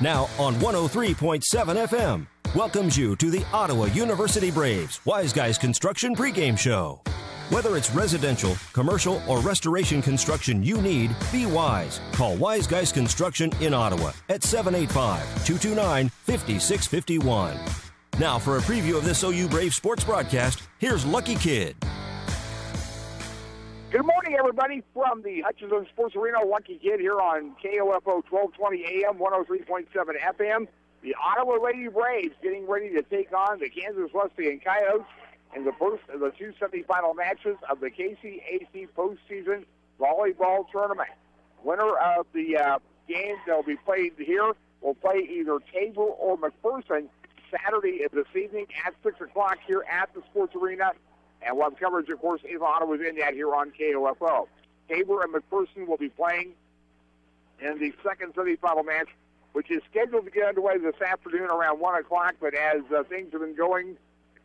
Now on 103.7 FM, welcomes you to the Ottawa University Braves Wise Guys Construction pregame show. Whether it's residential, commercial, or restoration construction you need, be wise. Call Wise Guys Construction in Ottawa at 785-229-5651. Now for a preview of this OU Brave sports broadcast, here's Lucky Kid. Good morning, everybody, from the Hutchinson Sports Arena. Lucky Kid here on KOFO 1220 AM, 103.7 FM. The Ottawa Lady Braves getting ready to take on the Kansas Wesleyan Coyotes in the first of the two semifinal matches of the KCAC Postseason Volleyball Tournament. Winner of the games that will be played here will play either Tabor or McPherson Saturday this evening at 6 o'clock here at the Sports Arena. And we'll have coverage, of course, if Ottawa's in that here on KOFO. Tabor and McPherson will be playing in the second semifinal match, which is scheduled to get underway this afternoon around 1 o'clock. But as things have been going,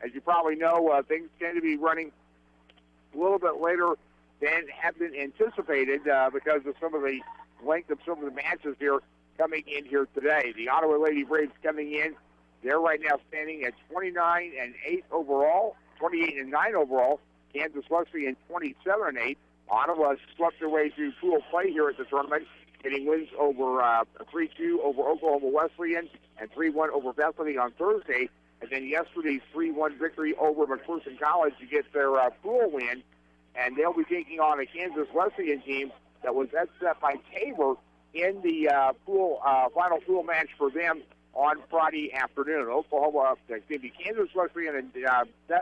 as you probably know, things tend to be running a little bit later than have been anticipated because of some of the length of some of the matches here coming in here today. The Ottawa Lady Braves coming in. They're right now standing at 29-8 overall. 28-9 overall. Kansas Wesleyan 27-8. Ottawa swept their way through pool play here at the tournament, getting wins over 3-2 over Oklahoma Wesleyan and 3-1 over Bethany on Thursday. And then yesterday's 3-1 victory over McPherson College to get their pool win. And they'll be taking on a Kansas Wesleyan team that was upset by Tabor in the final pool match for them on Friday afternoon. Kansas Wesleyan and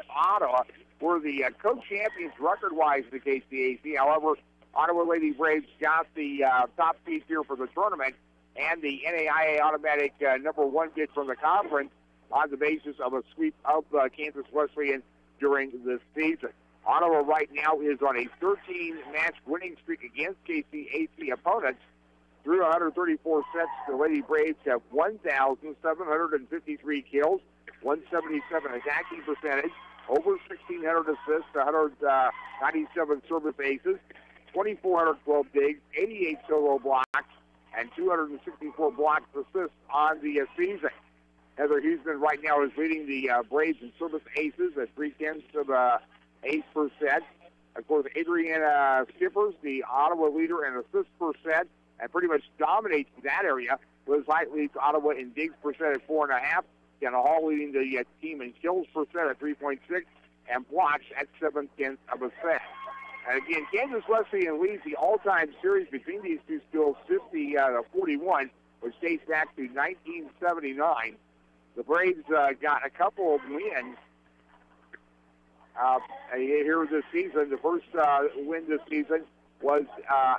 Ottawa were the co-champions record-wise in the KCAC. However, Ottawa Lady Braves got the top seed here for the tournament and the NAIA automatic number one bid from the conference on the basis of a sweep of Kansas Wesleyan during this season. Ottawa right now is on a 13-match winning streak against KCAC opponents. Through 134 sets, the Lady Braves have 1,753 kills, 177 attacking percentage, over 1,600 assists, 197 service aces, 2,412 digs, 88 solo blocks, and 264 blocks assists on the season. Heather Huseman right now is leading the Braves in service aces at 3/10 of ace per set. Of course, Adriana Skippers, the Ottawa leader in assists per set, and pretty much dominates that area. Liz Height leads Ottawa in digs per set at 4.5. Jenna Hall leading the team in kills per set at 3.6, and blocks at 7/10 of a set. And again, Kansas Wesleyan leads the all-time series between these two schools 50-41, which dates back to 1979. The Braves got a couple of wins here this season. The first win this season was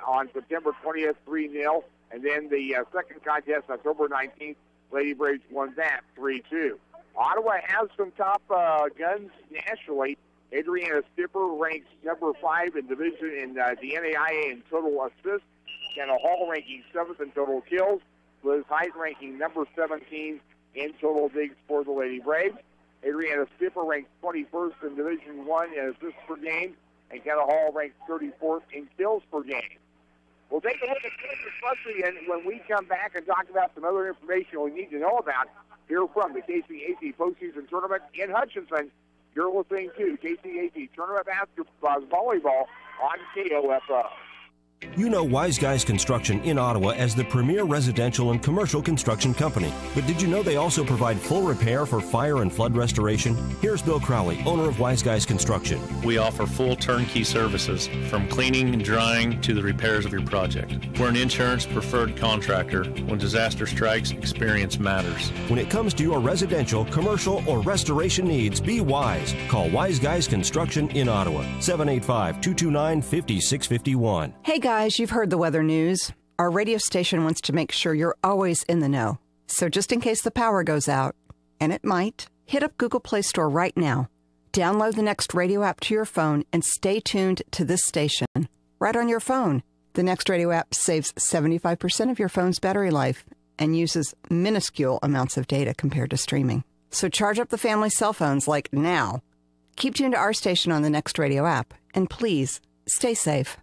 on September 20th, 3-0. And then the second contest, October 19th, Lady Braves won that 3-2. Ottawa has some top guns nationally. Adriana Skipper ranks number 5 in division in the NAIA in total assists. Jenna Hall ranking 7th in total kills. Liz Height ranking number 17 in total digs for the Lady Braves. Adriana Skipper ranks 21st in Division I in assists per game, and Jenna Hall ranks 34th in kills per game. We'll take a look at Kansas Wesleyan when we come back and talk about some other information we need to know about here from the KCAC Postseason Tournament in Hutchinson. You're listening to KCAC Tournament Basketball Volleyball on KOFO. You know Wise Guys Construction in Ottawa as the premier residential and commercial construction company. But did you know they also provide full repair for fire and flood restoration? Here's Bill Crowley, owner of Wise Guys Construction. We offer full turnkey services, from cleaning and drying to the repairs of your project. We're an insurance preferred contractor. When disaster strikes, experience matters. When it comes to your residential, commercial, or restoration needs, be wise. Call Wise Guys Construction in Ottawa, 785-229-5651. Hey guys, you've heard the weather news. Our radio station wants to make sure you're always in the know. So just in case the power goes out, and it might, hit up Google Play Store right now. Download the Next Radio app to your phone and stay tuned to this station right on your phone. The Next Radio app saves 75% of your phone's battery life and uses minuscule amounts of data compared to streaming. So charge up the family cell phones like now. Keep tuned to our station on the Next Radio app, and please, stay safe.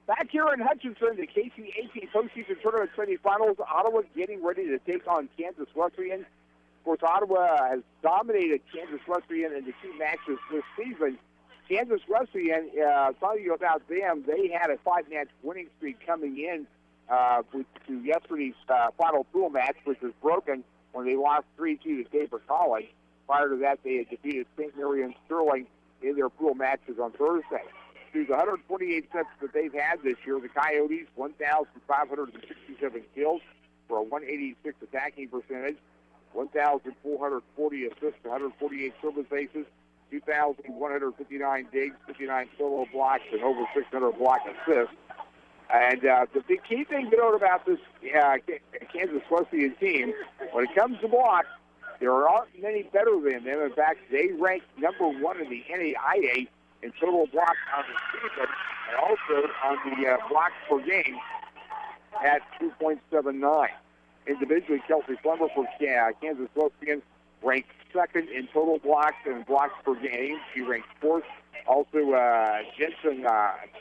Back here in Hutchinson, the KCAC postseason tournament semifinals, Ottawa getting ready to take on Kansas Wesleyan. Of course, Ottawa has dominated Kansas Wesleyan in the two matches this season. Kansas Wesleyan, telling you about them, they had a 5-match winning streak coming in to yesterday's final pool match, which was broken when they lost 3-2 to Tabor College. Prior to that, they had defeated St. Mary and Sterling in their pool matches on Thursday. Through the 128 sets that they've had this year, the Coyotes, 1,567 kills for a 186 attacking percentage, 1,440 assists, 148 service aces, 2,159 digs, 59 solo blocks, and over 600 block assists. And the key thing to note about this Kansas Wesleyan team, when it comes to blocks, there aren't many better than them. In fact, they rank number 1 in the NAIA in total blocks on the season, and also on the blocks per game at 2.79. Individually, Kelsey Plummer for Kansas Wesleyan ranked 2nd in total blocks and blocks per game. She ranked 4th. Also, Jensen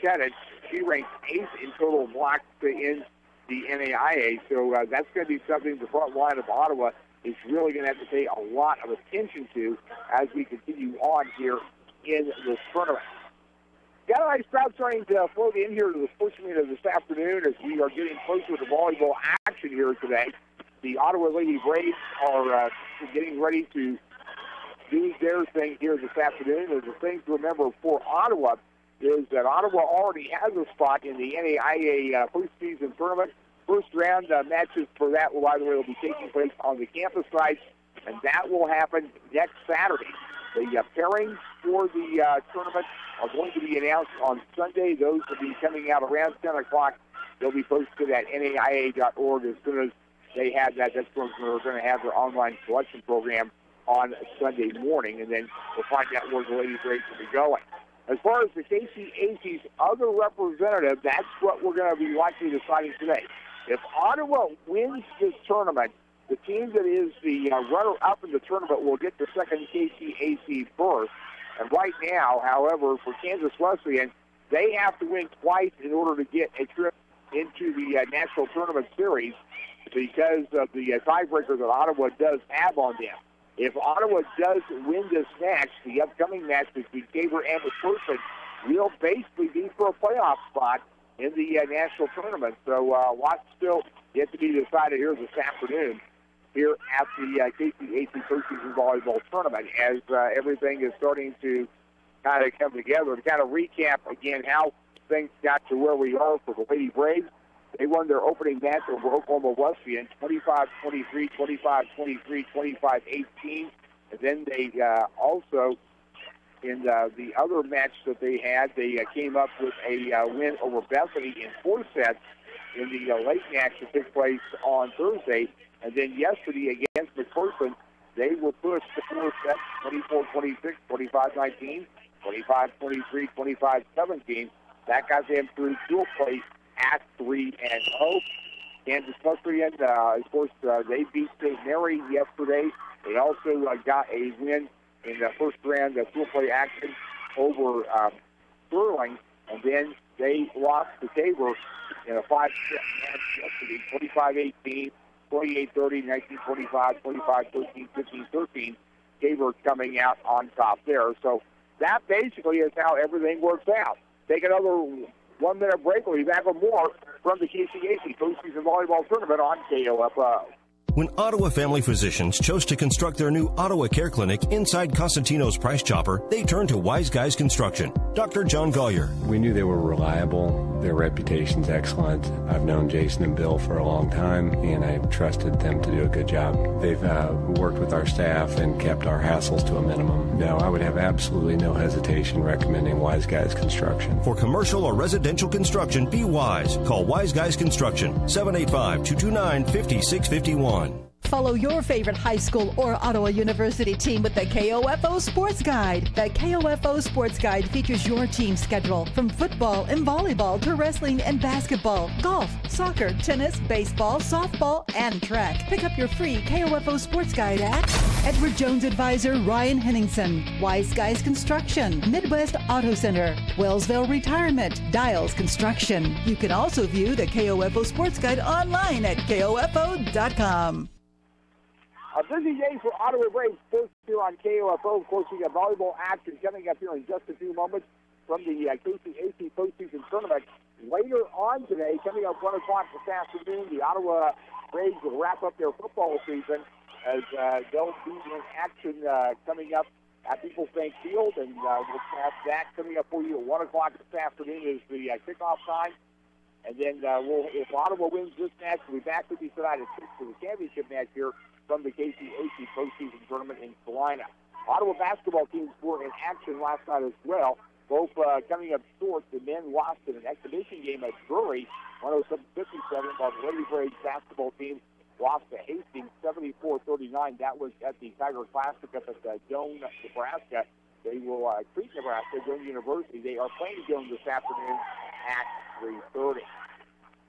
Cheddit, she ranked 8th in total blocks in the NAIA. So that's going to be something the front line of Ottawa is really going to have to pay a lot of attention to as we continue on here in this tournament. Got a nice crowd starting to float in here to the sports arena this afternoon as we are getting closer to volleyball action here today. The Ottawa Lady Braves are getting ready to do their thing here this afternoon. And the thing to remember for Ottawa is that Ottawa already has a spot in the NAIA postseason tournament. First round matches for that, by the way, will be taking place on the campus site, and that will happen next Saturday. The pairings for the tournament are going to be announced on Sunday. Those will be coming out around 10 o'clock. They'll be posted at NAIA.org as soon as they have that. That's when we're going to have their online selection program on Sunday morning, and then we'll find out where the Lady Braves will be going. As far as the KCAC's other representative, that's what we're going to be likely deciding today. If Ottawa wins this tournament, the team that is the runner-up in the tournament will get the second KCAC berth. And right now, however, for Kansas Wesleyan, they have to win twice in order to get a trip into the National Tournament Series because of the tiebreaker that Ottawa does have on them. If Ottawa does win this match, the upcoming match between Tabor and McPherson will basically be for a playoff spot in the national tournament. So lots still yet to be decided here this afternoon here at the KCAC Postseason Volleyball Tournament as everything is starting to kind of come together. To kind of recap again how things got to where we are for the Lady Braves. They won their opening match over Oklahoma Wesleyan, 25-23, 25-23, 25-18. And then they also, in the other match that they had, they came up with a win over Bethany in 4 sets in the late match that took place on Thursday. And then yesterday against McPherson, they were pushed to 4 sets, 24-26, 25-19, 25-23, 25-17. That got them through dual play at 3-0. Kansas Wesleyan, of course, they beat St. Mary yesterday. They also got a win in the first round of dual play action over Sterling, and then they lost to Tabor in a 5-set match yesterday, 25-18, 28-30, 19-25, 25-13, 15-13. Tabor coming out on top there. So that basically is how everything works out. Take another 1-minute break. We'll be back with more from the KCAC Postseason Volleyball Tournament on KOFO. When Ottawa Family Physicians chose to construct their new Ottawa Care Clinic inside Costantino's Price Chopper, they turned to Wise Guys Construction. Dr. John Gollier. We knew they were reliable. Their reputation's excellent. I've known Jason and Bill for a long time, and I've trusted them to do a good job. They've worked with our staff and kept our hassles to a minimum. No, I would have absolutely no hesitation recommending Wise Guys Construction. For commercial or residential construction, be wise. Call Wise Guys Construction, 785-229-5651. Follow your favorite high school or Ottawa University team with the KOFO Sports Guide. The KOFO Sports Guide features your team's schedule from football and volleyball to wrestling and basketball, golf, soccer, tennis, baseball, softball, and track. Pick up your free KOFO Sports Guide at Edward Jones Advisor Ryan Henningsen, Wise Guys Construction, Midwest Auto Center, Wellsville Retirement, Dials Construction. You can also view the KOFO Sports Guide online at KOFO.com. A busy day for Ottawa Braves first here on KOFO. Of course, we got volleyball action coming up here in just a few moments from the KCAC Postseason Tournament. Later on today, coming up 1 o'clock this afternoon, the Ottawa Braves will wrap up their football season as they'll be in action coming up at People's Bank Field, and we'll have that coming up for you at 1 o'clock this afternoon is the kickoff time. And then if Ottawa wins this match, we'll be back with you tonight at 6 for the championship match here from the KCAC Postseason Tournament in Salina. Ottawa basketball teams were in action last night as well, both coming up short. The men lost in an exhibition game at Drury, 107-57, while the Lady Braves basketball team lost to Hastings, 74-39. That was at the Tiger Classic up at Doane, Nebraska. They will treat Nebraska, Doane University. They are playing Doane this afternoon at 3:30.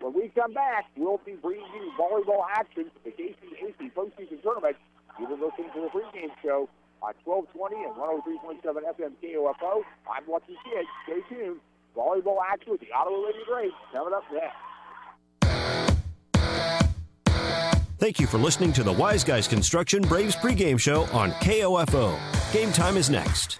When we come back, we'll be bringing you volleyball action for the KCAC Postseason Tournament. You've been listening to the pregame show on 1220 and 103.7 FM KOFO. I'm Lucky Kid. Stay tuned. Volleyball action with the Ottawa Lady Braves coming up next. Thank you for listening to the Wise Guys Construction Braves pregame show on KOFO. Game time is next.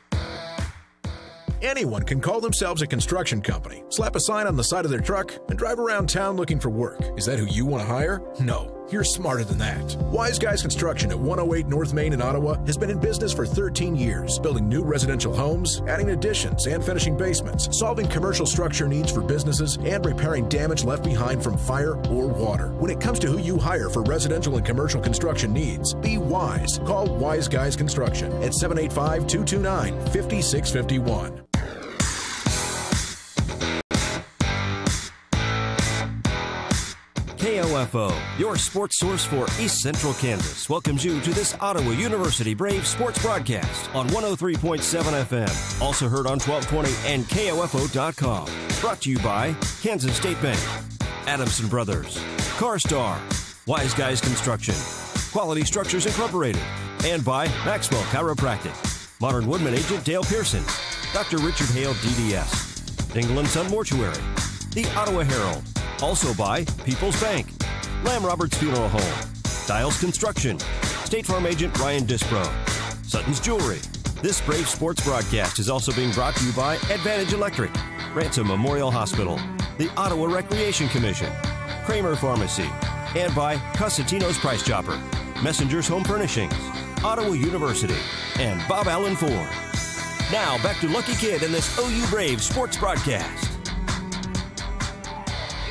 Anyone can call themselves a construction company, slap a sign on the side of their truck, and drive around town looking for work. Is that who you want to hire? No. You're smarter than that. Wise Guys Construction at 108 North Main in Ottawa has been in business for 13 years, building new residential homes, adding additions and finishing basements, solving commercial structure needs for businesses, and repairing damage left behind from fire or water. When it comes to who you hire for residential and commercial construction needs, be wise. Call Wise Guys Construction at 785-229-5651. KOFO, your sports source for East Central Kansas, welcomes you to this Ottawa University Braves sports broadcast on 103.7 FM. Also heard on 1220 and KOFO.com. Brought to you by Kansas State Bank, Adamson Brothers, CarStar, Wise Guys Construction, Quality Structures Incorporated, and by Maxwell Chiropractic, Modern Woodman Agent Dale Pearson, Dr. Richard Hale DDS, Dingle & Son Mortuary, the Ottawa Herald. Also by People's Bank, Lamb Roberts Funeral Home, Dials Construction, State Farm Agent Ryan Dispro, Sutton's Jewelry. This Brave Sports broadcast is also being brought to you by Advantage Electric, Ransom Memorial Hospital, the Ottawa Recreation Commission, Kramer Pharmacy, and by Cosentino's Price Chopper, Messenger's Home Furnishings, Ottawa University, and Bob Allen Ford. Now back to Lucky Kid and this OU Brave sports broadcast.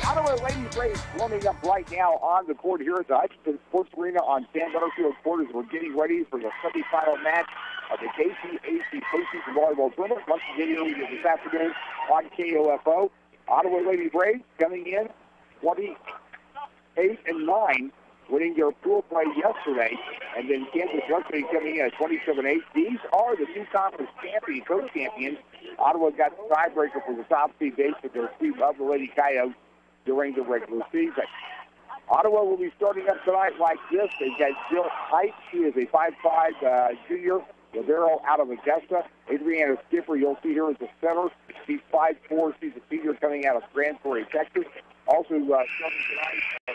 Ottawa Lady Braves warming up right now on the court here at the Hutchinson Sports Arena on San Butterfield Court as we're getting ready for the semifinal match of the KCAC Postseason Volleyball Tournament. Once again, this afternoon on KOFO. Ottawa Lady Braves coming in 28-9, winning their pool play yesterday, and then Kansas Wesleyan coming in at 27-8. These are the two conference champions, co-champions. Ottawa got the tiebreaker for the top seed based on their sweep of the Lady Coyotes during the regular season. Ottawa will be starting up tonight like this. They've got Jill Height. She is a 5'5" junior. Rivero out of Augusta. Adriana Skipper, you'll see her as the center. She's 5'4". She's a senior coming out of Grand Prairie, Texas. Also starting tonight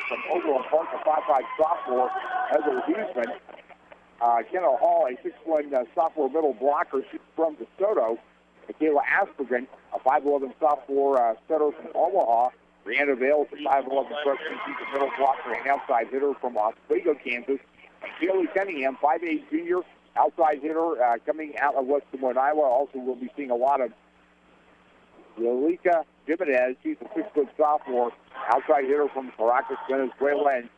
from Oklahoma Park, a 5'5" sophomore, Heather Huseman. Kendall Hall, a 6'1" sophomore middle blocker. She's from DeSoto. Michaela Aspergen, a 5'11" sophomore setter from Omaha. Brianna Vale, a 5'11" freshman. She's a middle blocker and outside hitter from Oswego, Kansas. And Kaylee Cunningham, 5'8" junior, outside hitter coming out of West Des Moines, Iowa. Also, we'll be seeing a lot of Yolika Jimenez. She's a 6' sophomore, outside hitter from Caracas, Venezuela. And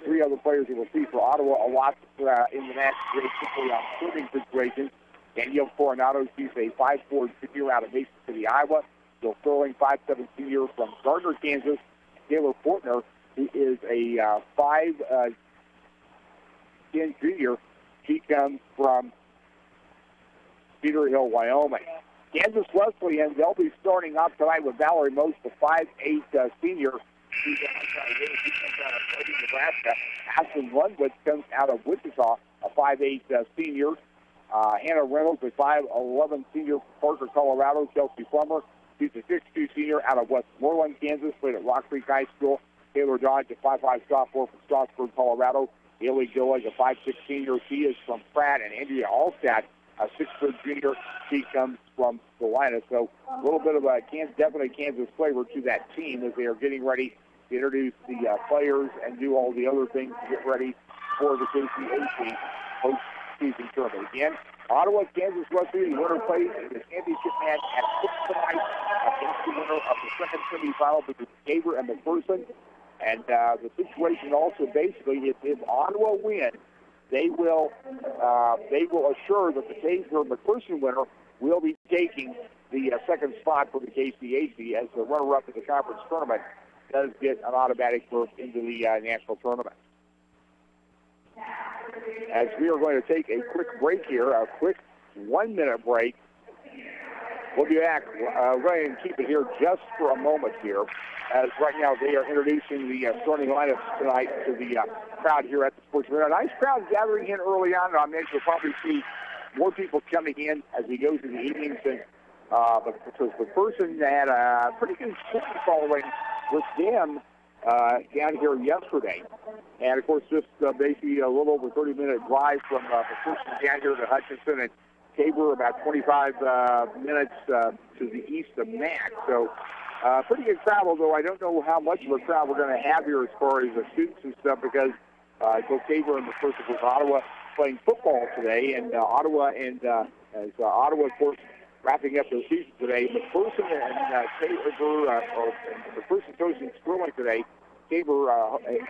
three other players you will see for Ottawa a lot in the match, particularly on serving situations. Danielle Coronado, she's a 5'4" junior out of Mason City, Iowa. Bill Sterling, 5'7" senior from Gardner, Kansas. Taylor Fortner, who is a 5'9" 6'10" junior. She comes from Cedar Hill, Wyoming. Kansas Wesleyan, they'll be starting off tonight with Valerie Most, the 5'8" senior. She comes out of Nebraska. Ashlyn Lundwitz comes out of Wichita, a 5'8" senior. Hannah Reynolds, a 5'11" senior, Parker, Colorado. Kelsey Plummer, she's a 6'2" senior out of Westmoreland, Kansas, played at Rock Creek High School. Taylor Dodge, a 5'5" sophomore from Strasburg, Colorado. Haley Gillig, a 5'6" senior. She is from Pratt. And Andrea Allstat, a 6'4" junior. She comes from Salina. So a little bit of a definitely Kansas flavor to that team as they are getting ready to introduce the players and do all the other things to get ready for the KCAC postseason tournament. Again, Ottawa, Kansas Wesleyan, winner plays in the championship match at 6 tonight against the winner of the second semifinal between Tabor and McPherson. And the situation also basically is if Ottawa wins, they will assure that the Tabor McPherson winner will be taking the second spot for the KCAC as the runner-up in the conference tournament does get an automatic berth into the national tournament. As we are going to take a quick break here, a quick 1-minute break. We'll be back. We're going to keep it here just for a moment here, as right now they are introducing the starting lineups tonight to the crowd here at the Sports Arena. A nice crowd gathering in early on. I mean, you'll probably see more people coming in as we go through the evening since the person had a pretty good following with them down here yesterday. And, of course, just basically a little over 30-minute drive from the person down here to Hutchinson and Tabor, about 25 minutes to the east of Mac. So pretty good travel, though I don't know how much of a crowd we're going to have here as far as the students and stuff because both Tabor and McPherson with Ottawa playing football today. And Ottawa, of course, wrapping up their season today. McPherson and Tabor, McPherson hosting Sterling today. Tabor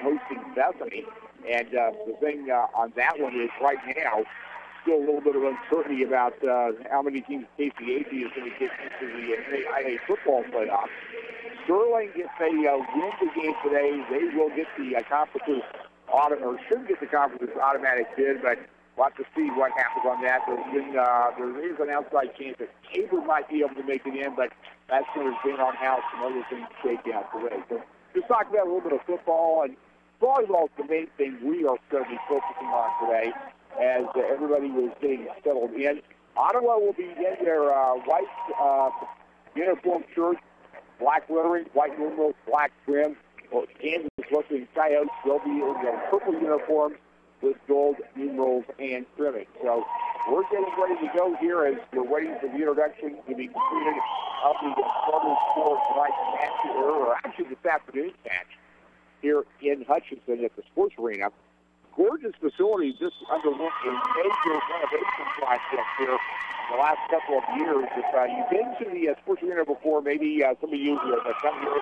hosting Bethany. And the thing on that one is right now, still a little bit of uncertainty about how many teams KCAC is going to get into the NAIA football playoff. Sterling, if they win the game today, they will get the conference's should get the conference's automatic bid, but we'll have to see what happens on that. There is an outside chance that Tabor might be able to make it in, but that's going to depend on how some other things shake out today. So just talk about a little bit of football, and volleyball is the main thing we are going to be focusing on today as everybody was getting settled in. Ottawa will be in their white uniform shirt, black lettering, white numerals, black trim. Kansas Wesleyan Coyotes will be in their purple uniforms with gold numerals and trimming. So we're getting ready to go here as we're waiting for the introduction to be completed of the starters for tonight's match, or actually this afternoon's match here in Hutchinson at the Sports Arena. Gorgeous facility just underwent a major renovation project here in the last couple of years. If you've been to the Sports Arena before, maybe some of you have come here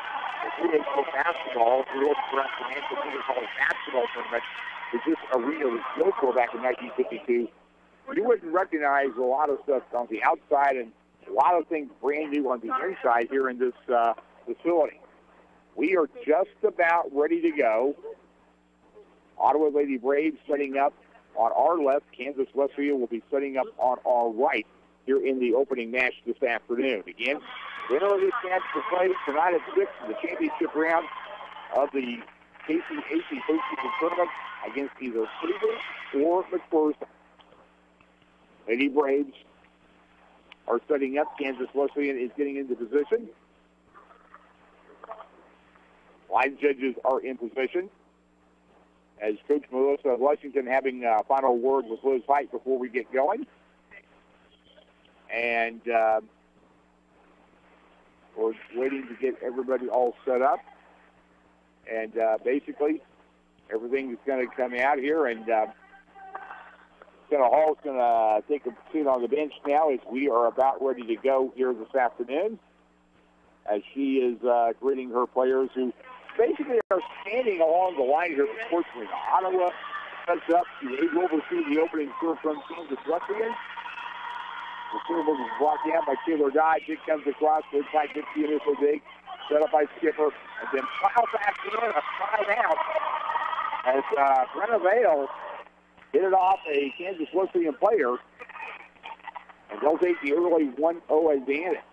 for basketball, for the National Junior College basketball tournament, which this arena was built for back in 1952. You wouldn't recognize a lot of stuff on the outside and a lot of things brand new on the inside here in this facility. We are just about ready to go. Ottawa Lady Braves setting up on our left. Kansas Wesleyan will be setting up on our right here in the opening match this afternoon. Again, winner of this match to play tonight at 6 in the championship round of the KCAC postseason tournament against either Tabor or McPherson. Lady Braves are setting up. Kansas Wesleyan is getting into position. Line judges are in position. As Coach Melissa of Lexington having a final word with Liz Height before we get going. And we're waiting to get everybody all set up. And basically, everything is going to come out here. And Senna Hall is going to take a seat on the bench now as we are about ready to go here this afternoon. As she is greeting her players who basically are standing along the line here at the Sports Arena. Ottawa sets up to oversee the opening serve from Kansas Wesleyan. The serve was blocked out by Taylor Dodge. It comes across. Looks like it's the initial dig. Set up by Skipper. And then plow back in a 5 out. As Brenna Vale hit it off a Kansas Wesleyan player, and they'll take the early 1-0 advantage.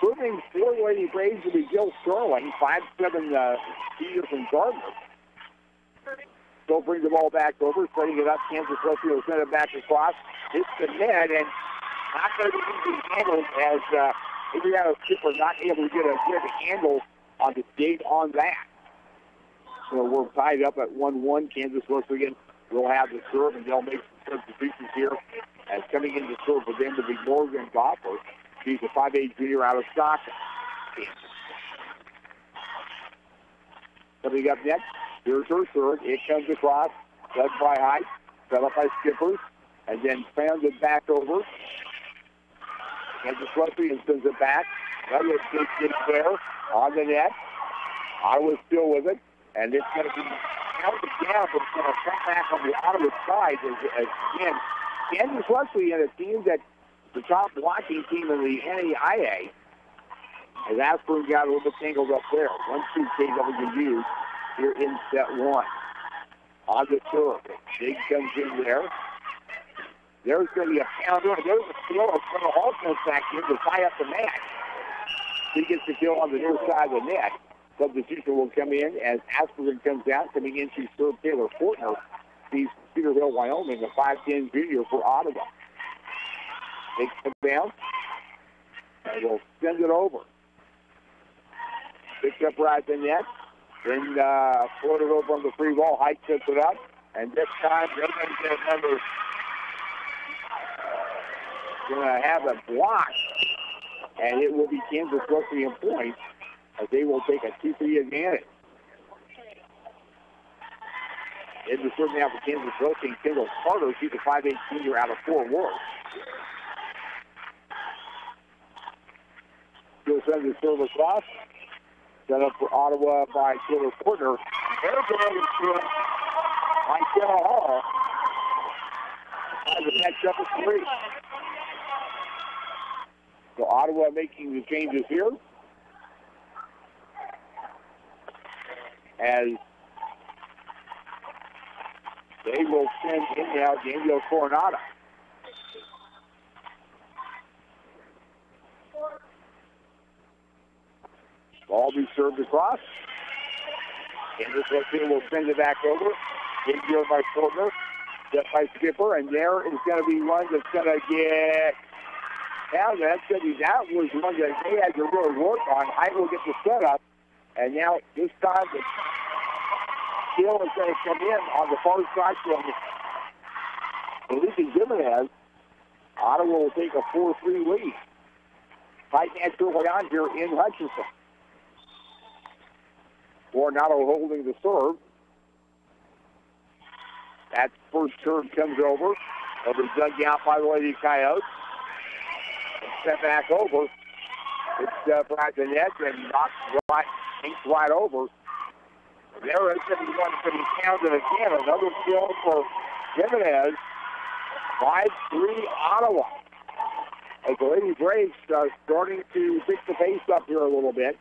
Serving for the Lady Braves will be Jill Sterling, 5'7" senior from Gardner. Still brings the ball back over, setting it up. Kansas Wesleyan will send it back across. Hits the net, and not going to be easy to handle as Adriana Skipper not able to get a good handle on the date on that. So we're tied up at 1-1. Kansas Wesleyan will have the serve, and they'll make some substitutions here. As coming in to serve for them to be Morgan Gopper. She's a 5'8" junior out of Stockton. Coming up next, here's her serve. It comes across, led by Height, set up by Skippers, and then pounded back over. Kansas Wesleyan sends it back. Another big kick there on the net. Ottawa's still with it, and it's going to be counted down, but it's going to come back on the Ottawa side as again. Kansas Wesleyan, a team that the top blocking team in the NAIA, as Aspirin got a little bit tangled up there. 1-2 KWU here in set one. On the serve. Big comes in there. There's going to be a pounder. There's a steal. It's going to also back in to tie up the match. He gets the kill on the near side of the net. Substitution will come in as Aspirin comes out, coming in to serve Taylor Fortner. He's Cedar Hill, Wyoming, a 5'10" junior for Ottawa. They come down, and we'll send it over. Picks up right at the net, then floated over on the free ball. Height sets it up, and this time they're going to get another. Going to have a block, and it will be Kansas Wesleyan points as they will take a 2-3 advantage. In the serve now for Kansas Wesleyan, Kendall Carter. She's a 5'8" senior out of Fort Worth. She'll send the serve across. Set up for Ottawa by Taylor Porter. There's another serve by Taylor Hall. Has a match up at 3. So Ottawa making the changes here. As they will send in now Daniel Coronado. Ball be served across. Kansas Wesleyan will send it back over. Big deal by Fortner. Set by Skipper. And there is going to be one that's going to get... Now that was one that they had to really work on. Height will get the setup. And now this time the kill is going to come in on the far side from Felipe Jimenez. Ottawa will take a 4-3 lead. Height naturally on here in Hutchinson. Coronado holding the serve. That first serve comes over. Over dug out by the Lady Coyotes. Set back over. It's right the net and knocks right, inks right over. There is going to be one to be counted again. Another kill for Jimenez. 5-3 Ottawa. As the Lady Braves starting to pick the pace up here a little bit.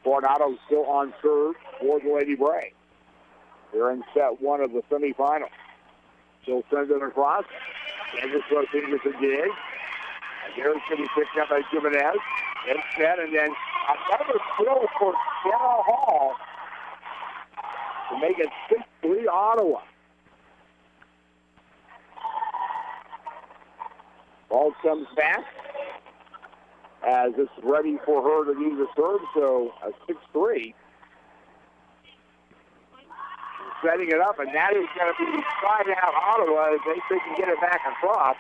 Coronado still on serve for the Lady Braves. They're in set one of the semifinals. She'll send it across. Kansas Wesleyan gets a dig. And here's going to be picked up by Jimenez. It's set, and then another kill for Sarah Hall to make it 6-3 Ottawa. Ball comes back as it's ready for her to do the serve, so a 6-3. Setting it up, and that is going to be side out Ottawa as they can get it back across.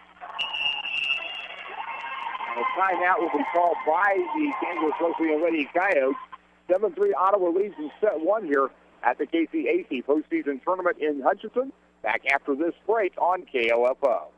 And a timeout will be called by the Kansas Wesleyan Lady Coyotes. 7-3 Ottawa leads in set one here at the KCAC postseason tournament in Hutchinson. Back after this break on KOFO.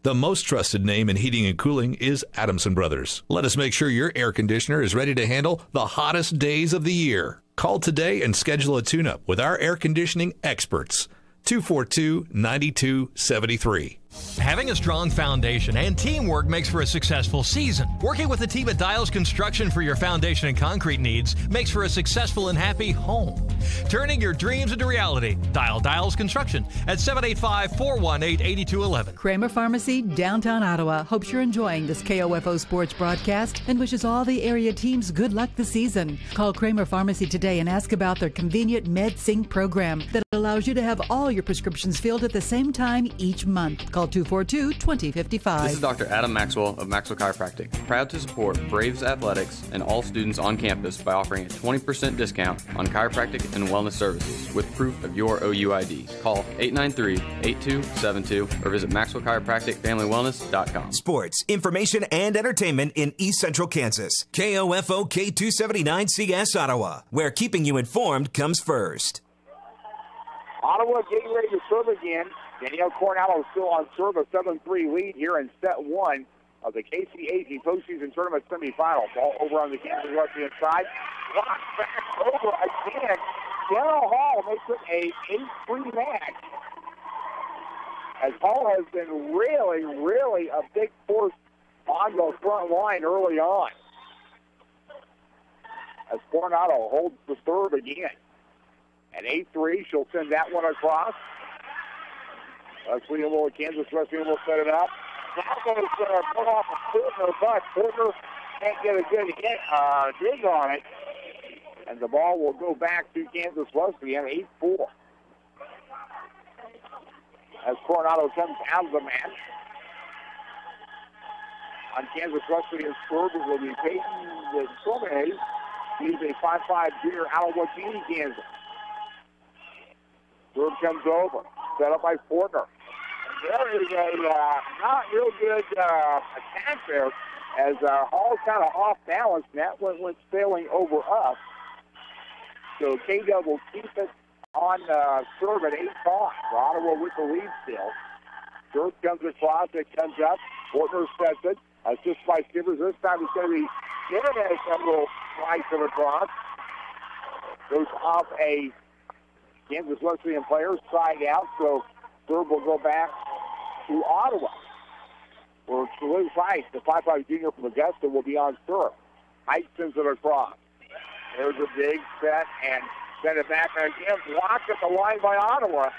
The most trusted name in heating and cooling is Adamson Brothers. Let us make sure your air conditioner is ready to handle the hottest days of the year. Call today and schedule a tune-up with our air conditioning experts. 242-9273. Having a strong foundation and teamwork makes for a successful season. Working with a team at Dials Construction for your foundation and concrete needs makes for a successful and happy home. Turning your dreams into reality. Dial Dials Construction at 785-418-8211. Kramer Pharmacy, downtown Ottawa, hopes you're enjoying this KOFO Sports broadcast and wishes all the area teams good luck this season. Call Kramer Pharmacy today and ask about their convenient MedSync program that allows you to have all your prescriptions filled at the same time each month. Call 242-2055. This is Dr. Adam Maxwell of Maxwell Chiropractic, proud to support Braves athletics and all students on campus by offering a 20% discount on chiropractic and wellness services with proof of your OUID. Call 893-8272 or visit MaxwellChiropracticFamilyWellness.com. Sports, information, and entertainment in East Central Kansas. KOFO K279CS Ottawa, where keeping you informed comes first. Ottawa getting ready to serve again. Danielle Coronado still on serve, a 7-3 lead here in set one of the KCAC Postseason Tournament semifinal. Ball over on the Kansas Wesleyan side. Blocked back over again. Daryl Hall makes it a 8-3 match. As Hall has been really a big force on the front line early on. As Coronado holds the serve again. At 8-3, she'll send that one across. Kansas Wesleyan will set it up. Now going to put off a Portner, but Portner can't get a good dig on it. And the ball will go back to Kansas Wesleyan, 8-4. As Coronado comes out of the match. On Kansas Wesleyan's serve will be Peyton Gomez. He's a 5'5" junior out of Waukegan, Kansas. Serve comes over. Set up by Fortner. There is a not real good attack there as Hall's kind of off balance. And that one went sailing over us. So KW will keep it on serve at 8-5. Ottawa with the lead still. Serve comes across. It comes up. Fortner sets it. Assist by Skippers. This time it's going to be Jimenez. A little slice of across. Goes off a Kansas Wesleyan player, side out, so serve will go back to Ottawa. Where Liz Height, the 5'5" junior from Augusta, will be on serve. Height sends it across. There's a big set and send it back, and again blocked at the line by Ottawa.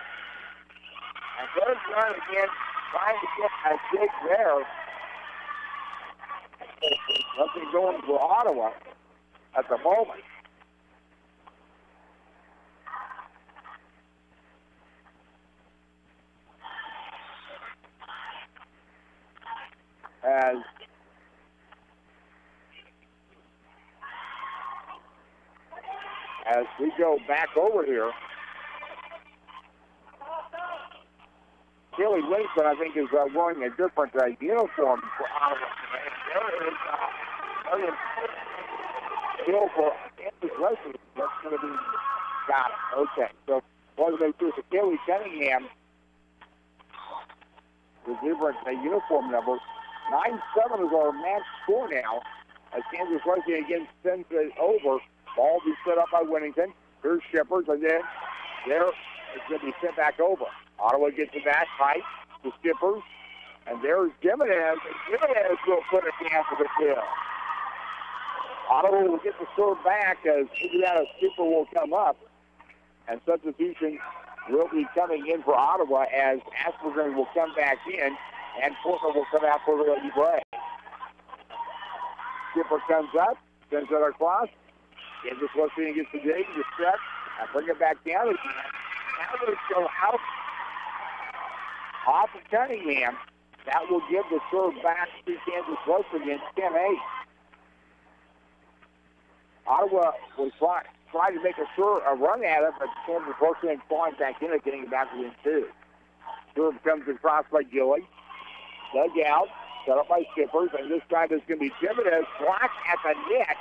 And there's run again, trying to get a dig there. Nothing going for Ottawa at the moment. As we go back over here, Kelly Winston, I think, is wearing a different uniform for Ottawa. There is still for Kansas Wesleyan. That's going to be got it. Okay, so what do they do? So Kelly Cunningham, the different uniform number. 9-7 is our match score now. As Kansas Wesleyan again sends it over. Ball be set up by Winnington. Here's Shippers, and then there it's going to be sent back over. Ottawa gets it back, Height to Skippers, and there's Jimenez. And Jimenez will put it down for the kill. Ottawa will get the serve back as Indiana Skipper will come up, and substitution will be coming in for Ottawa as Aspergren will come back in, and Portland will come out for the Lady Braves. Skipper comes up, sends it across. Kansas Wesleyan gets the dig, the set, and bring it back down again. Now they go out off of Cunningham. That will give the serve back to Kansas Wesleyan, 10-8. Ottawa was trying to make a run at it, but Kansas Wesleyan falling back in and getting it back within 2. Serve comes across by Gilly. Dug out, set up by Skippers, and this time it's going to be Jimenez blocked at the net.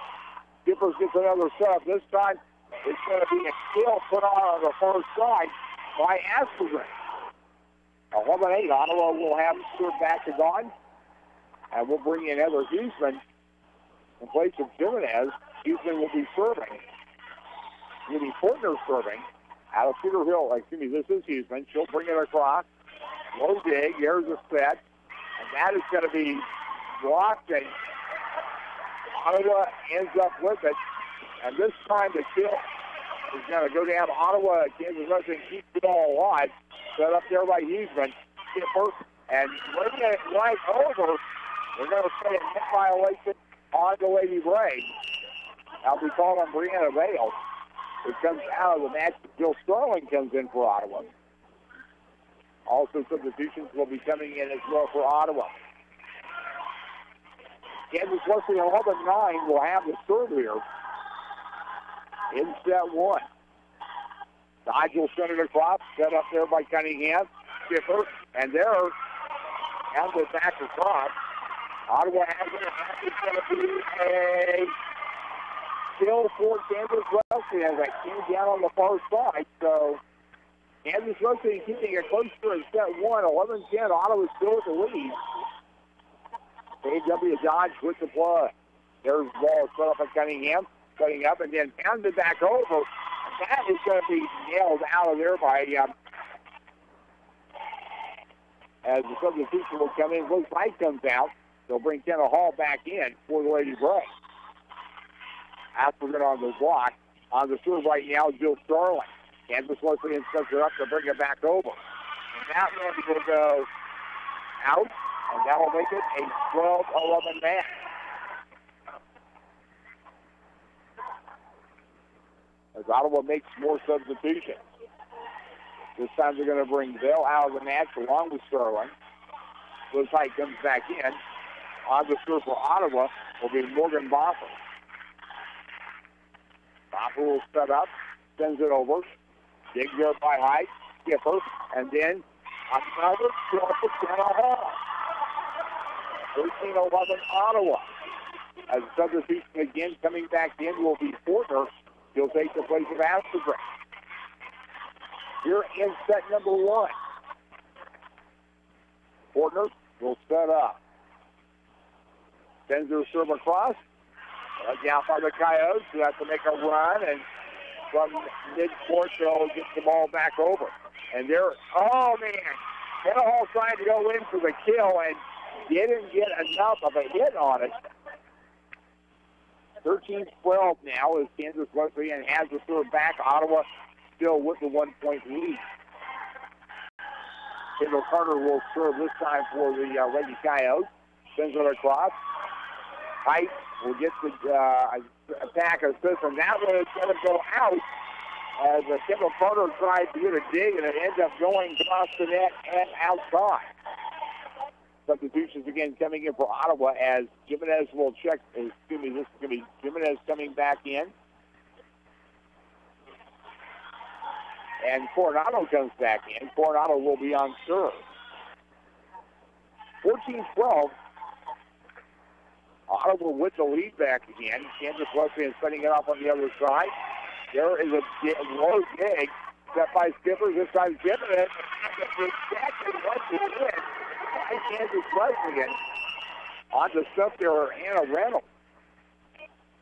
Skippers gets another sub. This time it's going to be a kill put on the far side by Aspergren. 11-8. Ottawa will have the serve back to gone. And we'll bring in Heather Huseman in place of Jimenez. Huseman will be serving. Will be Portner serving out of Cedar Hill. Excuse me, this is Huseman. She'll bring it across. Low dig. Here's a set. And that is going to be blocked, and Ottawa ends up with it. And this time the kill is going to go down Ottawa. Kansas Wesleyan keeps the ball alive. Set up there by Huseman. Skipper. And bringing it right over. We're going to say a net violation on the Lady Braves. That'll be called on Brianna Vale. It comes out of the match. Jill Sterling comes in for Ottawa. Also, substitutions will be coming in as well for Ottawa. Kansas Wesleyan 11-9 will have the serve here in set one. Nigel sent it across, set up there by Cunningham. Skipper, and there, and the back across. Ottawa has it. It's going to be a kill for Kansas Wesleyan as it came down on the far side. So Kansas Wesleyan keeping it close to in set one, 11-10. Ottawa still with the lead. A.W. Dodge with the play. There's the ball set up by Cunningham, cutting up and then pounded back over. That is going to be nailed out of there by as the substitution will come in. Luke Light comes out. They'll bring Kenna Hall back in for the Lady Braves. Asperger on the block. On the serve right now, Jill Sterling. Kansas Wesleyan sets it up to bring it back over. And that one will go out, and that will make it a 12-11 match. As Ottawa makes more substitutions. This time they're going to bring Bell out of the match along with Sterling. Liz Height comes back in. On the serve for Ottawa will be Morgan Boffer. Boffer will set up, sends it over. Dig there by Height, Skipper, and then another kill for Kenna Hall. 13-11 Ottawa. As the substitution again coming back in will be Porter. He'll take the place of Asperger. Here in set number one. Porter will set up. Sends her serve across. Down by the Coyotes, who have to make a run, and from mid-court, they'll get the ball back over. And they're, oh man, Kenna Hall trying to go in for the kill and didn't get enough of a hit on it. 13-12 now as Kansas Wesleyan has the serve back. Ottawa still with the 1-point lead. Kendall Carter will serve this time for the Lady Coyotes. Sends it across. Height will get the attack assist, and that one is going to go out as Kendall Carter tried to get a dig, and it ends up going across the net and outside. Substitutions again coming in for Ottawa as Jimenez will check. This is going to be Jimenez coming back in. And Coronado comes back in. Coronado will be on serve. 14-12. Ottawa with the lead back again. Kansas Wesleyan setting it up on the other side. There is a low dig set by Skipper. This time Jimenez. Exactly what he did by Kansas Wesleyan. On the stuff there, Anna Reynolds.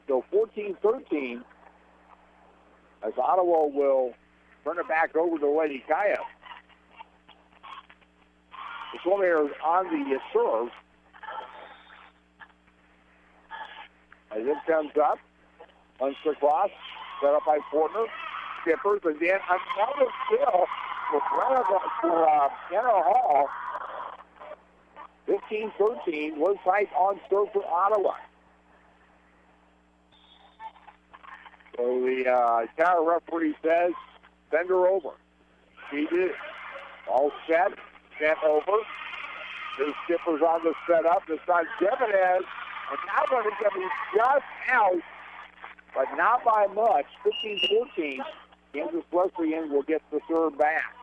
So 14-13 as Ottawa will turn it back over to Lady Coyotes. The Swimmers on the serve. As it comes up, punch across, set up by Portner. Skippers, and then another kill for Kenna Hall. 15-13, Liz Height on serve for Ottawa. So the counter referee says, send her over. She did. All set, sent over. There's Skippers on the setup. This time Jimenez. And now going to be just out, but not by much. 15-14. Kansas Wesleyan will get the serve back.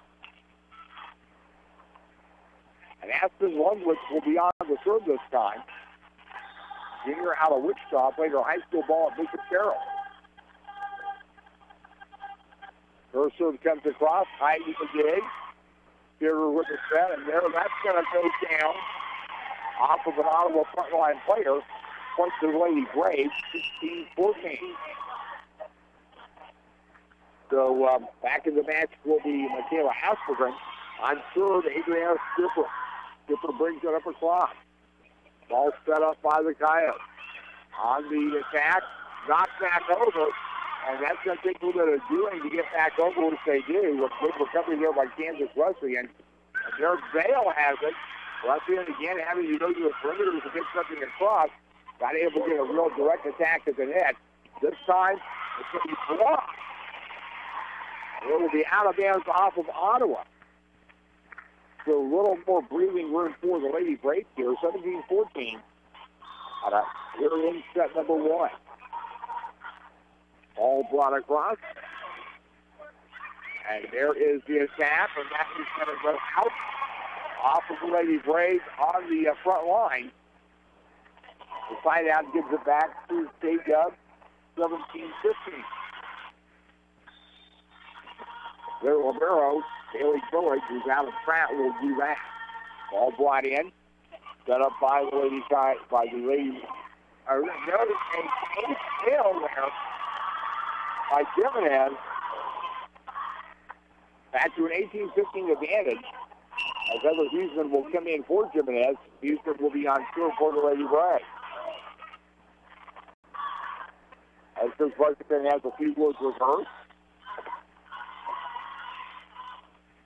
And Aspen Lundwich will be on the serve this time. Junior out of Wichita played her high school ball at Bishop Carroll. Her serve comes across. Height with the dig. Spearer with the set, and there, that's going to go down off of an Ottawa frontline player. Points to the Lady Braves, 16-14. So back in the match will be Michaela Aspergren. On third, Adriana Skipper. Skipper brings it up across. Ball set up by the Coyotes. On the attack, knocked back over, and that's going to take a little bit of doing to get back over, which they do. With good recovery there by Kansas Wesleyan. And their Vail has it. Wesleyan again having to go to the perimeter to get something across. Not able to get a real direct attack at the net. This time, it's going to be blocked. It will be out of bounds off of Ottawa. So a little more breathing room for the Lady Braves here. 17-14. Here in set number one. Ball brought across. And there is the attack, and that is going to go out off of the Lady Braves on the front line. The side out gives it back to State Dub. 17-15. Their libero, Haley Phillips, who's out of Pratt, will do that. Ball brought in, set up by the lady side, by the lady. Notice a case tail there by Jimenez. Back to an 18-15 advantage. As Heather Houston will come in for Jimenez. Houston will be on serve for the Lady Braves. As Chris Buxton has a few words with her.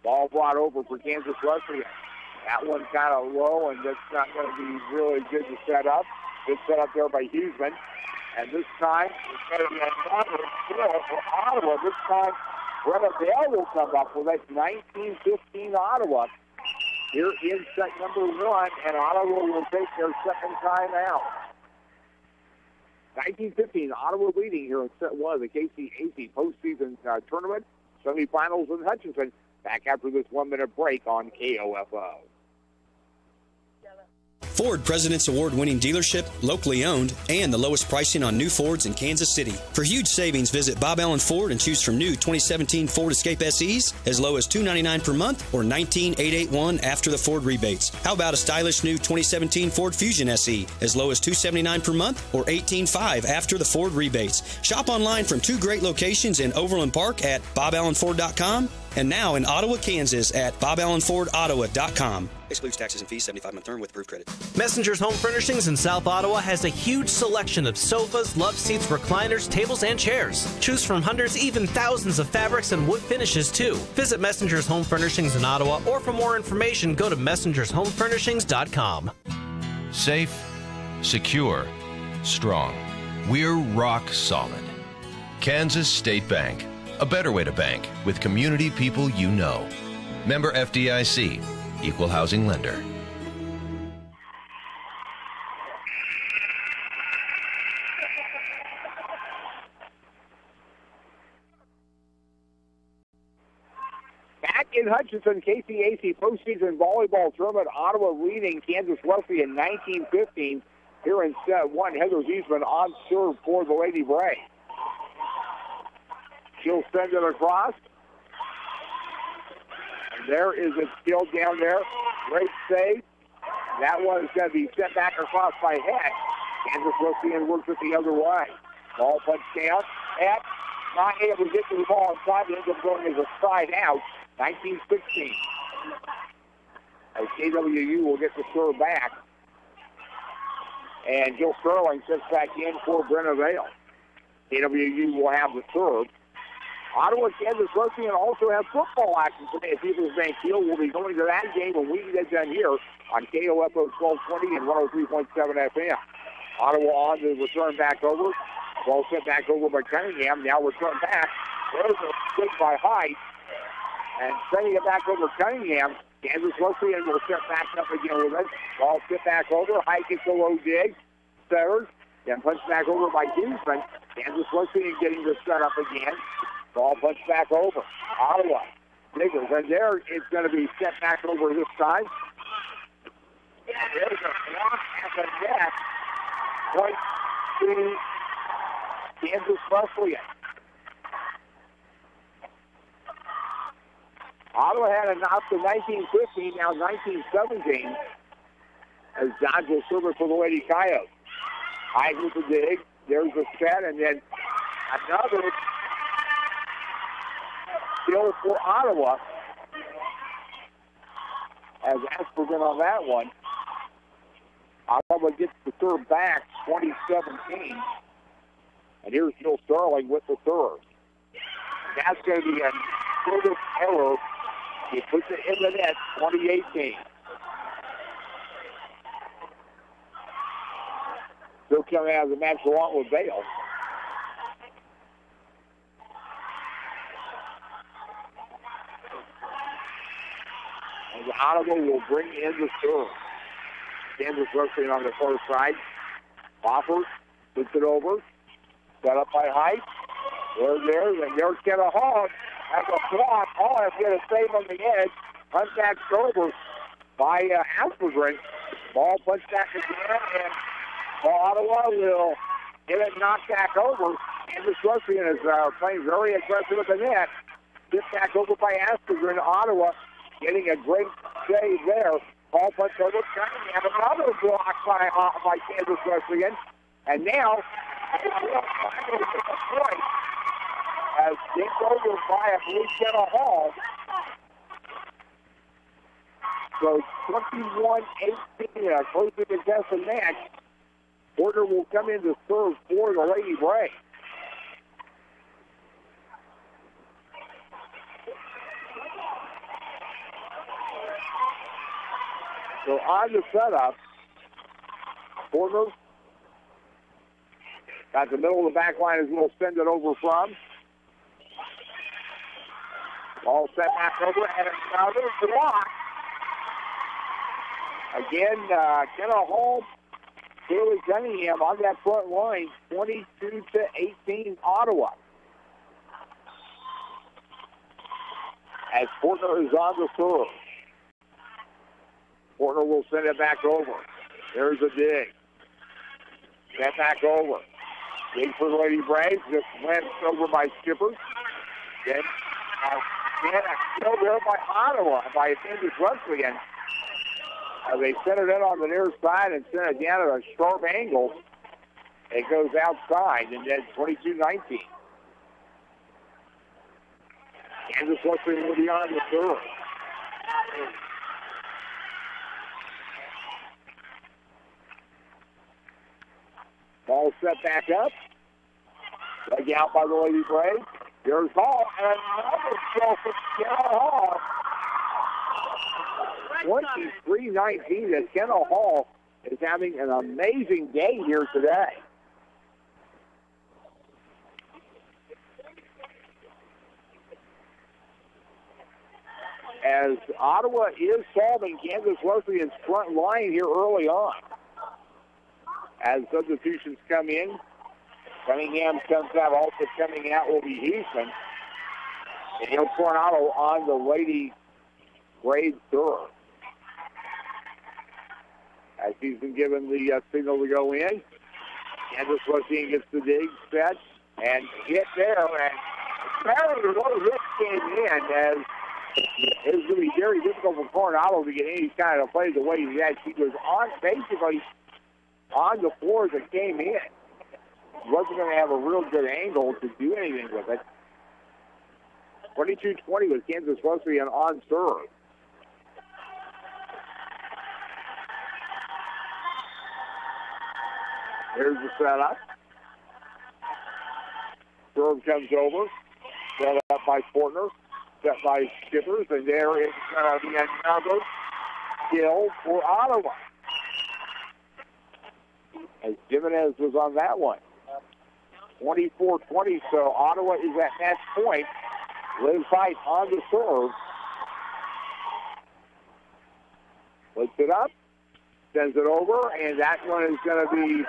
Ball brought over for Kansas Wesleyan. That one's kind of low, and that's not going to be really good to set up. Good set up there by Huseman. And this time, it's going to be another kill for Ottawa. This time, Brenna Bell will come up with that 19-15 Ottawa. Here in set number one, and Ottawa will take their second time out. 19-15, Ottawa leading here in set one of the KCAC postseason tournament. Semifinals in Hutchinson. Back after this 1-minute break on KOFO. Ford President's Award-winning dealership, locally owned, and the lowest pricing on new Fords in Kansas City. For huge savings, visit Bob Allen Ford and choose from new 2017 Ford Escape SEs as low as $299 per month or $19,881 after the Ford rebates. How about a stylish new 2017 Ford Fusion SE as low as $279 per month or $18,500 after the Ford rebates. Shop online from two great locations in Overland Park at BobAllenFord.com and now in Ottawa, Kansas at BobAllenFordOttawa.com. Excludes taxes and fees, 75-month term with approved credit. Messenger's Home Furnishings in South Ottawa has a huge selection of sofas, love seats, recliners, tables, and chairs. Choose from hundreds, even thousands of fabrics and wood finishes, too. Visit Messenger's Home Furnishings in Ottawa, or for more information, go to messengershomefurnishings.com. Safe, secure, strong. We're rock solid. Kansas State Bank. A better way to bank with community people you know. Member FDIC. Equal housing lender. Back in Hutchinson, KCAC postseason volleyball tournament. Ottawa leading Kansas Wesleyan 19-15. Here in set one, Heather Huseman on serve for the Lady Braves. She'll send it across. And there is a steal down there. Great save. That one is going to be sent back across by Heck. Kansas Wesleyan works it the other way. Ball punched down. Heck not able to get to the ball inside. It ends up going as a side out. 19-16. As KWU will get the serve back. And Jill Sterling sits back in for Brenna Vale. KWU will have the serve. Ottawa, Kansas Wesleyan also have football action today at People's Bank Field. We'll be going to that game when we get done here on KOFO 1220 and 103.7 FM. Ottawa on the return back over. Ball sent back over by Cunningham. Now return back. There's a stick by Height. And sending it back over Cunningham. Kansas Wesleyan will set back up again with it. Ball sent back over. Height gets a low dig. Severs. Then punched back over by Huseman. Kansas Wesleyan getting the set up again. Ball punched back over. Ottawa. Niggles. And there it's going to be set back over this time. There's a block at the net. Point to Kansas Wesleyan. Ottawa had an up to 19-15, now 19-17. As Dodge will serve it for the Lady Coyotes. High with the dig. There's a set, and then another kill for Ottawa. as Asperger on that one. Ottawa gets the third back, 2017. And here's Jill Starling with the third. That's going to be a further error. He puts it in the net, 2018. Still coming out of the match along with Bale. And Ottawa will bring in the serve. Kansas Wesleyan on the first side. Offers, puts it over. Set up by Height. There's Kenna Hall. That's a block. Hall has to get a save on the edge. Punched back over by Aspergren. Ball punched back again, and Ottawa will get it knocked back over. Kansas Wesleyan is playing very aggressive at the net. This back over by Aspergren. Ottawa getting a great save there. Ball punched over. Cunningham, another block by Kansas Wesleyan. And now, point as kicked over by, I believe, Kenna Hall. So 21-18, a closely contested match. Porter will come in to serve for the Lady Braves. So on the setup, Porter got the middle of the back line as we'll send it over from. Ball set back over and another block. Again, Kenna Hall, Haley Cunningham on that front line, 22-18 Ottawa. As Portner is on the serve. Portner will send it back over. There's a dig. Sent back over. Dig for the Lady Braves. Just went over by Skippers. Then again, a kill there by Ottawa, by Kansas Wesleyan. They sent it in on the near side and sent it down at a sharp angle. It goes outside, and then 22-19. Kansas Wesleyan will be on the third. Ball set back up. Dug out by the Lady Braves. There's Hall, and another kill for Kenna Hall. 23-19, as Kenna Hall is having an amazing day here today. As Ottawa is solving Kansas Wesleyan's front line here early on. As substitutions come in, Cunningham comes out. Also coming out will be Houston. And he'll Coronado on the Lady Braves serve. As he's been given the signal to go in. Kansas Wesleyan gets the dig set and hit there. And apparently one of this came in as it's going to be very difficult for Coronado to get any kind of play the way he had. He was on basically on the floor as it came in. He wasn't going to have a real good angle to do anything with it. 22-20 with Kansas Wesleyan on serve. Here's the setup. Serve comes over. Set up by Portner. Set by Skippers. And there is going to be another kill for Ottawa. As Jimenez was on that one. 24-20, so Ottawa is at match point. Liz Height on the serve. Puts it up. Sends it over, and that one is going to be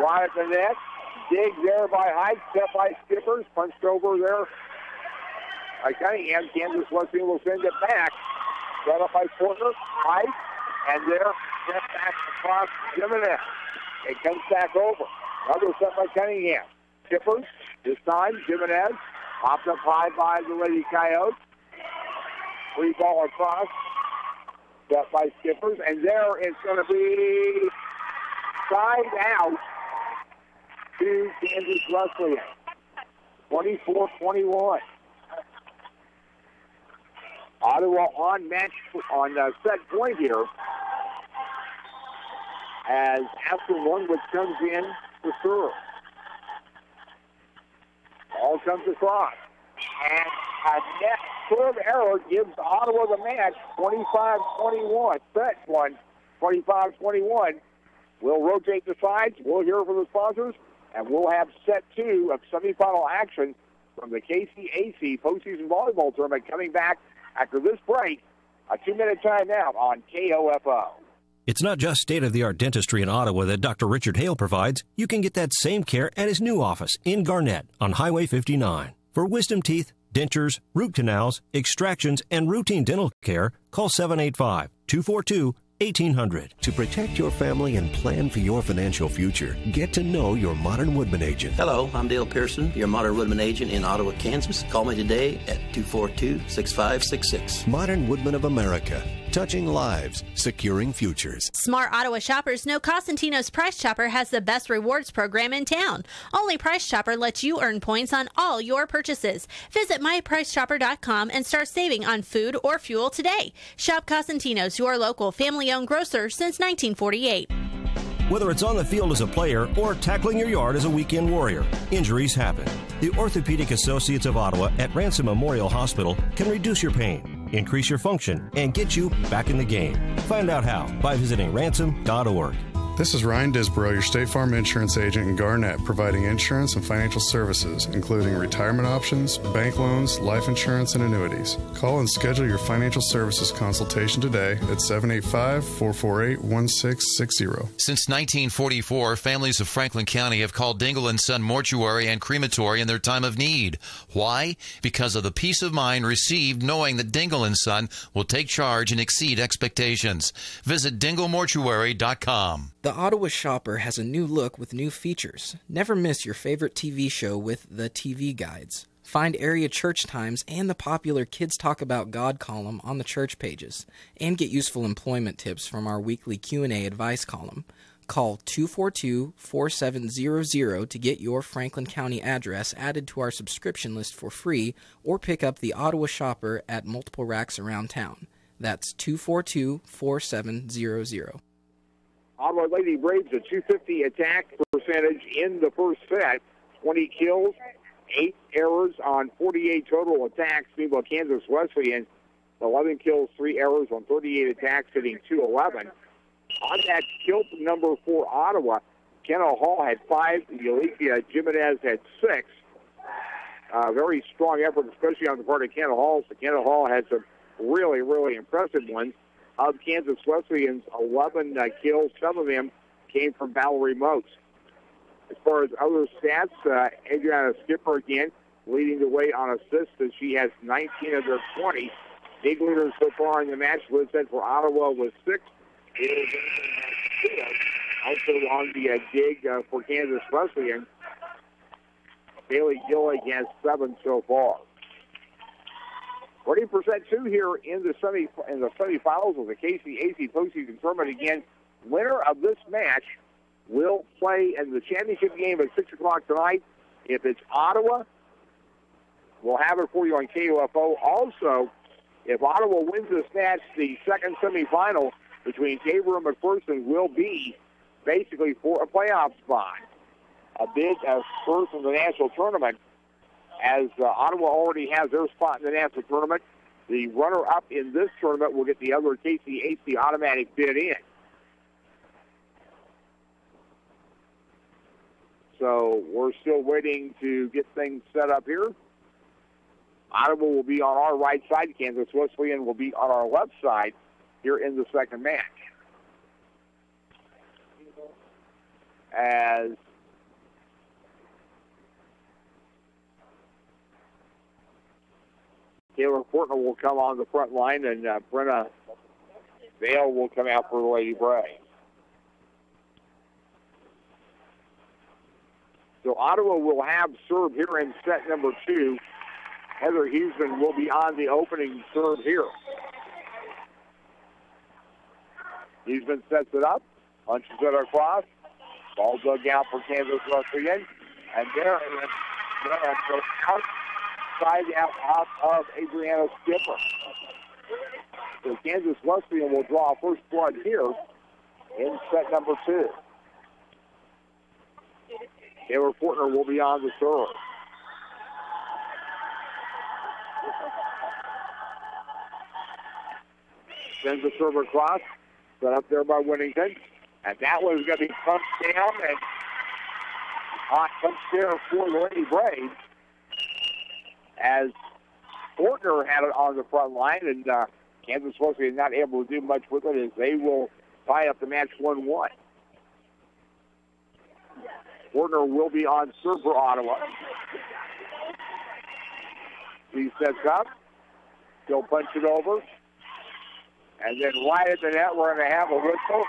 right at the net. Dig there by Height, set by Skippers. Punched over there by Cunningham. Kansas Wesleyan will send it back. Set up by Portner. Height, and there, sent back across Jimenez. It comes back over. Another set by Cunningham. Skippers, this time, Jimenez. Popped up high by the Lady Coyotes. Free ball across. Set by Skippers. And there it's going to be side out to Kansas Wesleyan. 24-21. Ottawa on set point here as Aspen Longwood comes in to serve. Ball comes across. And a net serve error gives Ottawa the match, 25-21. Set one, 25-21. We'll rotate the sides. We'll hear from the sponsors. And we'll have set two of semifinal action from the KCAC postseason volleyball tournament coming back after this break. A 2-minute timeout on KOFO. It's not just state-of-the-art dentistry in Ottawa that Dr. Richard Hale provides. You can get that same care at his new office in Garnett on Highway 59. For wisdom teeth, dentures, root canals, extractions, and routine dental care, call 785-242-1800. To protect your family and plan for your financial future, get to know your Modern Woodman agent. Hello, I'm Dale Pearson, your Modern Woodman agent in Ottawa, Kansas. Call me today at 242-6566. Modern Woodman of America. Touching lives, securing futures. Smart Ottawa shoppers know Costantino's Price Chopper has the best rewards program in town. Only Price Chopper lets you earn points on all your purchases. Visit mypricechopper.com and start saving on food or fuel today. Shop Costantino's, your local family-owned grocer since 1948. Whether it's on the field as a player or tackling your yard as a weekend warrior, injuries happen. The Orthopedic Associates of Ottawa at Ransom Memorial Hospital can reduce your pain, increase your function, and get you back in the game. Find out how by visiting ransom.org. This is Ryan Disborough, your State Farm insurance agent in Garnett, providing insurance and financial services, including retirement options, bank loans, life insurance, and annuities. Call and schedule your financial services consultation today at 785-448-1660. Since 1944, families of Franklin County have called Dingle & Son Mortuary and Crematory in their time of need. Why? Because of the peace of mind received knowing that Dingle & Son will take charge and exceed expectations. Visit dinglemortuary.com. The Ottawa Shopper has a new look with new features. Never miss your favorite TV show with the TV Guides. Find area church times and the popular Kids Talk About God column on the church pages. And get useful employment tips from our weekly Q&A advice column. Call 242-4700 to get your Franklin County address added to our subscription list for free, or pick up the Ottawa Shopper at multiple racks around town. That's 242-4700. Ottawa Lady Braves a .250 attack percentage in the first set. 20 kills, 8 errors on 48 total attacks. Meanwhile, Kansas Wesleyan, 11 kills, 3 errors on 38 attacks, hitting .211. On that kill number for Ottawa, Kendall Hall had 5, Yalikia Jimenez had 6. Very strong effort, especially on the part of Kendall Hall. So Kendall Hall had some really, really impressive ones. Of Kansas Wesleyan's 11 kills, some of them came from Valerie Moats. As far as other stats, Adriana Skipper again leading the way on assists, as she has 19 of their 20. Big leaders so far in the match. Liz said for Ottawa was 6. Also on the dig for Kansas Wesleyan, Bailey Gillig has 7 so far. 40% two here in the semifinals of the KCAC postseason tournament. Again, winner of this match will play in the championship game at 6 o'clock tonight. If it's Ottawa, we'll have it for you on KOFO. Also, if Ottawa wins this match, the second semifinal between Tabor and McPherson will be basically for a playoff spot. A bid as first in the national tournament, as Ottawa already has their spot in the national tournament. The runner-up in this tournament will get the other KCAC automatic bid in. So we're still waiting to get things set up here. Ottawa will be on our right side. Kansas Wesleyan will be on our left side here in the second match. As Taylor Fortner will come on the front line, and Brenna Vale will come out for the Lady Braves. So Ottawa will have serve here in set number 2. Heather Huseman will be on the opening serve here. Huseman sets it up, punches it across. Ball dug out for Kansas Wesleyan. And there is Brenna goes outside out of Adriana Skipper. So Kansas Wesleyan will draw first blood here in set number 2. Taylor Fortner will be on the serve. Sends the serve across. Set up there by Whittington. And that one's going to be punched down and hot punch there for the Lady Braves. As Fortner had it on the front line, and Kansas Wesleyan not able to do much with it as they will tie up the match 1-1. Fortner will be on serve for Ottawa. He sets up. He'll punch it over. And then right at the net, we're going to have a whistle.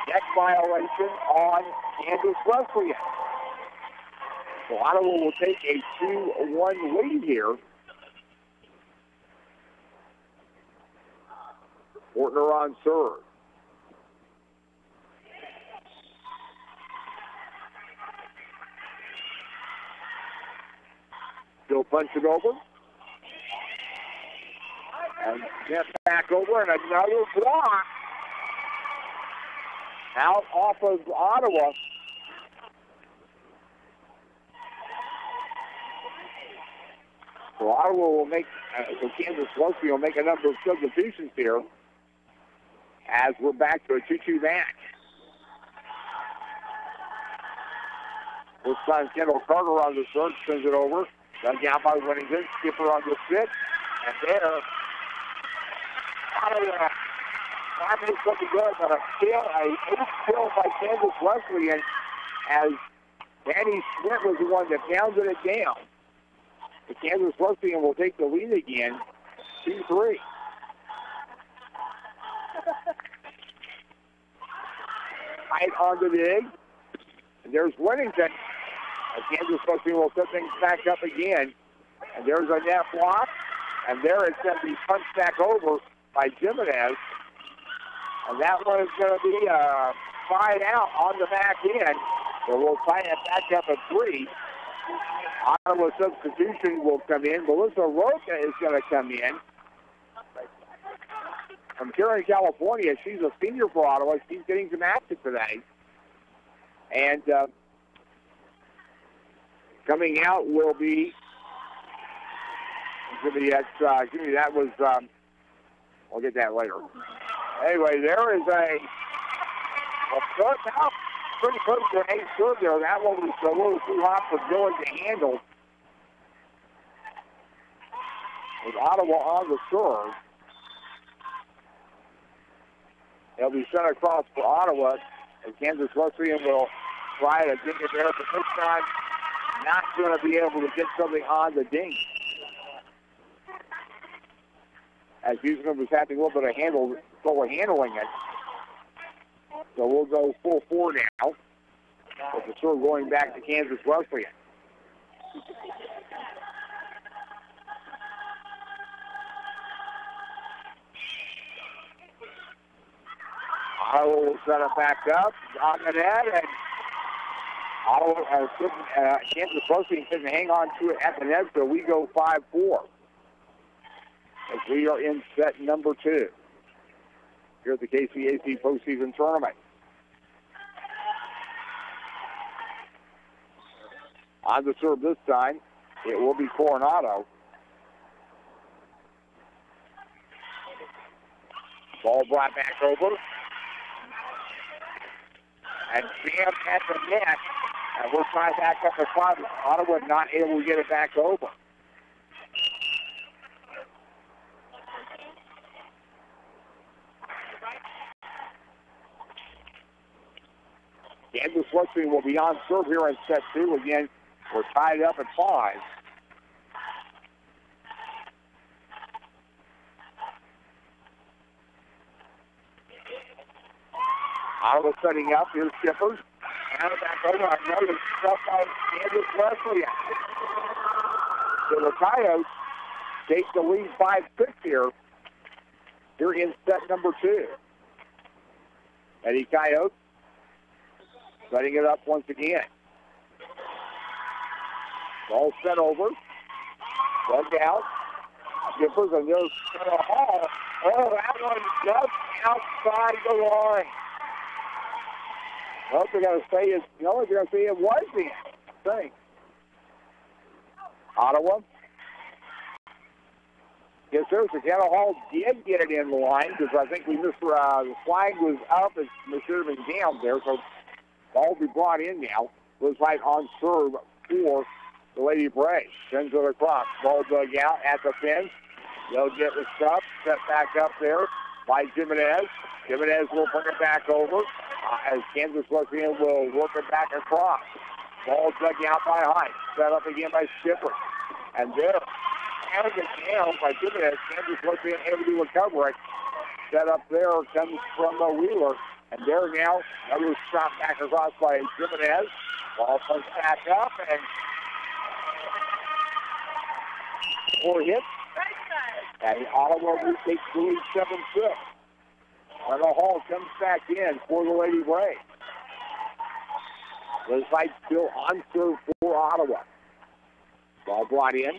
Net violation on Kansas Wesleyan. So Ottawa will take a 2-1 lead here. Fortner on serve. Still punch it over. And get back over, and another block. Out off of Ottawa. So Ottawa will make, so Kansas Wesleyan will make a number of substitutions here as we're back to a 2-2 match. This time Kendall Carter on the serve, sends it over. Done down by Whittington. Skipper on the sit. And there, Ottawa finally something good, but a 8th kill by Kansas Wesleyan as Danny Schmidt was the one that pounded it down. The Kansas Wesleyan will take the lead again, 2-3. Tight on the dig. And there's Whittington. And Kansas Wesleyan will set things back up again. And there's a net block. And there it's going to be punched back over by Jimenez. And that one is going to be fired out on the back end. So we'll tie it back up at 3. Ottawa substitution will come in. Melissa Roca is going to come in. From here in California, she's a senior for Ottawa. She's getting some action today. And coming out will be, that was, I'll get that later. Anyway, there is a start now pretty close to an 8 serve there. That one was a little too hot for Dillon to handle. With Ottawa on the serve. It'll be sent across for Ottawa, and Kansas Wesleyan will try to dig it there, but this time not going to be able to get something on the dink. As Houston was having a little bit of trouble handling it. So we'll go full 4 now. With the serve going back to Kansas Wesleyan. Ottawa will set it back up on the net, and Kansas Wesleyan couldn't hang on to it at the net, so we go 5-4. As we are in set number 2 here at the KCAC postseason tournament. On the serve this time, it will be Coronado. Ball brought back over. And jammed at the net. And we're trying back up the 5. Ottawa not able to get it back over. Kansas Wesleyan will be on serve here in set 2. Again, we're tied up at 5. Ottawa setting up. Here's Shippers. And back over. Another stuff by Kansas Wesleyan. So the Coyotes take the lead 5-6 here. They're in set number 2. Eddie Coyotes setting it up once again. Ball set over. Dug out. Shippers and there's Hall. Oh, that one's just outside the line. Well, they're going to say it. No, they're going to say it was the thing. Ottawa. Yes, sir. Sakana Hall did get it in the line because I think we missed the flag was up. It should have been down there. So ball will be brought in now. Looks like on serve for the Lady Braves. Sends it across. Ball dug out at the fence. They'll get the stuff. Set back up there by Jimenez. Jimenez will bring it back over as Kansas Wesleyan will work it back across. Ball dug out by Hines. Set up again by Skipper. And there, arrogant down by Jimenez. Kansas Wesleyan able to recover it. Set up there comes from Wheeler. And there now, another shot back across by Jimenez. Ball comes back up and 4 hits. And Ottawa takes the lead 7-6. And the Hall comes back in for the Lady Braves. The fight still on serve for Ottawa. Ball brought in.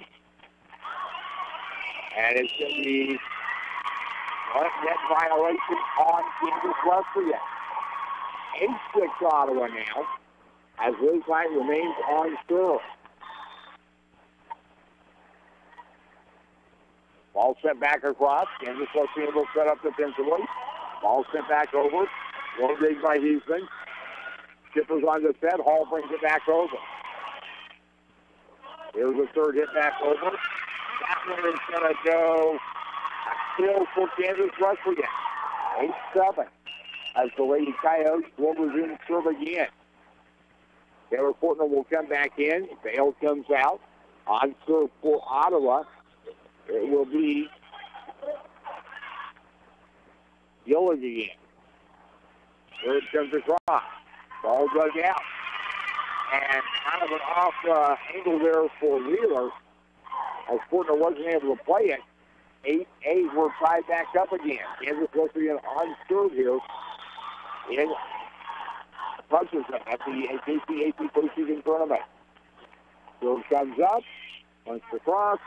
And it's going to be net violation on Kansas Wesleyan. 8-6 Ottawa now, as Liz Light remains on serve. Ball sent back across. Kansas Wesleyan will set up defensively. Ball sent back over. One dig by Heisman. Skipper's on the set. Hall brings it back over. Here's the third hit back over. That one is going to go still for Kansas Wesleyan. 8-7. As the Lady Coyotes will resume serve again. Taylor Fortner will come back in. Bale comes out. On serve for Ottawa. It will be Gillig again. Third comes across. Ball dug out. And kind of an off angle there for Wheeler. As Fortner wasn't able to play it. 8-8 were tied back up again. Kansas Wesleyan on serve here in Postseason at the KCAC Postseason tournament. Serve comes up. Once across.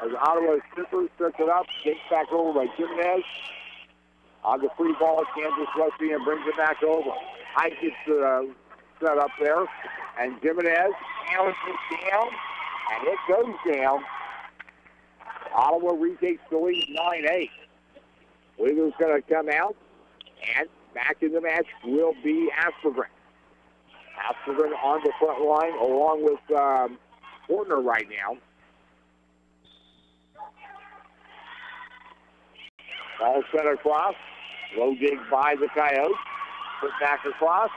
As Ottawa Skipper sets it up, takes back over by Jimenez. On the free ball, Kansas Wesleyan brings it back over. High gets set up there. And Jimenez hammers it down. And it goes down. Ottawa retakes the lead 9-8. Wheeler's going to come out. And back in the match will be Aspergren. Aspergren on the front line along with Fortner right now. Ball sent across. Low dig by the Coyotes. Put back across.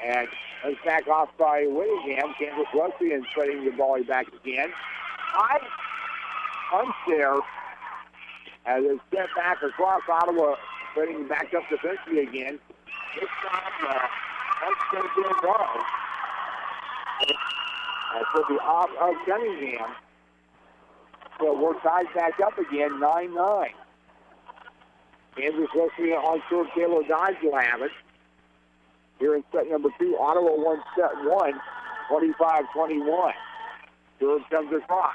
And it's back off by Whittingham. Kansas Wesleyan setting the volley back again. High punch there as it's sent back across. Ottawa setting back up defensively again. This time, that's going to be a goal. And for the off of Cunningham. So we're tied back up again, 9-9. Kansas Wesleyan on serve. Taylor Dodge will have it. Here in set number 2, Ottawa won set 1, 25-21. Serve comes across.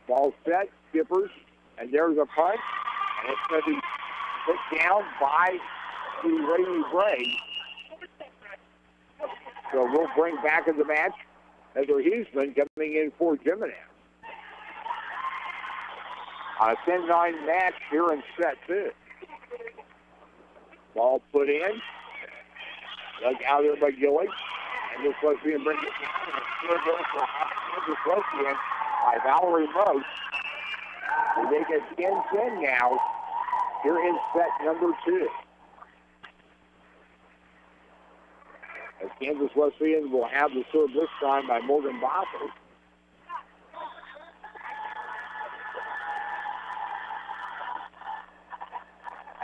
Ball set, Skippers, and there's a punch. And it's going to be put down by the Lady Braves. So we'll bring back in the match Heather Huseman coming in for Jimenez. On a 10-9 match here in set 2. Ball put in. Dug out there by Gillig. And this Wesleyan brings it down. And this Wesleyan by Valerie Most. We make it 10-10 now here in set number 2. As Kansas Wesleyan will have the serve this time by Morgan Bosser.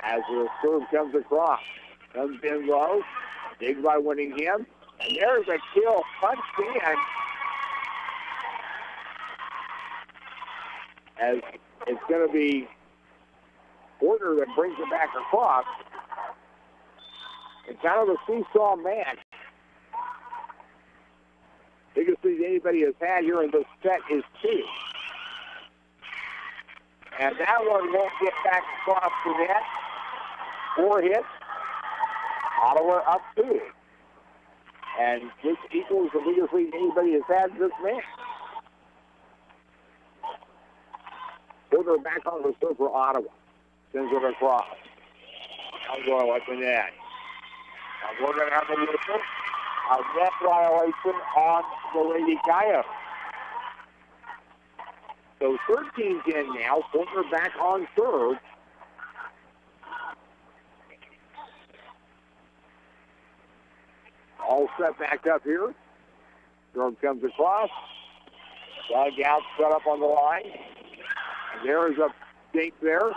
As the serve comes across. Comes in low. Digs by Whittingham. And there's a kill punched in. As it's going to be Porter that brings it back across. It's kind of a seesaw match. Biggest lead anybody has had here in this set is 2. And that one won't get back across the net. 4 hits. Ottawa up 2. And this equals the biggest lead anybody has had this match. Porter back on the serve for Ottawa. Sends it across. I'm going with the net. Now we're going to have a net violation on the Lady Coyotes. So 13-10 now. Porter back on serve. All set back up here. Serve comes across. Dug out, set up on the line. And there is a dink there.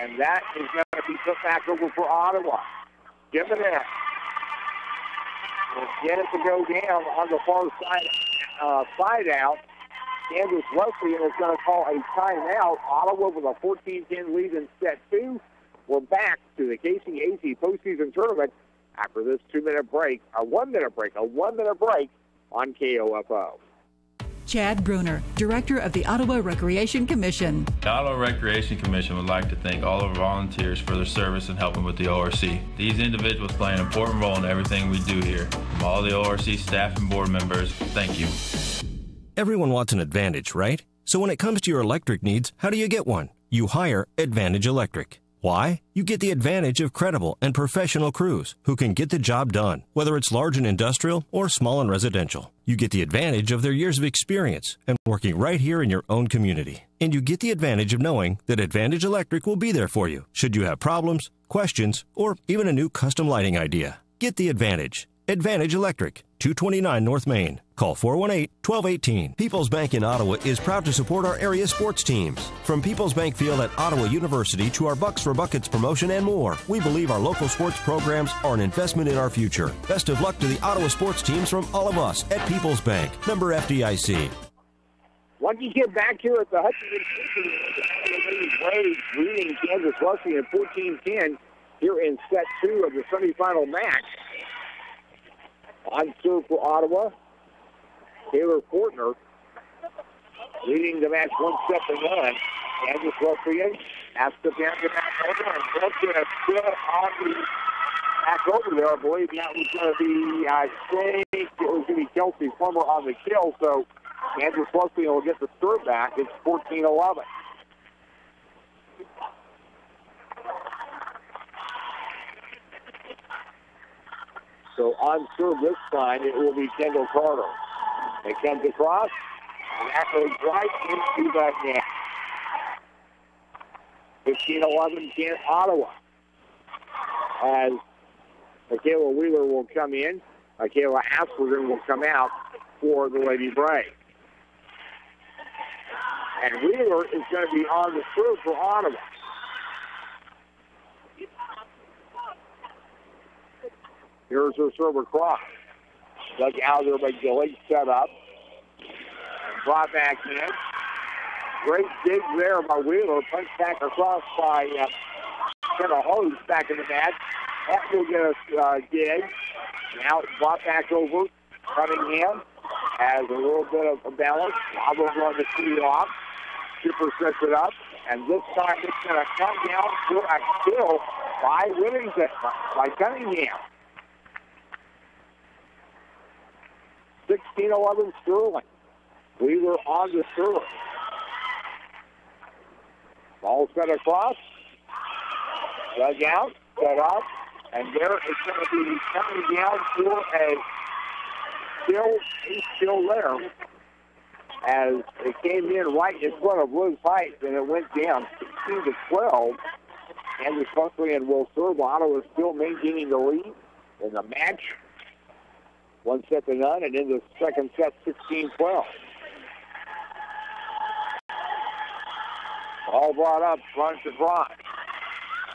And that is going to be put back over for Ottawa. Give it in. We'll get it to go down on the far side out. Kansas Wesleyan is going to call a timeout. Ottawa with a 14-10 lead in set 2. We're back to the KCAC postseason tournament after this 2-minute break, a 1-minute break on KOFO. Chad Bruner, Director of the Ottawa Recreation Commission. The Ottawa Recreation Commission would like to thank all of our volunteers for their service in helping with the ORC. These individuals play an important role in everything we do here. From all the ORC staff and board members, thank you. Everyone wants an Advantage, right? So when it comes to your electric needs, how do you get one? You hire Advantage Electric. Why? You get the advantage of credible and professional crews who can get the job done, whether it's large and industrial or small and residential. You get the advantage of their years of experience and working right here in your own community. And you get the advantage of knowing that Advantage Electric will be there for you should you have problems, questions, or even a new custom lighting idea. Get the advantage. Advantage Electric, 229 North Main. Call 418-1218. People's Bank in Ottawa is proud to support our area sports teams. From People's Bank Field at Ottawa University to our Bucks for Buckets promotion and more, we believe our local sports programs are an investment in our future. Best of luck to the Ottawa sports teams from all of us at People's Bank. Member FDIC. Once you get back here at the Hutchinson Braves leading Kansas Wesleyan 14-10 here in set 2 of the semifinal match. On serve for Ottawa, Taylor Fortner leading the match 1-0. Kansas Wesleyan has to down to back over, and Brooks going to sit on the back over there. I believe that was going to be, I think it was going to be Kelsey Plummer on the kill, so Kansas Wesleyan will get the serve back. It's 14-11. So on serve this time, it will be Kendall Carter. It comes across, and that goes right into the net. 15-11 Ottawa. As Michaela Wheeler will come in, Michaela Asperger will come out for the Lady Braves. And Wheeler is going to be on the serve for Ottawa. Here's her serve across. Dug out there by Gillig, set up. Brought back in. Great dig there by Wheeler. Punch back across by Kenna Hose back in the match. That will get a dig. Now brought back over. Cunningham has a little bit of a balance. I'll run the tee off. Chipper sets it up. And this time it's going to come down to a kill by Whittington, by Cunningham. 16-11 Sterling. Wheeler on the serve. Ball set across. Dug out, set up, and there it's going to be coming down for a still there. As it came in right in front of Liz Heights, and it went down 16-12. And the Wesleyan will serve. Ottawa is still maintaining the lead in the match. 1-0, and in the second set, 16-12. All brought up, front to front.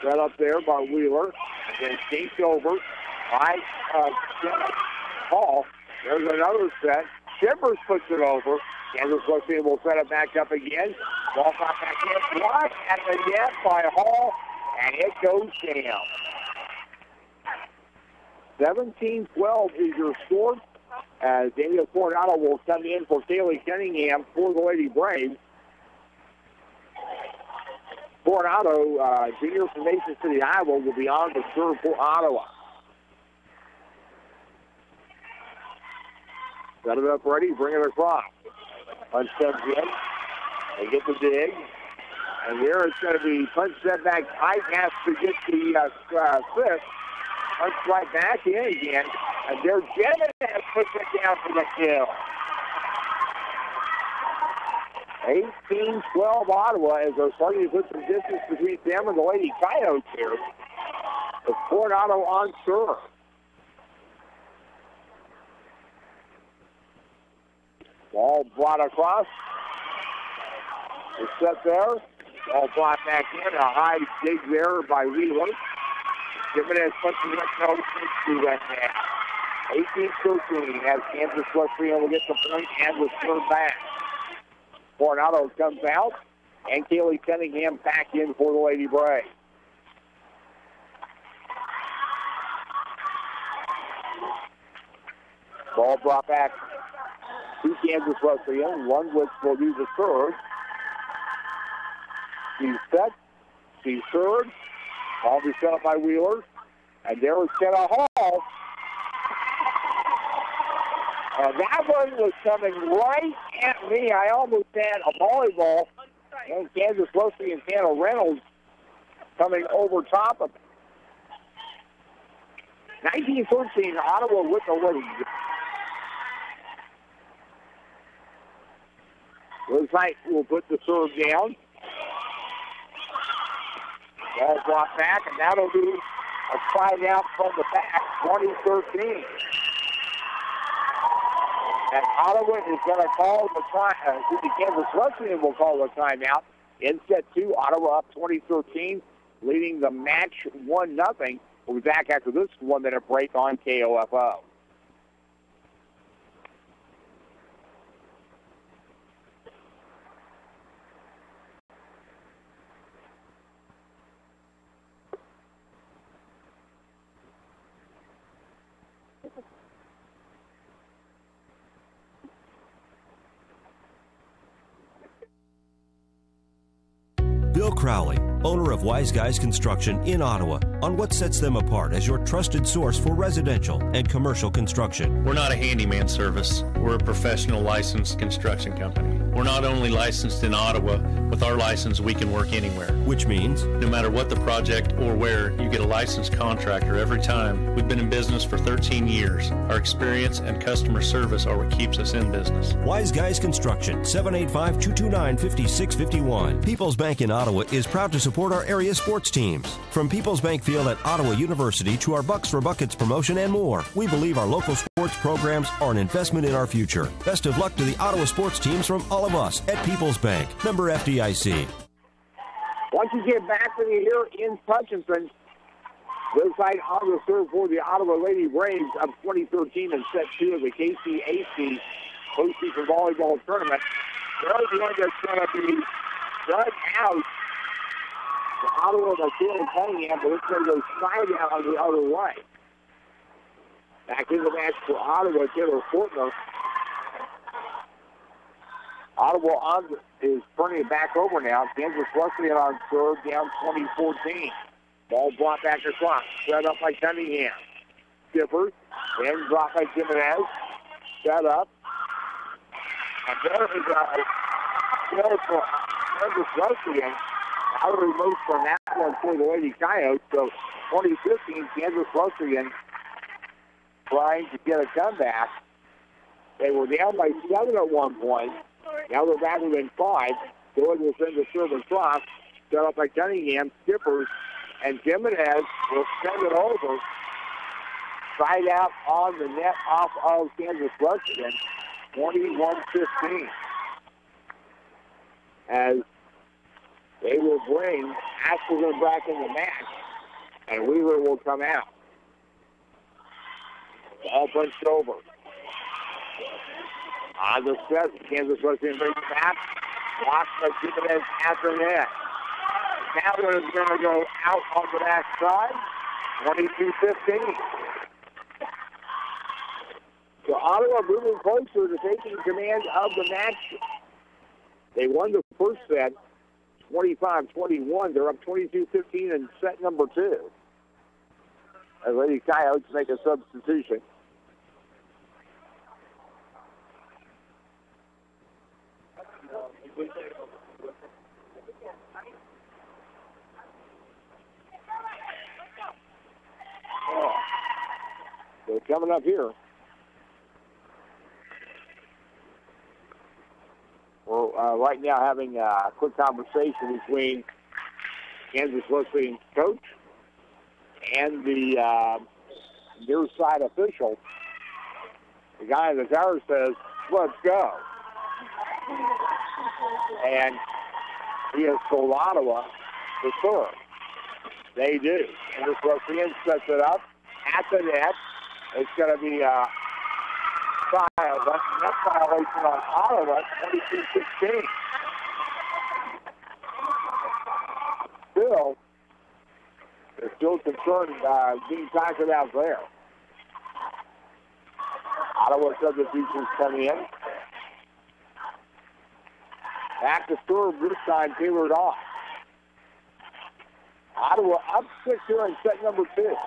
Set up there by Wheeler, and then kinked over by Paul. There's another set. Shippers puts it over. Kansas Wesleyan will set it back up again. Ball got back in, right at the net by Hall, and it goes down. 17-12 is your score, as Daniel Coronado will come in for Kaylee Cunningham for the Lady Braves. Coronado, junior from Mason City, Iowa, will be on the serve for Ottawa. Set it up ready, bring it across. Punch comes in. They get the dig. And there it's going to be punch set back. Pike has to get the assist. Punch right back in again. And there's Jimenez puts it down for the kill. 18-12 Ottawa as they're starting to put some distance between them and the Lady Coyotes here. With Coronado on serve. Ball brought across. It's set there. Ball brought back in. A high dig there by Wheeler. Jimenez puts the no through that now. 18-13 as Kansas Wesleyan will get the point and the serve back. Coronado comes out, and Kaylee Cunningham back in for the Lady Braves. Ball brought back to Kansas Wesleyan. Lundwitz will do the serve. She's set. She's served. Ball be set up by Wheeler. And there was Kenna Hall. And that one was coming right at me. I almost had a volleyball. And Kansas Wesleyan and Hannah Reynolds coming over top of it. 19-13, Ottawa with the lead. Rosite will put the serve down. Ball brought back, and that'll be a side out from the back, 20-13. And Ottawa is going to call the time. Kansas Wesleyan will call the timeout. In set 2, Ottawa up 20-13, leading the match 1-0. We'll be back after this 1-minute break on KOFO. Bill Crowley, owner of Wise Guys Construction in Ottawa, on what sets them apart as your trusted source for residential and commercial construction. We're not a handyman service. We're a professional licensed construction company. We're not only licensed in Ottawa. With our license, we can work anywhere. Which means? No matter what the project or where, you get a licensed contractor every time. We've been in business for 13 years. Our experience and customer service are what keeps us in business. Wise Guys Construction, 785-229-5651. People's Bank in Ottawa is proud to support our area sports teams. From People's Bank Field at Ottawa University to our Bucks for Buckets promotion and more, we believe our local sports programs are an investment in our future. Best of luck to the Ottawa sports teams from all of us at People's Bank. Member FDIC. Once you get back with you here in Hutchinson, this side on the serve for the Ottawa Lady Braves of 2013 and set 2 of the KCAC postseason volleyball tournament. There's one that's going to be dug out. The Ottawa by Kaylee Cunningham, but it's going to go side out on the other way. Back in the match for Ottawa, Taylor Fortner. Ottawa is turning it back over now. Kansas Wesleyan on serve, down 20-14. Ball brought back across. Set up by Cunningham. Skippers. Then dropped by Jimenez. Set up. And there is a kill for Kansas Wesleyan. Out of the remote from that one for the Lady Coyotes. So 2015, Kansas Wesleyan trying to get a comeback. They were down by 7 at one point. Now they're back within 5. Doyle will send the serve across. Set up by Cunningham. Skippers. And Jimenez will send it over. Side out on the net off of Kansas Wesleyan. 21-15. As they will bring Ashland back in the match. And Wheeler will come out. Ball punched over. On the set, Kansas Wesleyan brings it back. Blocked by Jimenez after net. Now is going to go out on the back side. 22-15. So Ottawa moving closer to taking command of the match. They won the first set, 25-21. They're up 22-15 in set number 2. As Lady Coyotes make a substitution. They're coming up here. We're right now having a quick conversation between Kansas Wesleyan coach and the near side official. The guy in the tower says, "Let's go." And he has told Ottawa to serve. They do. Kansas Wesleyan sets it up at the net. It's going to be a net violation on Ottawa, 22-16. They're still concerned being tackled out there. Ottawa substitutions come in. Back to serve this time, tailored off. Ottawa up 6 here in set number 2.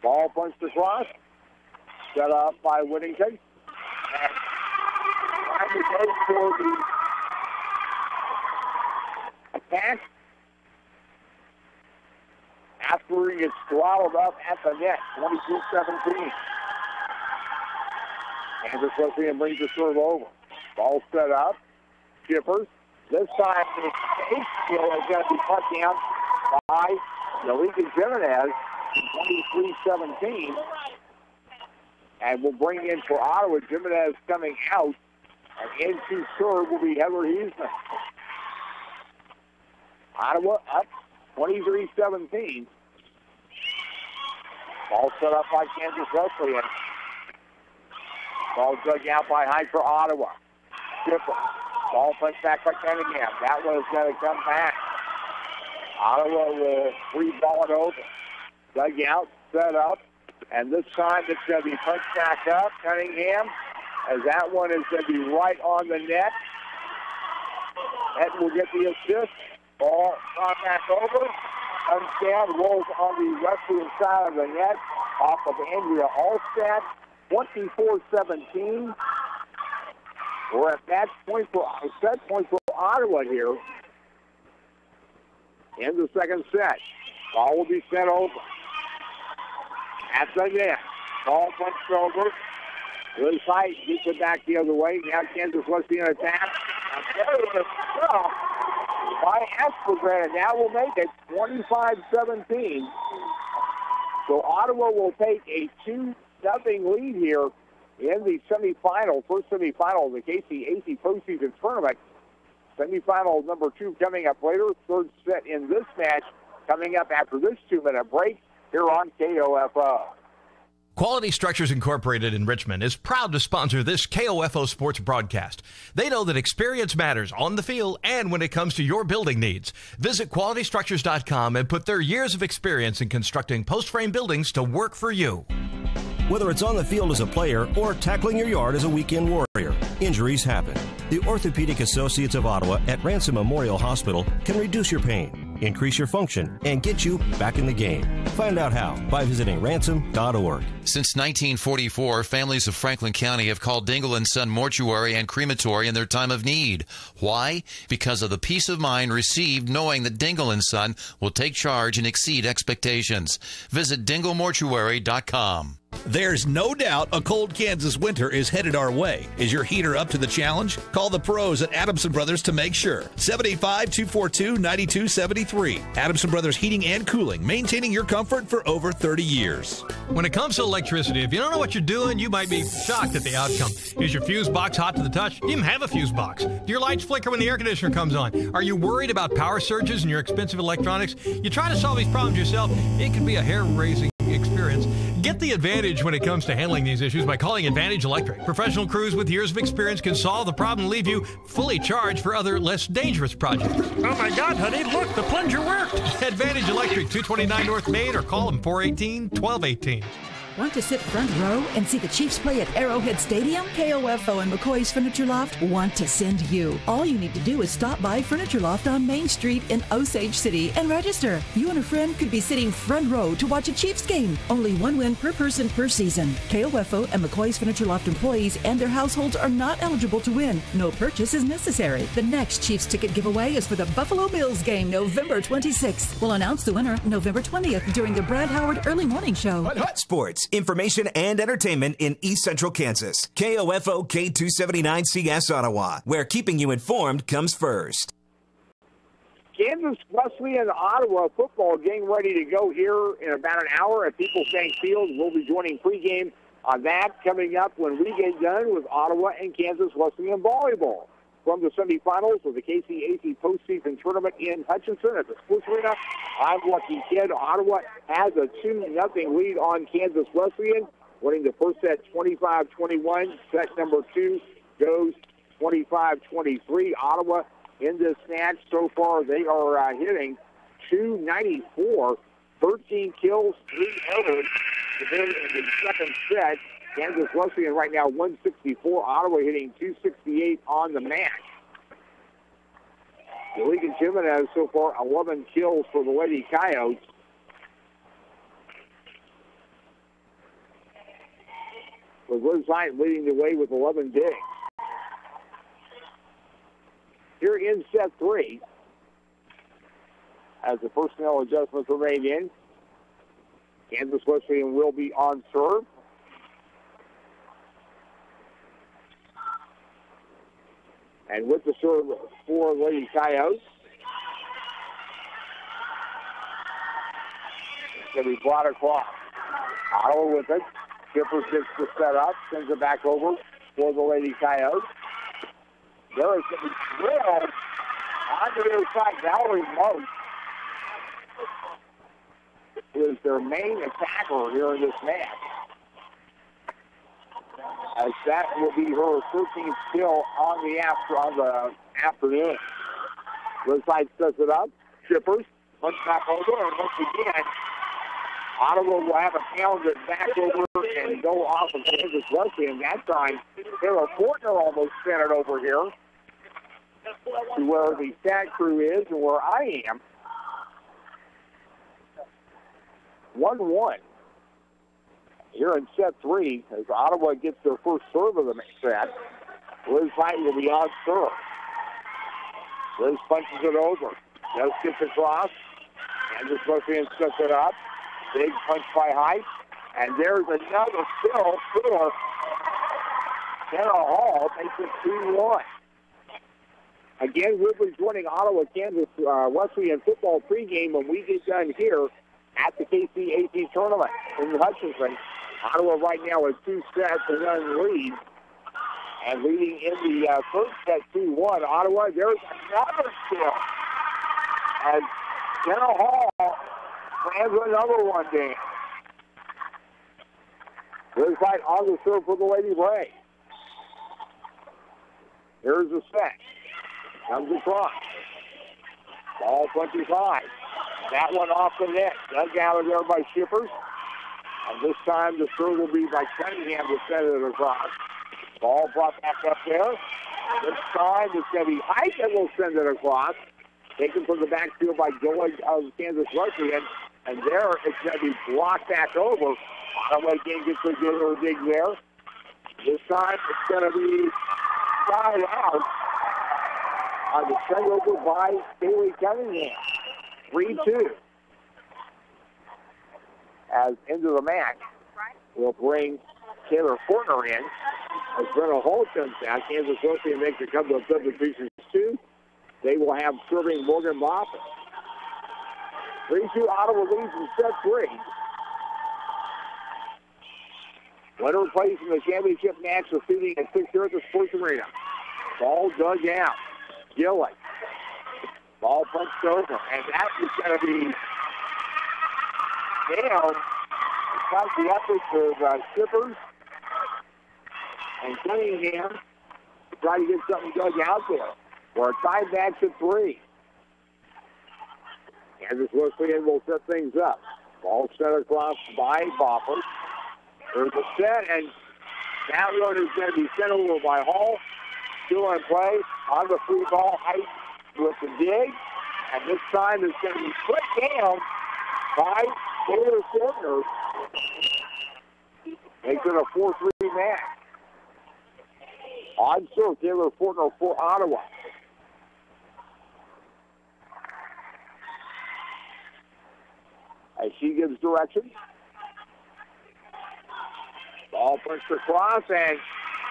Ball punched across. Set up by Whittington. And trying to go for the attack. After he gets throttled up at the net, 22-17. Kansas Wesleyan brings the serve over. Ball set up. Shippers. This time, the skill is going to be cut down by Yalika Jimenez, 23-17. And we'll bring in for Ottawa. Jimenez coming out. And into serve will be Heather Huesman. Ottawa up 23-17. Ball set up by Kansas Wesleyan. Ball dug out by Hyper Ottawa. Skipper. Ball punched back by Cunningham. That one is going to come back. Ottawa will free-ball it over. Dug out, set up, and this time it's going to be punched back up. Cunningham, as that one is going to be right on the net. Ed will get the assist. Ball gone back over. Comes down, rolls on the Wesleyan side of the net. Off of Andrea Allstat. 24-17. We're at that point for set point for Ottawa here in the second set. Ball will be sent over. At the net. Ball punched over. Really tight. Gets it back the other way. Now Kansas Wesleyan attack. By Escobar, now will make it 25-17. So Ottawa will take a 2-0 lead here in the semifinal, first semifinal of the KCAC postseason tournament. Semifinal number 2 coming up later. Third set in this match coming up after this 2-minute break here on KOFO. Quality Structures Incorporated in Richmond is proud to sponsor this KOFO sports broadcast. They know that experience matters on the field and when it comes to your building needs. Visit qualitystructures.com and put their years of experience in constructing post-frame buildings to work for you. Whether it's on the field as a player or tackling your yard as a weekend warrior, injuries happen. The Orthopedic Associates of Ottawa at Ransom Memorial Hospital can reduce your pain, increase your function, and get you back in the game. Find out how by visiting ransom.org. Since 1944, families of Franklin County have called Dingle & Son Mortuary and Crematory in their time of need. Why? Because of the peace of mind received knowing that Dingle & Son will take charge and exceed expectations. Visit dinglemortuary.com. There's no doubt a cold Kansas winter is headed our way. Is your heater up to the challenge? Call the pros at Adamson Brothers to make sure. 785-242-9273. Adamson Brothers Heating and Cooling, maintaining your comfort for over 30 years. When it comes to electricity, if you don't know what you're doing, you might be shocked at the outcome. Is your fuse box hot to the touch? You even have a fuse box. Do your lights flicker when the air conditioner comes on? Are you worried about power surges in your expensive electronics? You try to solve these problems yourself, it can be a hair-raising experience. Get the advantage when it comes to handling these issues by calling Advantage Electric. Professional crews with years of experience can solve the problem and leave you fully charged for other, less dangerous projects. Oh my God, honey, look, the plunger worked. Advantage Electric, 229 North Main, or call them 418-1218. Want to sit front row and see the Chiefs play at Arrowhead Stadium? KOFO and McCoy's Furniture Loft want to send you. All you need to do is stop by Furniture Loft on Main Street in Osage City and register. You and a friend could be sitting front row to watch a Chiefs game. Only one win per person per season. KOFO and McCoy's Furniture Loft employees and their households are not eligible to win. No purchase is necessary. The next Chiefs ticket giveaway is for the Buffalo Bills game November 26th. We'll announce the winner November 20th during the Brad Howard Early Morning Show. Sports, information, and entertainment in East Central Kansas. KOFO K279CS Ottawa, where keeping you informed comes first. Kansas, Wesleyan, Ottawa football getting ready to go here in about an hour at People's Bank Field. We'll be joining pregame on that coming up when we get done with Ottawa and Kansas Wesleyan volleyball. From the semifinals of the KCAC postseason tournament in Hutchinson at the Sports Arena, I'm Lucky Kid. Ottawa has a 2-0 lead on Kansas Wesleyan, winning the first set 25-21. Set number 2 goes 25-23. Ottawa in this match so far, they are hitting .294, 13 kills, 3 errors. Then in the second set, Kansas Wesleyan right now 164. Ottawa hitting .268 on the match. The league in Jimenez so far 11 kills for the Lady Coyotes. With Liz Hyatt leading the way with 11 digs. Here in set 3, as the personnel adjustments are made in, Kansas Wesleyan will be on serve. And with the serve for Lady Coyotes, it's going to be brought across. Ottawa with it. Shippers gets the set up, sends it back over for the Lady Coyotes. There is going to be drilled on the other side. Valerie Most is their main attacker here in this match. As that will be her 13th kill on the afternoon. Liz Hyatt sets it up. Shippers punch back over, and once again, Ottawa will have a talented back over and go off of Kansas Wesleyan. That time, Sarah Fortner almost sent it over here to where the stat crew is and where I am. 1-1 here in set 3 as Ottawa gets their first serve of the set. Liz Hyatt will be on serve. Liz punches it over. Just gets across. Kansas Wesleyan sets it up. Big punch by Hyatt. And there's another kill for Sarah Hall. Makes it 2-1. Again, we'll be joining Ottawa, Kansas Wesleyan football pregame when we get done here at the KCAC tournament in Hutchinson. Ottawa right now is 2 sets and 1 lead. And leading in the first set 2-1. Ottawa, there's another kill. And Sarah Hall plans another one down. Liz Hyatt on the serve for the Lady Braves. Here's the set. Comes across. Ball punches high. That one off the net. Dug out of there by Shippers. And this time the serve will be by Cunningham to send it across. Ball brought back up there. This time it's going to be Hyatt that will send it across. Taken from the backfield by Joy of Kansas Wesleyan. And there it's going to be blocked back over. Ottawa again gets a good dig there. This time it's going to be side out. On the send over by Bailey Cunningham. 3-2. As into the match, we'll bring Taylor Fortner in. As Brenna Hall comes down, Kansas Wesleyan makes a couple of substitutions too. They will have serving Morgan Moffett. 3-2 Ottawa leads in set 3. Winner plays in the championship match defeating at 6 here at the Sports Arena. Ball dug out. Gillick. Ball punched over. And that is going to be down. Despite the efforts of Shippers and Cunningham to try to get something dug out there. We're tied back to 3. Kansas Wesleyan will set things up. Ball sent across by Bopper. There's a set, and that one is going to be sent over by Hall. Still in play on the free ball, height with the dig. And this time it's going to be put down by Taylor Fortner. Makes it a 4-3 match. On serve, Taylor Fortner for Ottawa. As she gives direction. Ball punched across and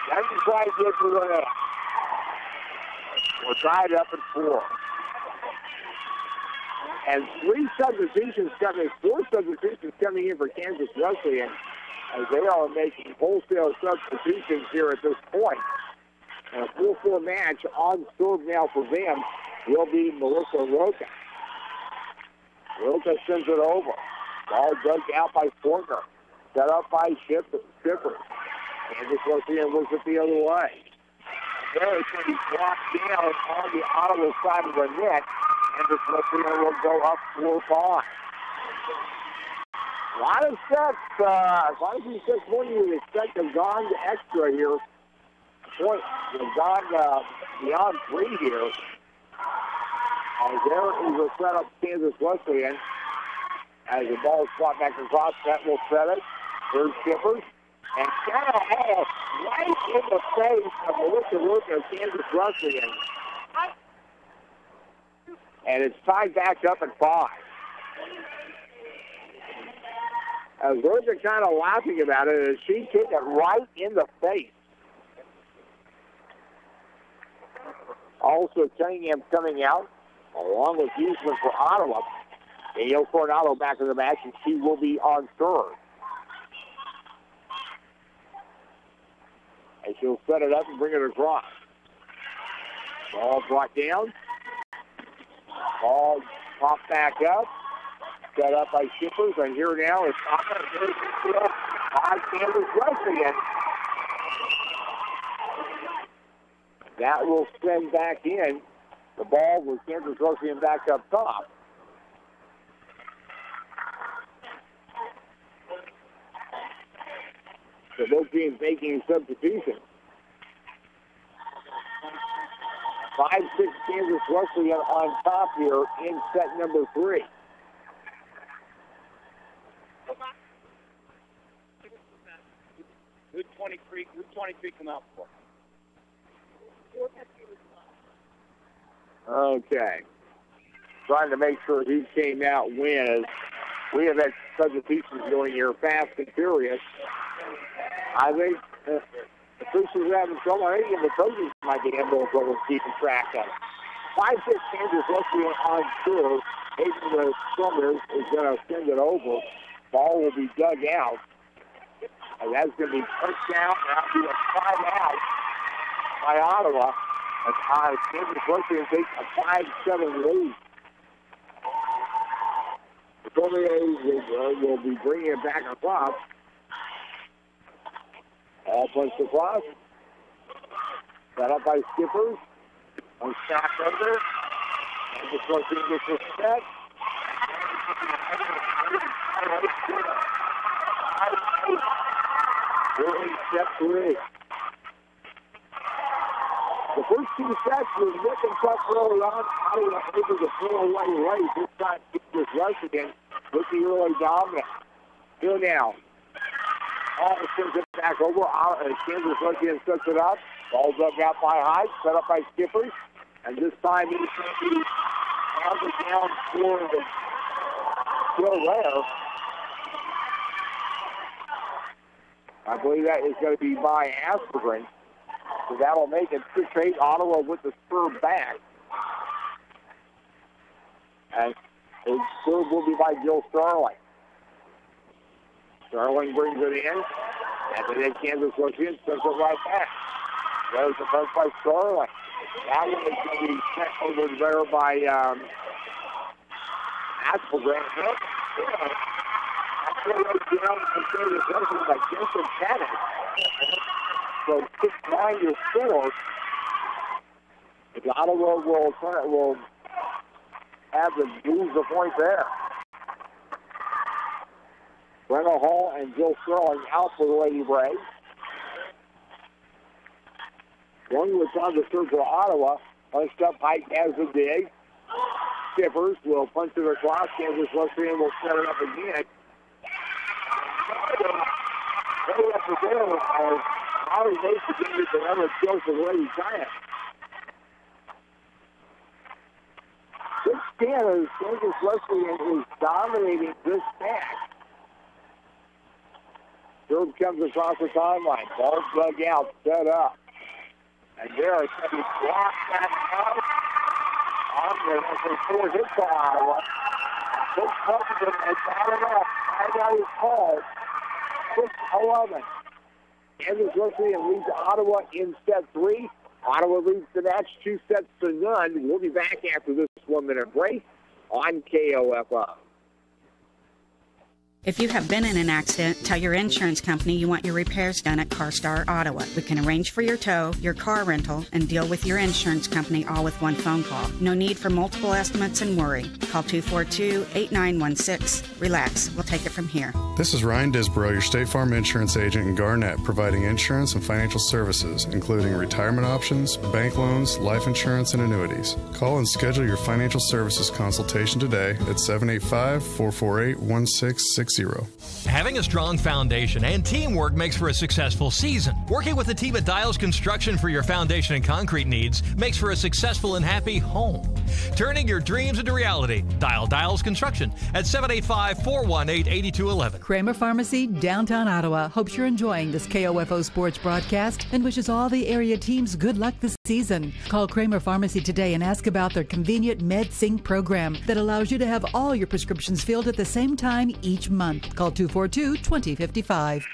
doesn't try to get to the net. We're tied up at 4. And 4 substitutions coming in for Kansas Wesleyan as they are making wholesale substitutions here at this point. And a 4-4 match on serve now for them will be Melissa Roca. Roca sends it over. Ball dug out by Fortner. Set up by Shippers. Kansas Wesleyan looks it the other way. There it's going to be blocked down on the Ottawa side of the net. Kansas Wesleyan will go up 4-5. A lot of sets. As long as these sets win, you would expect have gone to extra here. Point have gone beyond 3 here. As there is a set up Kansas Wesleyan. As the ball is fought back across, that will set it. There's Shippers. And Sarah Hall right in the face of Melissa Roca of Kansas Wesleyan. And it's tied back up at 5. As Roca kind of laughing about it, as she took it right in the face. Also, Cunningham coming out, along with Huseman for Ottawa. Danielle Coronado back in the match, and she will be on serve. And she'll set it up and bring it across. Ball brought down. Ball popped back up. Set up by Shippers, and here now is on Kansas Wesleyan. That will send back in the ball with Kansas Wesleyan back up top. So both teams making a substitution. 5-6 Kansas Wesleyan on top here in set number 3. Who'd 23 come out for? Okay. Trying to make sure he came out win. We have had substitutions going here fast and furious. I think the officials are having trouble. I think the coaches might be able to go and keeping track of it. 5-6 Kansas Wesleyan on serve. Hayden the Summers is going to send it over. Ball will be dug out. And that's going to be pushed down. That'll be a timeout by Ottawa. As Kansas Wesleyan takes a 5-7 lead. The Colliers will be bringing it back across. All punched across. Set up by Skippers. On shot under. Kansas Wesleyan gets a set. Step 3. The first 2 sets was Nick and tough early on. Ottawa able to pull away late. This time, Kansas Wesleyan looking really dominant. Here now. All sends it back over. Kansas Wesleyan sets it up. Ball dug out by Hyde. Set up by Skippers. And this time he's going to be counted down for the still there. I believe that is going to be by Aspegren. So that will make it 6-8. Ottawa with the serve back. And the serve will be by Jill Starling. Starling brings it in. And then Kansas Wesleyan sends it right back. There's the first by Starling. That one is going to be sent over there by Aspegren. So 6-9 your score. The Ottawa will have to lose the point there. Brenna Hall and Jill Sterling out for the Lady Braves. Going with on the serve for Ottawa. Punched up Pike has the dig. Skippers will punch it across. Kansas Wesleyan will set it up again. Right up the middle of Holly Mason gets another kill for the Lady Giants. 6-10 as Kansas Wesleyan is dominating this match. Serve comes across the timeline. Ball dug out, set up. And there it's going to be blocked back out. On there, that's a 4 hit to Ottawa. Six Huffington has got enough. Timeout is called. 6-11. Kansas Wesleyan leads Ottawa in set 3. Ottawa leads the match 2-0. We'll be back after this 1-minute break on KOFO. If you have been in an accident, tell your insurance company you want your repairs done at CarStar Ottawa. We can arrange for your tow, your car rental, and deal with your insurance company all with one phone call. No need for multiple estimates and worry. Call 242-8916. Relax. We'll take it from here. This is Ryan Disborough, your State Farm insurance agent in Garnett, providing insurance and financial services, including retirement options, bank loans, life insurance, and annuities. Call and schedule your financial services consultation today at 785-448-1660. Having a strong foundation and teamwork makes for a successful season. Working with the team at Dials Construction for your foundation and concrete needs makes for a successful and happy home. Turning your dreams into reality. Dial Dials Construction at 785-418-8211. Kramer Pharmacy, downtown Ottawa, hopes you're enjoying this KOFO sports broadcast and wishes all the area teams good luck this season. Call Kramer Pharmacy today and ask about their convenient MedSync program that allows you to have all your prescriptions filled at the same time each month. Call 242-2055.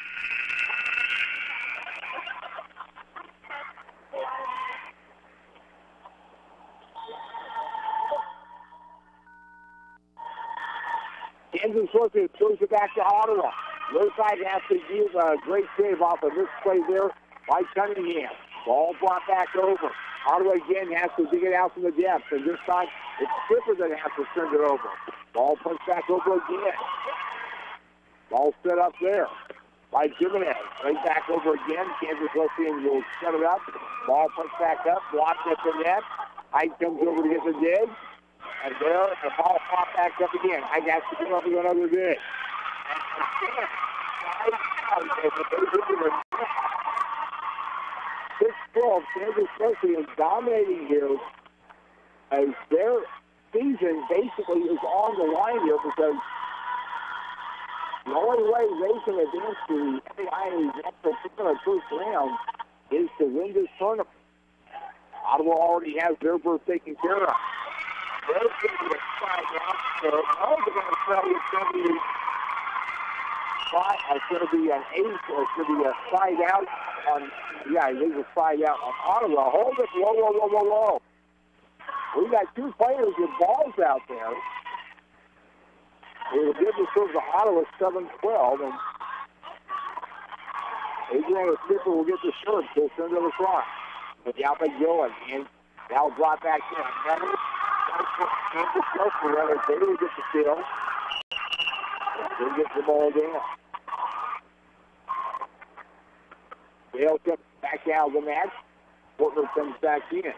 Kansas Wesleyan throws it back to Ottawa. Their side has to use a great save off of this play there by Cunningham. Ball brought back over. Ottawa again has to dig it out from the depths, and this time it's Skipper that has to send it over. Ball punched back over again. Ball set up there by Jimenez. Right back over again. Kansas Wesleyan will set it up. Ball punched back up. Blocked at the net. Hyde comes over to get the dig. And there, the ball popped back up again. Hyde has to come up with another dig. 6-12. Kansas Wesleyan is dominating here as their season basically is on the line here because the only way they can advance to the AIA's first round is to win this tournament. Ottawa already has their berth taken care of. They're going to be a side out. So they're going to tell you it's going to be an ace, or it's going to be a side out on, there's a side out on Ottawa. Hold it, whoa. We got two players with balls out there. We'll give the serve to Ottawa 7-12, and Adriana Skipper will get the serve. She'll send it across. But now they go, and now brought back in. They will get the steal. They get the ball down. Dale comes back out of the match. Portland comes back in.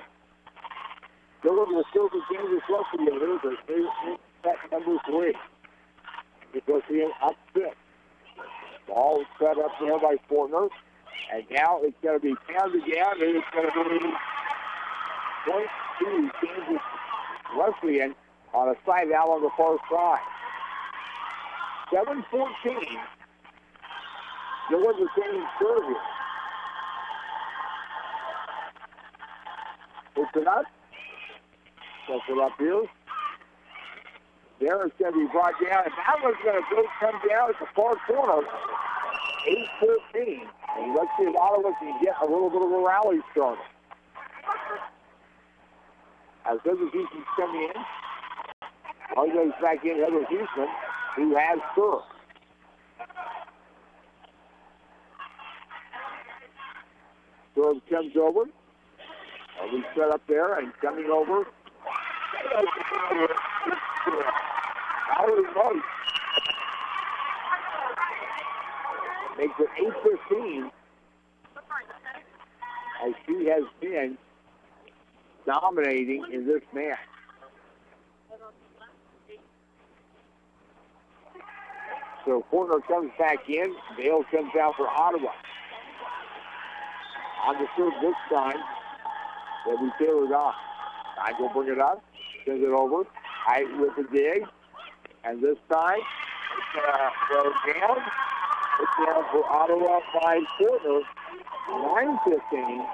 Still the still for Kansas Wesleyan. There's set number 3. Wesleyan up 6. Ball set up there by Fortner. And now it's going to be pounded down, and it's going to be point to Kansas Wesleyan on a side out on the far side. 7-14. There was a same serve here. It's it up. Sets it up here. There it's going to be brought down, and that one's going to come down at the far corner. 8-14. And let's see if Ottawa can get a little bit of a rally started. As Heather Houston's coming in. Ball goes back in Heather Houston, who has served. Serve comes over. We set up there and coming over. 8-15. As she has been dominating in this match. So Fortner comes back in. Dale comes out for Ottawa. On the serve this time, they'll be tailored on. I will bring it up, sends it over. Height with the dig. And this time, goes down. It's down for Ottawa by Fortner. 9-15.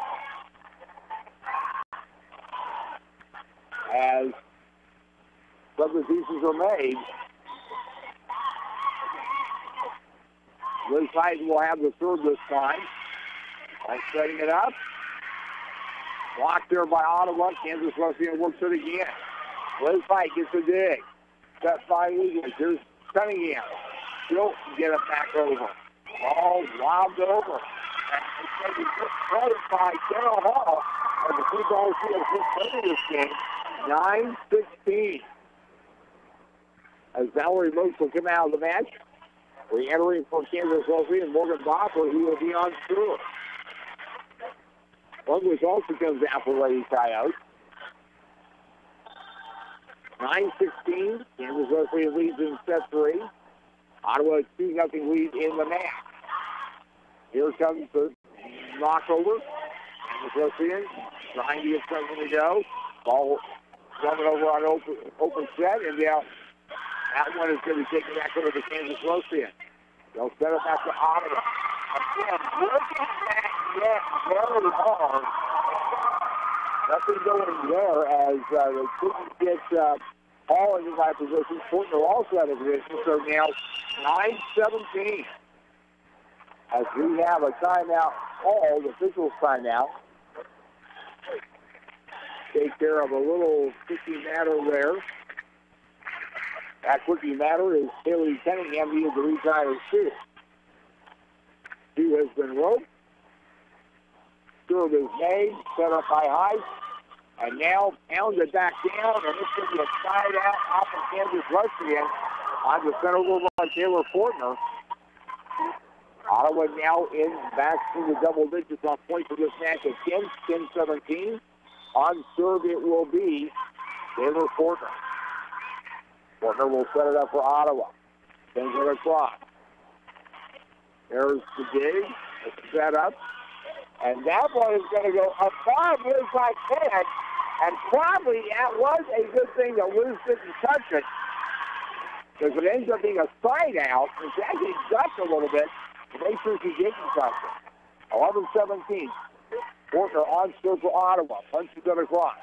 As substitutions are made. Liz Height will have the serve this time. By setting it up. Blocked there by Ottawa. Kansas Wesleyan works it again. Liz Height gets a dig. Set by Eagles. Here's Cunningham. She'll get it back over. Ball lobbed over. And it's going to be credit by Carol Hall. And the two balls she has just this game. 9-16. As Valerie Moose will come out of the match. Re-entering for Kansas Wesleyan, Morgan Bopper, who will be on tour. Douglas also comes out for Lady Coyotes. 9-16. Kansas Wesleyan leads in set 3. Ottawa 2-0 lead in the match. Here comes the knockover. Kansas Wesleyan trying to get something to go. Ball coming over on open set, and now that one is going to be taken back over to Kansas Wesleyan. They'll set it back to Ottawa. Again, looking back yet very hard. Nothing going there as they couldn't get Hall into my position. Fortner also out of position, so now 9-17. As we have a timeout called, officials timeout. Take care of a little quickie matter there. That quickie matter is Haley Cunningham needed to retire shoe. Shoe has been roped. Serve is made, set up by Height, and now pounded back down, and it's going to be a side out off of Kansas Wesleyan on the center over by Taylor Fortner. Ottawa now in back to the double digits on point for this match at 10-17. On serve it will be Taylor Fortner. Fortner will set it up for Ottawa. Sends it across. There's the dig. It's set up. And that one is going to go above Liz Height's head. And probably that was a good thing that Liz didn't touch it. Because it ends up being a side out. It's actually ducked a little bit to make sure she didn't touch it. 11-17. Fortner on serve for Ottawa. Punches it across.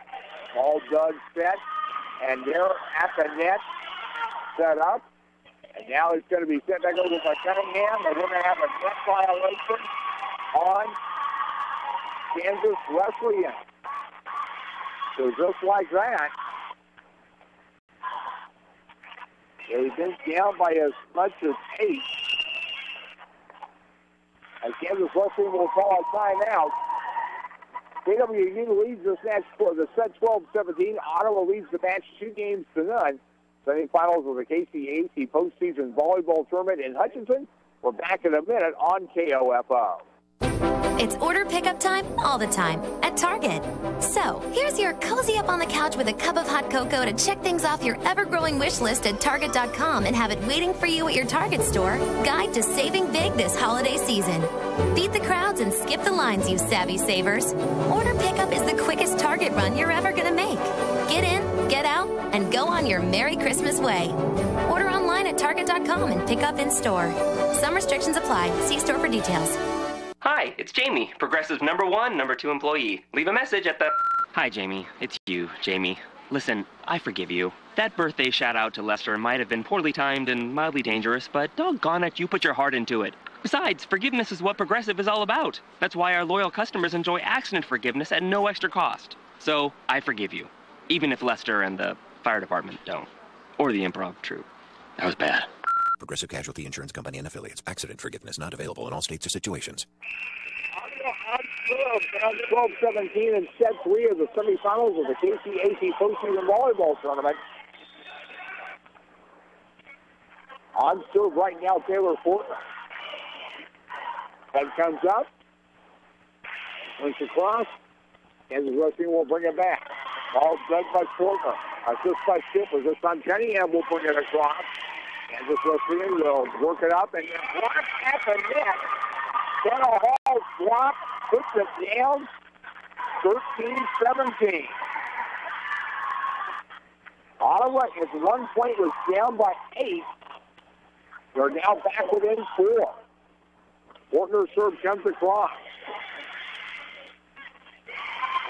Ball done, set. And they're at the net. Set up. And now it's going to be sent back over by Cunningham. They're going to have a net violation on Kansas Wesleyan. So just like that, they've been down by as much as 8. And Kansas Wesleyan will call a timeout. KWU leads this match for the set 12-17. Ottawa leads the match 2-0. Semifinals of the KCAC Postseason Volleyball Tournament in Hutchinson. We're back in a minute on KOFO. It's order pickup time all the time at Target. So, here's your cozy up on the couch with a cup of hot cocoa to check things off your ever-growing wish list at Target.com and have it waiting for you at your Target store. Guide to saving big this holiday season. Beat the crowds and skip the lines, you savvy savers. Order pickup is the quickest Target run you're ever going to make. Get in, get out, and go on your Merry Christmas way. Order online at Target.com and pick up in store. Some restrictions apply. See store for details. Hi, it's Jamie, Progressive #1, #2 employee. Leave a message at the... Hi, Jamie. It's you, Jamie. Listen, I forgive you. That birthday shout-out to Lester might have been poorly timed and mildly dangerous, but doggone it, you put your heart into it. Besides, forgiveness is what Progressive is all about. That's why our loyal customers enjoy accident forgiveness at no extra cost. So, I forgive you. Even if Lester and the fire department don't. Or the improv troupe. That was bad. Progressive Casualty Insurance Company and affiliates. Accident forgiveness not available in all states or situations. On 12-17 in set 3 of the semifinals of the KCAC Postseason Volleyball Tournament. On serve right now, Taylor Fortner. Head comes up. Links across. Kansas Wesleyan will bring it back. Ball dug by Portner. Assist by Shippers. This time Cunningham will bring it across. Kansas Wesleyan will work it up and then block at the net. Santa Hall block, puts it down. 13-17. Ottawa at one point was down by 8. They're now back within 4. Portner's serve comes across.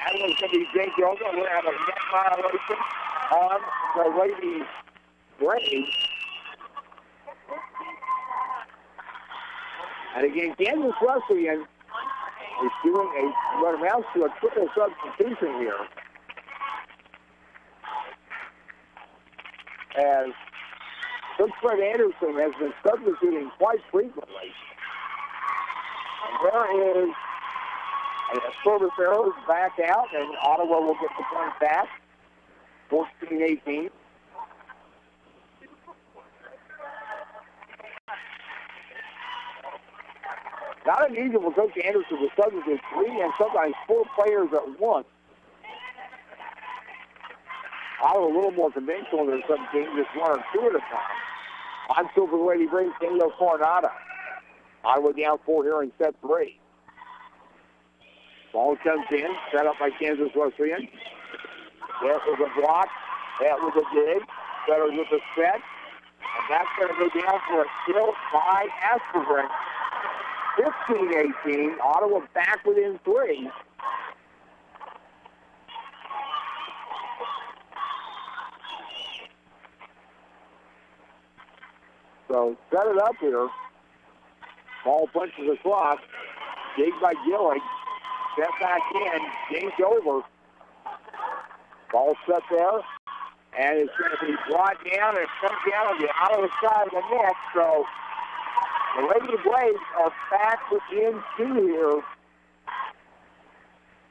That one's going to be Jake Yoga. We're going to have a net violation on the Lady Braves. And again, Kansas Wesleyan is doing what amounts to a triple substitution here. As Coach Fred Anderson has been substituting quite frequently. And there is a service error back out, and Ottawa will get the point back. 14-18. Not unusual for Coach Anderson to substitute 3 and sometimes 4 players at once. Ottawa a little more conventional than some teams, just 1 or 2 at a time. On field for the Lady Braves, Daniel Coronado. Ottawa down 4 here in set 3. Ball comes in, set up by Kansas Wesleyan. That was a block. That was a dig. Better with the set. And that's going to go down for a kill by Aspergren. 15-18. Ottawa back within 3. So set it up here. Ball punches across. Dig by Gillig. Step back in. James over. Ball set there. And it's going to be brought down and comes down on the Ottawa side of the net. So the Lady Braves are back within 2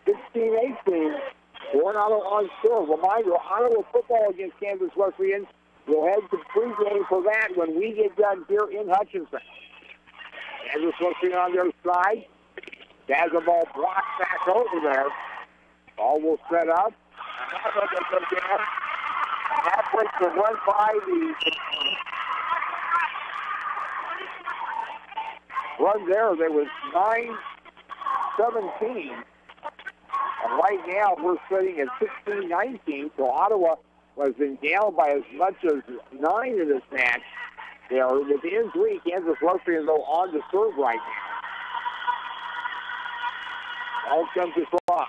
here. 16-18. Coronado on serve. Reminder, Ottawa football against Kansas Wesleyan. We'll head to pregame for that when we get done here in Hutchinson. Kansas Wesleyan on their side. Has the ball blocked back over there. Ball will set up. That breaks the run by the run there. There was 9-17. And right now we're sitting at 16-19. So Ottawa was in down by as much as 9 in this match. They are within 3. Kansas Wesleyan though on the serve right now. All comes across.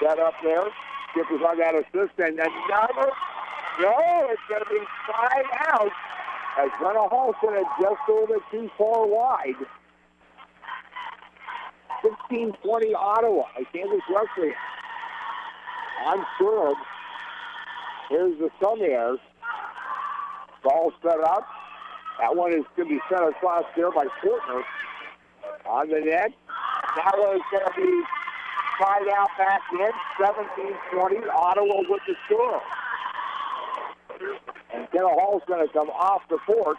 Set up there. Skippers on that assist. And another. No, it's going to be 5 out. As Brenna Hall's going to just a little bit too far wide. 16-20 Ottawa. Kansas Wesleyan on serve. Here's the Sunniers. Ball set up. That one is going to be set across there by Portner. On the net. That one is going to be tried out back in. 17-20. Ottawa with the score. And Kenna Hall's going to come off the court.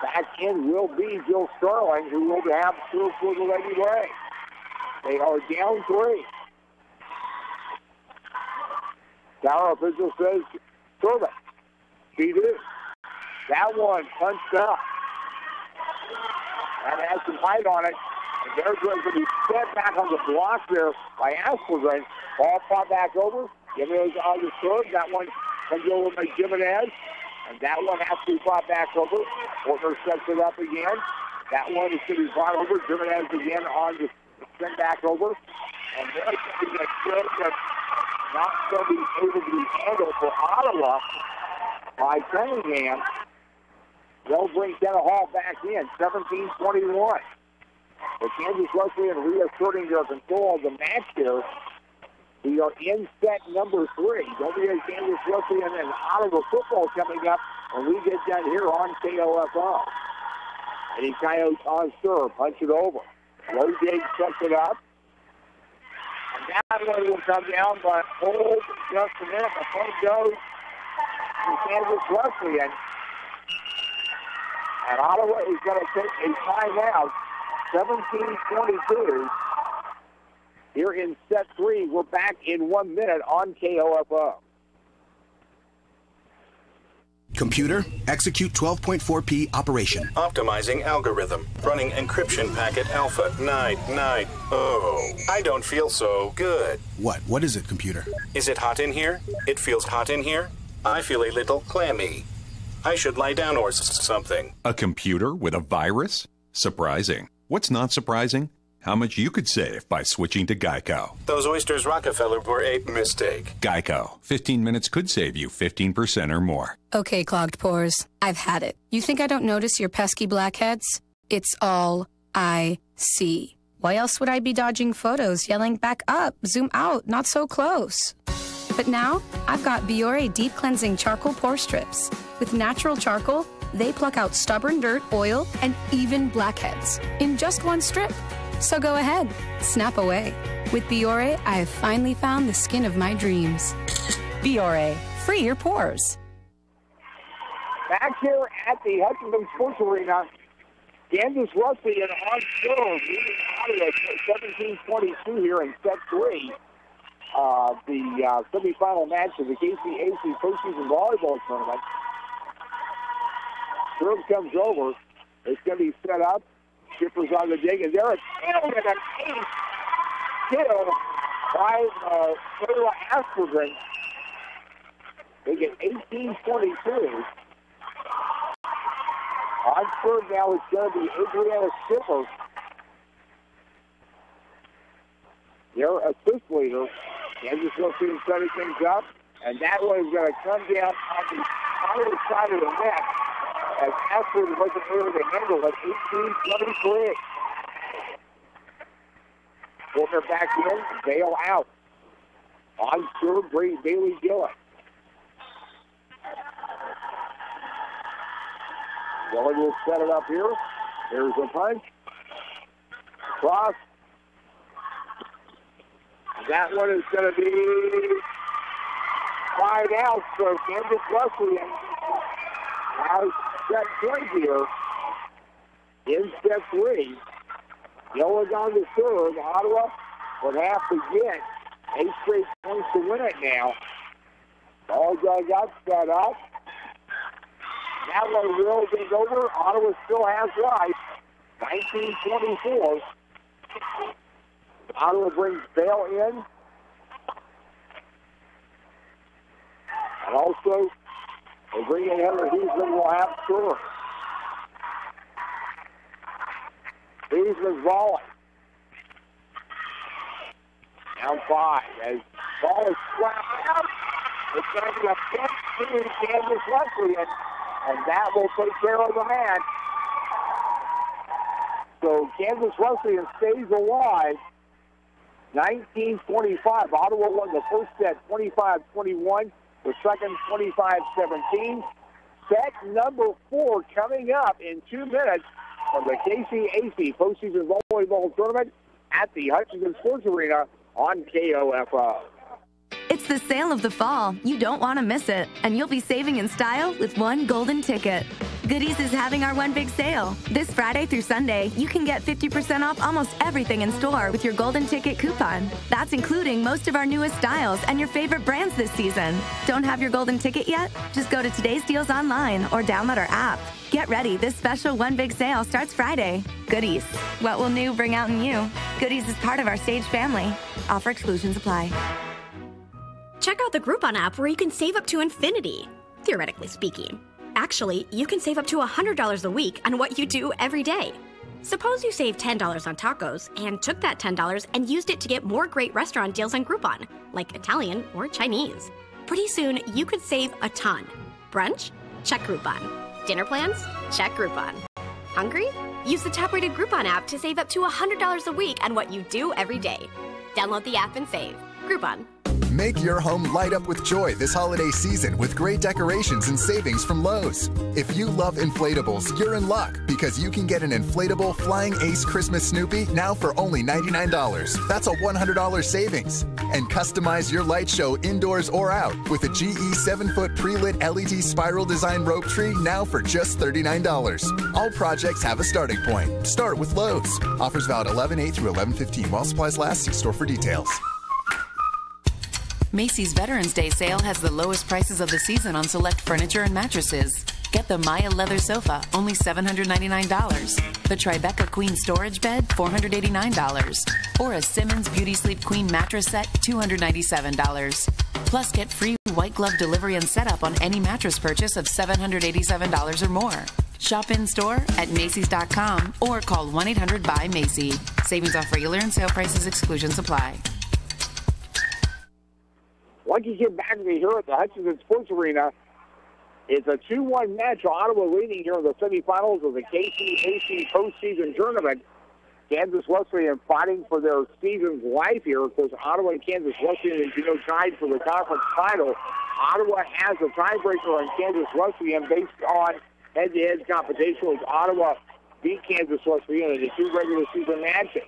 Back in will be Jill Sterling, who will have serve for the Lady Braves. They are down 3. Tower official says, serve it. She did. That one punched up. That has some height on it. And they're going to be set back on the block there by Aspergren. Ball fought back over. Jimenez on the serve. That one comes over by Jimenez. And that one has to be brought back over. Portner sets it up again. That one is going to be brought over. Jimenez again on the sent back over. And there's going to be a kill that's not going to be able to be handled for Ottawa by Cunningham. They'll bring Kenna Hall back in. 17-21. The Kansas Wesleyan reasserting their control of the match here. We are in set number 3. Don't forget Kansas Wesleyan and Ottawa football coming up when we get done here on KOFO. Eddie Coyotes on serve. Punch it over. Low dig sets it up. And that one will come down, but hold just a minute. The point goes to Kansas Wesleyan. And Ottawa is going to take a timeout. 17-22. Here in set 3, we're back in 1 minute on KOFO. Computer, execute 12.4p operation. Optimizing algorithm. Running encryption packet alpha 990. Oh, I don't feel so good. What is it, computer? Is it hot in here? It feels hot in here. I feel a little clammy. I should lie down or something. A computer with a virus? Surprising. What's not surprising? How much you could save by switching to Geico. Those oysters Rockefeller were a mistake. Geico. 15 minutes could save you 15% or more. Okay, clogged pores. I've had it. You think I don't notice your pesky blackheads? It's all I see. Why else would I be dodging photos, yelling back up, zoom out, not so close? But now, I've got Biore Deep Cleansing Charcoal Pore Strips. With natural charcoal, they pluck out stubborn dirt, oil, and even blackheads in just one strip. So go ahead, snap away. With Biore, I have finally found the skin of my dreams. Biore, free your pores. Back here at the Hutchinson Sports Arena, Kansas Wesleyan on serve, leading Ottawa 17-22 here in set 3. The semifinal match of the KCAC Postseason Volleyball Tournament. Serve comes over. It's going to be set up. Skippers on the dig, and they're a 10 and an 8 kill by Kayla Aspergren. They get 18-22. On serve now, it's going to be Adriana Skipper. Their assist leader. Kansas Wesleyan setting things up, and that one is going to come down on the other side of the net. As Aspergren wasn't able to handle it, 18-23. Corner back in, bail out. On serve, Bailey Gillett. Gillett will set it up here. There's a punch. Cross. That one is going to be 5 out, so Kansas Wesleyan has set point here in set 3. Gillett on the serve. Ottawa would have to get 8 straight points to win it now. All dug up, set up. That one will be over. Ottawa still has life. 19-24. Ottawa brings Bale in. And also, they bring in Heather Huesman will have serve. Huesman's volley. Down 5. As ball is slapped out, it's going to be a pinch to Kansas Wesleyan, and that will take care of the match. So Kansas Wesleyan stays alive. 19-25. Ottawa won the first set 25-21. The second 25-17. Set number 4 coming up in 2 minutes from the KCAC Postseason Volleyball Tournament at the Hutchinson Sports Arena on KOFO. It's the sale of the fall. You don't want to miss it. And you'll be saving in style with one golden ticket. Goodies is having our one big sale. This Friday through Sunday, you can get 50% off almost everything in store with your golden ticket coupon. That's including most of our newest styles and your favorite brands this season. Don't have your golden ticket yet? Just go to Today's Deals online or download our app. Get ready. This special one big sale starts Friday. Goodies. What will new bring out in you? Goodies is part of our Stage family. Offer exclusions apply. Check out the Groupon app where you can save up to infinity, theoretically speaking. Actually, you can save up to $100 a week on what you do every day. Suppose you save $10 on tacos and took that $10 and used it to get more great restaurant deals on Groupon, like Italian or Chinese. Pretty soon, you could save a ton. Brunch? Check Groupon. Dinner plans? Check Groupon. Hungry? Use the top-rated Groupon app to save up to $100 a week on what you do every day. Download the app and save. Groupon. Make your home light up with joy this holiday season with great decorations and savings from Lowe's. If you love inflatables, you're in luck because you can get an inflatable Flying Ace Christmas Snoopy now for only $99. That's a $100 savings. And customize your light show indoors or out with a GE 7-foot pre-lit LED spiral design rope tree now for just $39. All projects have a starting point. Start with Lowe's. Offers valid 11/8 through 11/15 while supplies last. See store for details. Macy's Veterans Day sale has the lowest prices of the season on select furniture and mattresses. Get the Maya leather sofa, only $799. The Tribeca Queen storage bed, $489. Or a Simmons Beauty Sleep Queen mattress set, $297. Plus, get free white glove delivery and setup on any mattress purchase of $787 or more. Shop in-store at Macys.com or call 1-800-BUY-MACY. Savings off regular and sale prices, exclusions apply. Once you get back to me here at the Hutchinson Sports Arena, it's a 2-1 match. Ottawa leading here in the semifinals of the KCAC postseason tournament. Kansas Wesleyan fighting for their season's life here. Of course, Ottawa and Kansas Wesleyan, as you know, tied for the conference title. Ottawa has a tiebreaker on Kansas Wesleyan based on head-to-head competition, with Ottawa beat Kansas Wesleyan in the 2 regular season matches.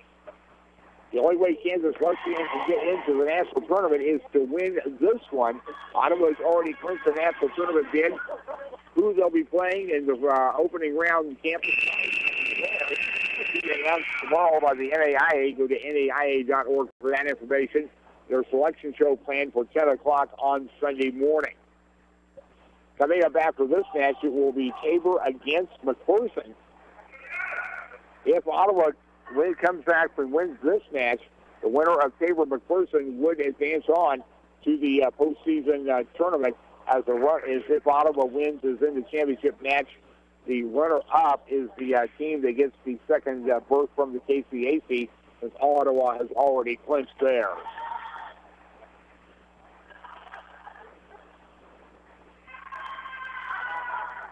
The only way Kansas Wesleyan can get into the national tournament is to win this one. Ottawa has already clinched the national tournament bid. Who they'll be playing in the opening round campus announced tomorrow by the NAIA. Go to NAIA.org for that information. Their selection show planned for 10 o'clock on Sunday morning. Coming up after this match, it will be Tabor against McPherson. If Ottawa comes back and wins this match, the winner of Tabor McPherson would advance on to the postseason tournament. As if Ottawa wins, is in the championship match. The runner-up is the team that gets the second berth from the KCAC, since Ottawa has already clinched there.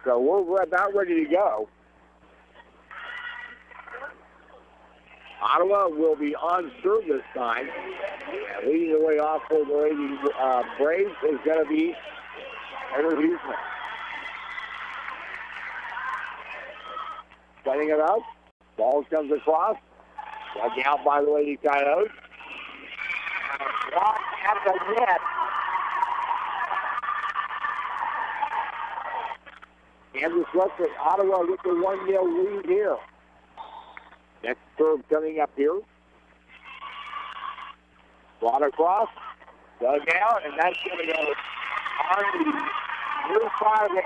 So we're about ready to go. Ottawa will be on serve this time. And leading the way off for the Lady Braves is going to be Heather Huseman. Setting it up. Ball comes across. Dug out by the Lady Coyotes. Shot at the net. Kansas Wesleyan, Ottawa with the 1-0 lead here. Next serve coming up here. Brought across. Dug out, and that's going to go on the near side of the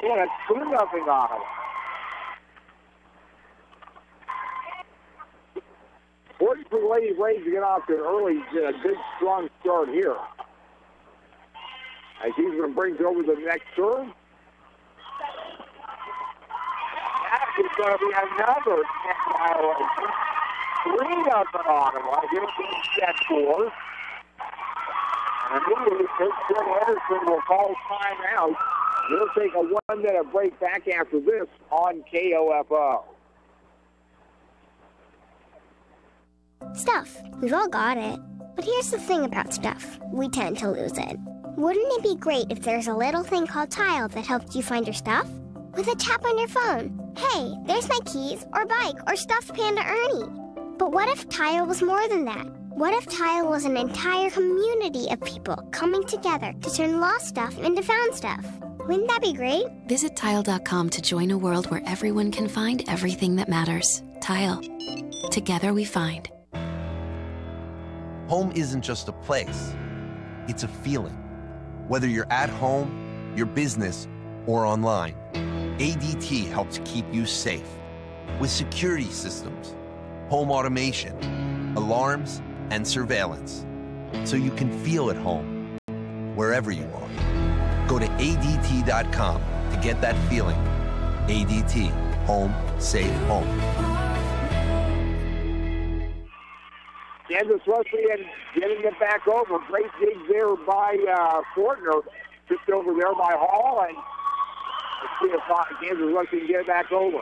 end. It's 2-0 Ottawa. 40 for the Lady Braves to get off to an early, a good, strong start here. As Huseman brings over the next serve. That is going to be another violation. 3-0 Ottawa. Here's the set for. And immediately, Chris Anderson will call timeout. We'll take a 1-minute break back after this on KOFO. Stuff. We've all got it. But here's the thing about stuff. We tend to lose it. Wouldn't it be great if there's a little thing called Tile that helps you find your stuff? With a tap on your phone. Hey, there's my keys, or bike, or stuffed Panda Ernie. But what if Tile was more than that? What if Tile was an entire community of people coming together to turn lost stuff into found stuff? Wouldn't that be great? Visit Tile.com to join a world where everyone can find everything that matters. Tile. Together we find. Home isn't just a place, it's a feeling. Whether you're at home, your business, or online, ADT helps keep you safe. With security systems, home automation, alarms, and surveillance, so you can feel at home, wherever you are. Go to ADT.com to get that feeling. ADT, home, safe home. Kansas Wesleyan getting it back over. Great dig there by Fortner. Just over there by Hall. And let's see if Kansas Wesleyan get it back over.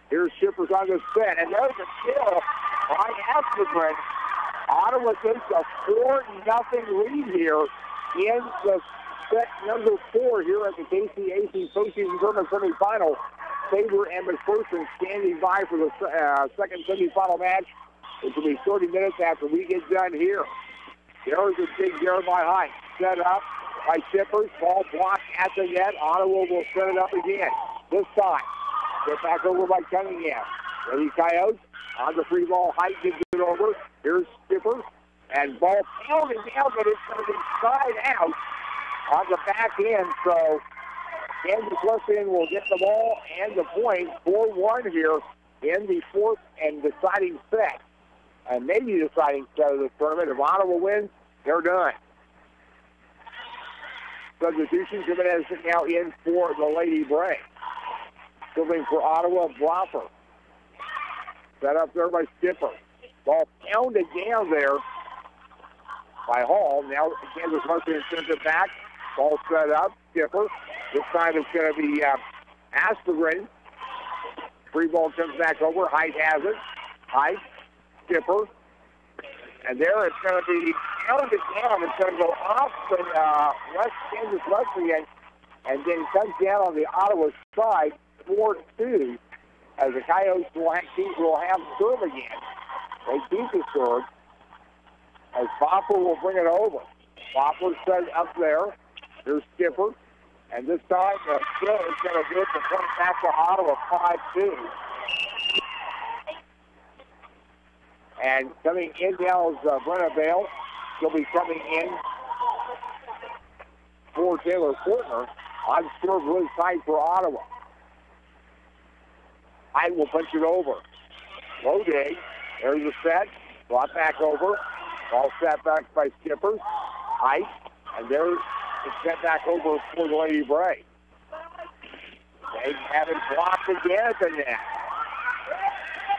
Here's Shippers on the set. And there's a kill by Aspergren. Ottawa takes a 4-0 lead here in the set number 4 here at the KCAC Postseason Tournament semifinal. Sabre and McPherson standing by for the second semifinal match, which will be 30 minutes after we get done here. There's a big Jeremiah Height set up by Shippers. Ball blocked at the net. Ottawa will set it up again. This time, get back over by Cunningham. Ready Coyotes on the free ball. Height gets it over. Here's Shippers. And ball pounding down, but it's going to be side out on the back end. So Kansas Wesleyan will get the ball and the point. 4-1 here in the fourth and deciding set. And maybe deciding set of the tournament. If Ottawa wins, they're done. Substitution, Jimenez now in for the Lady Braves. Filling for Ottawa, Bloffer. Set up there by Skipper. Ball pounded down there by Hall. Now Kansas Wesleyan sends it back. Ball set up. Skipper. This time it's going to be Aspegren. Free ball comes back over. Height has it. Height. Skipper. And there it's going to be pounded down. It's going to go off the West Kansas Wesleyan and then comes down on the Ottawa side 4-2 as the Coyotes will have serve again. They keep the serve as Bopper will bring it over. Bopper set up there. Here's Skipper. And this time the serve is going to do it to bring back to Ottawa 5-2. And coming in now is Brenna Bale. She'll be coming in for Taylor Fortner. On serve really tight for Ottawa. Height will punch it over. Low day. There's the set. Brought back over. Ball set back by Skippers. Height. And there's the set back over for the Lady Braves. They have it blocked again at the net.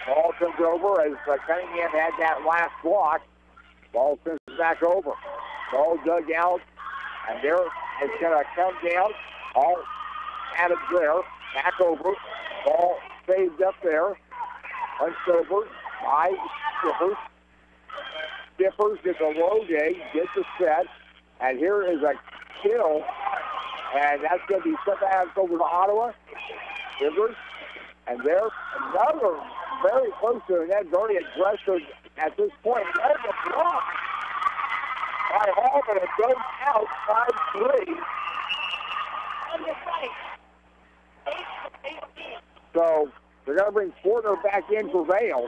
Ball comes over as Cunningham had that last block. Ball sends it back over. Ball dug out. And there it's going to come down. All added there. Back over. Ball saved up there. Punched over by Skippers. Skippers gets a low day. Gets a set. And here is a kill. And that's going to be set back over to Ottawa. Rivers. And there's another very close to the net, very aggressive at this point. There's a block by Hall, but it goes out 5-3. So they're going to bring Fortner back in for Vale.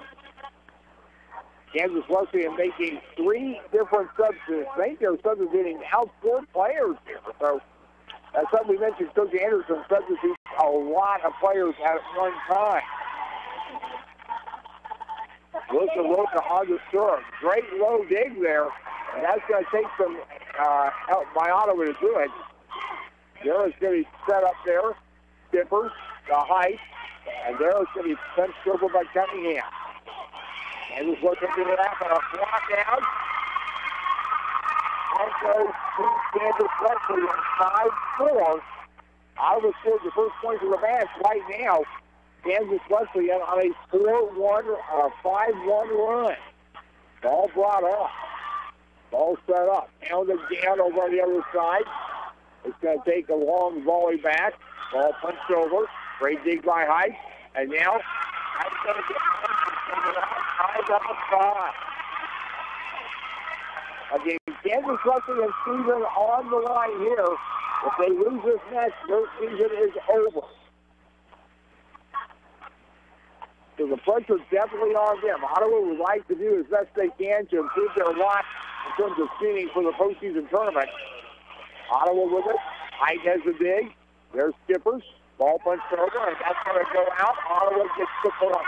Kansas Wesleyan making 3 different substitutes. I think they're substituting out 4 players here. So that's something we mentioned. Coach Anderson substitutes a lot of players at one time. Wilson on the serve. Great low dig there. And that's going to take some help by Ottawa to do it. There is going to be set up there. Skippers, the Height. And there is going to be punched over by Cunningham. And he's looking to that, but a block out. Also, Kansas Wesleyan 5-4. Ottawa scored the first points of the match right now. Kansas Wesleyan on a 5-1 run. Ball brought up. Ball set up. Pounded down over on the other side. It's going to take a long volley back. Ball punched over. Great dig by Height. And now, Height's going to get outside. Again, Kansas Wesleyan and Stephen on the line here. If they lose this match, their season is over. So the pressure is definitely on them. Ottawa would like to do as best they can to improve their lot in terms of seeding for the postseason tournament. Ottawa with it. Height has the dig. There's Skippers. Ball punched over, and that's going to go out. Ottawa gets the point.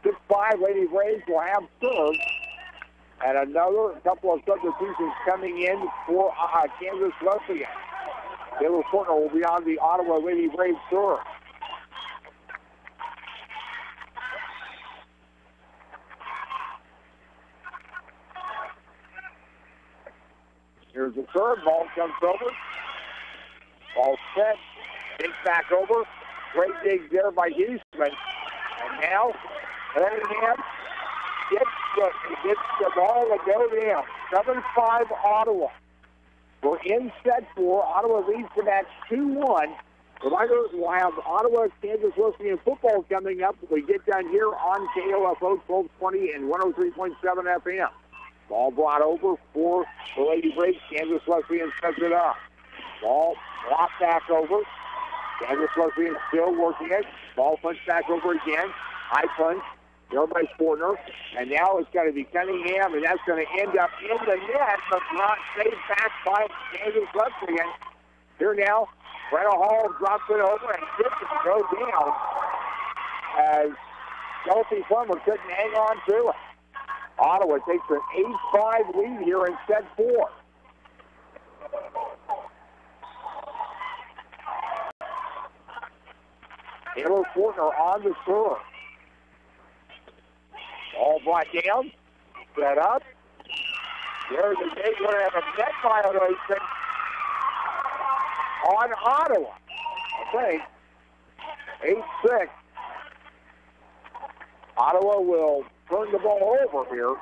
6-5, Lady Braves will have serve. And another couple of substitutions coming in for Kansas Wesleyan. Taylor Fortner will be on the Ottawa Lady Braves serve. Here's the serve. Ball comes over. Ball set. Takes back over. Great dig there by Houston. And now, Cunningham gets the ball to go down. 7-5 Ottawa. We're in set 4. Ottawa leads the match 2-1. Reminder, we'll have Ottawa, Kansas Wesleyan football coming up when we get down here on KOFO 1220 and 103.7 FM. Ball brought over for the Lady Braves. Kansas Wesleyan sets it up. Ball blocked back over. Kansas Wesleyan still working it. Ball punched back over again. High punch. There by Fortner. And now it's going to be Cunningham, and that's going to end up in the net, but not saved back by Kansas Wesleyan. Here now, Brenna Hall drops it over, and gets it to go down as Chelsea Plummer couldn't hang on to it. Ottawa takes an 8-5 lead here in set 4. Taylor Fortner on the serve. Ball brought down, set up. There's a big one, have a net violation on Ottawa. Okay, 8-6. Ottawa will turn the ball over here.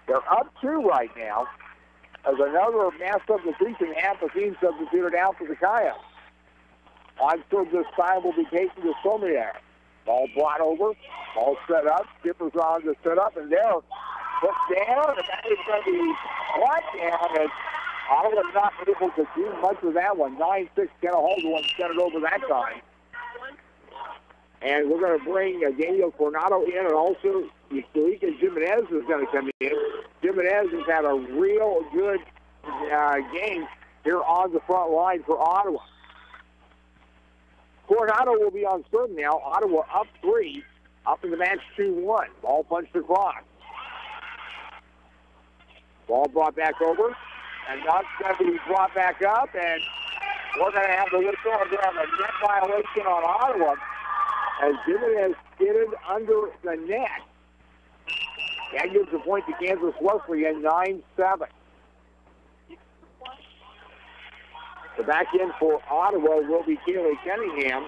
They're up 2 right now. As another mass substitution, half the team substituted out for the Coyotes. On serve this time will be taken to Somier. Ball brought over. Ball set up. Skippers on the set up, and there, put down, and that is going to be brought down, and Ottawa's not able to do much with that one. 9-6, Kenna Holder set it over that time. And we're going to bring Daniel Coronado in, and also Felica Jimenez is going to come in. Jimenez has had a real good game here on the front line for Ottawa. Coronado will be on serve now. Ottawa up 3, up in the match 2-1. Ball punched across. Ball brought back over, and that's going to be brought back up, and we're going to have the whistle and have a net violation on Ottawa as Jimenez skidded under the net. That gives the point to Kansas Wesleyan, 9-7. The back end for Ottawa will be Kaylee Cunningham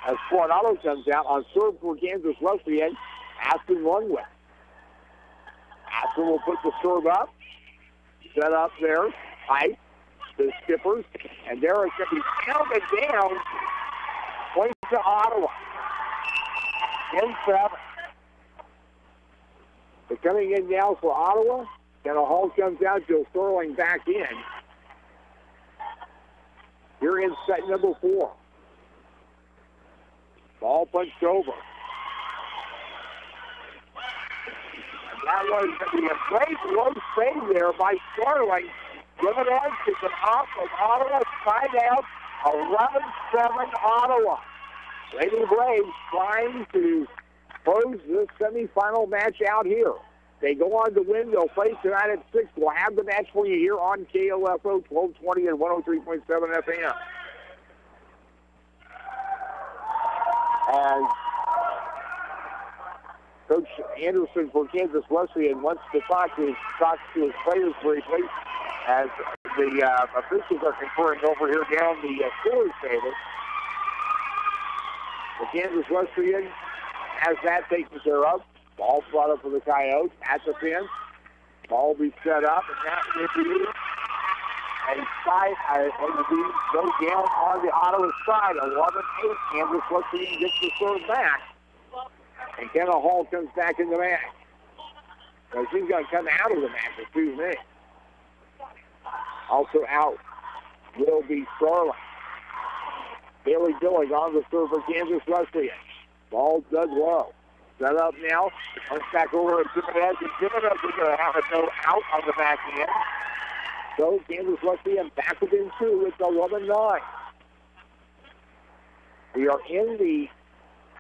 as Coronado comes out on serve for Kansas Wesleyan. Aston Lundwith. Aston will put the serve up. Set up there. Tight. The Skippers. And there it's going to be counted down. Point to Ottawa. 10-7. They're coming in now for Ottawa. Then a Hall comes out. Jill Sterling back in. Here in set number 4. Ball punched over. And that was going to be a great low save there by Sterling. Jimenez is an off of Ottawa. Tied out. 11-7 Ottawa. Lady Braves trying to close this semifinal match out here. They go on to win. They'll play tonight at 6. We'll have the match for you here on KOFO 1220 and 103.7 FM. As Coach Anderson for Kansas Wesleyan wants to talk to his players briefly as the officials are conferring over here down the scores table. The Kansas Wesleyan has that taken care of. Ball brought up for the Coyotes at the pin. Ball will be set up, and that will be a side. It will be go down on the Ottawa side. 11-8. Kansas Wesleyan gets the serve back. And Kenna Hall comes back in the match. So she's going to come out of the match in 2 minutes. Also out will be Sterling. Bailey Dilling on the serve for Kansas Wesleyan. Ball dug low. Set up now. Comes back over to Jimenez. And Jimenez is going to have a no out on the back end. So Kansas Wesleyan back within 2. It's 11-9. We are in the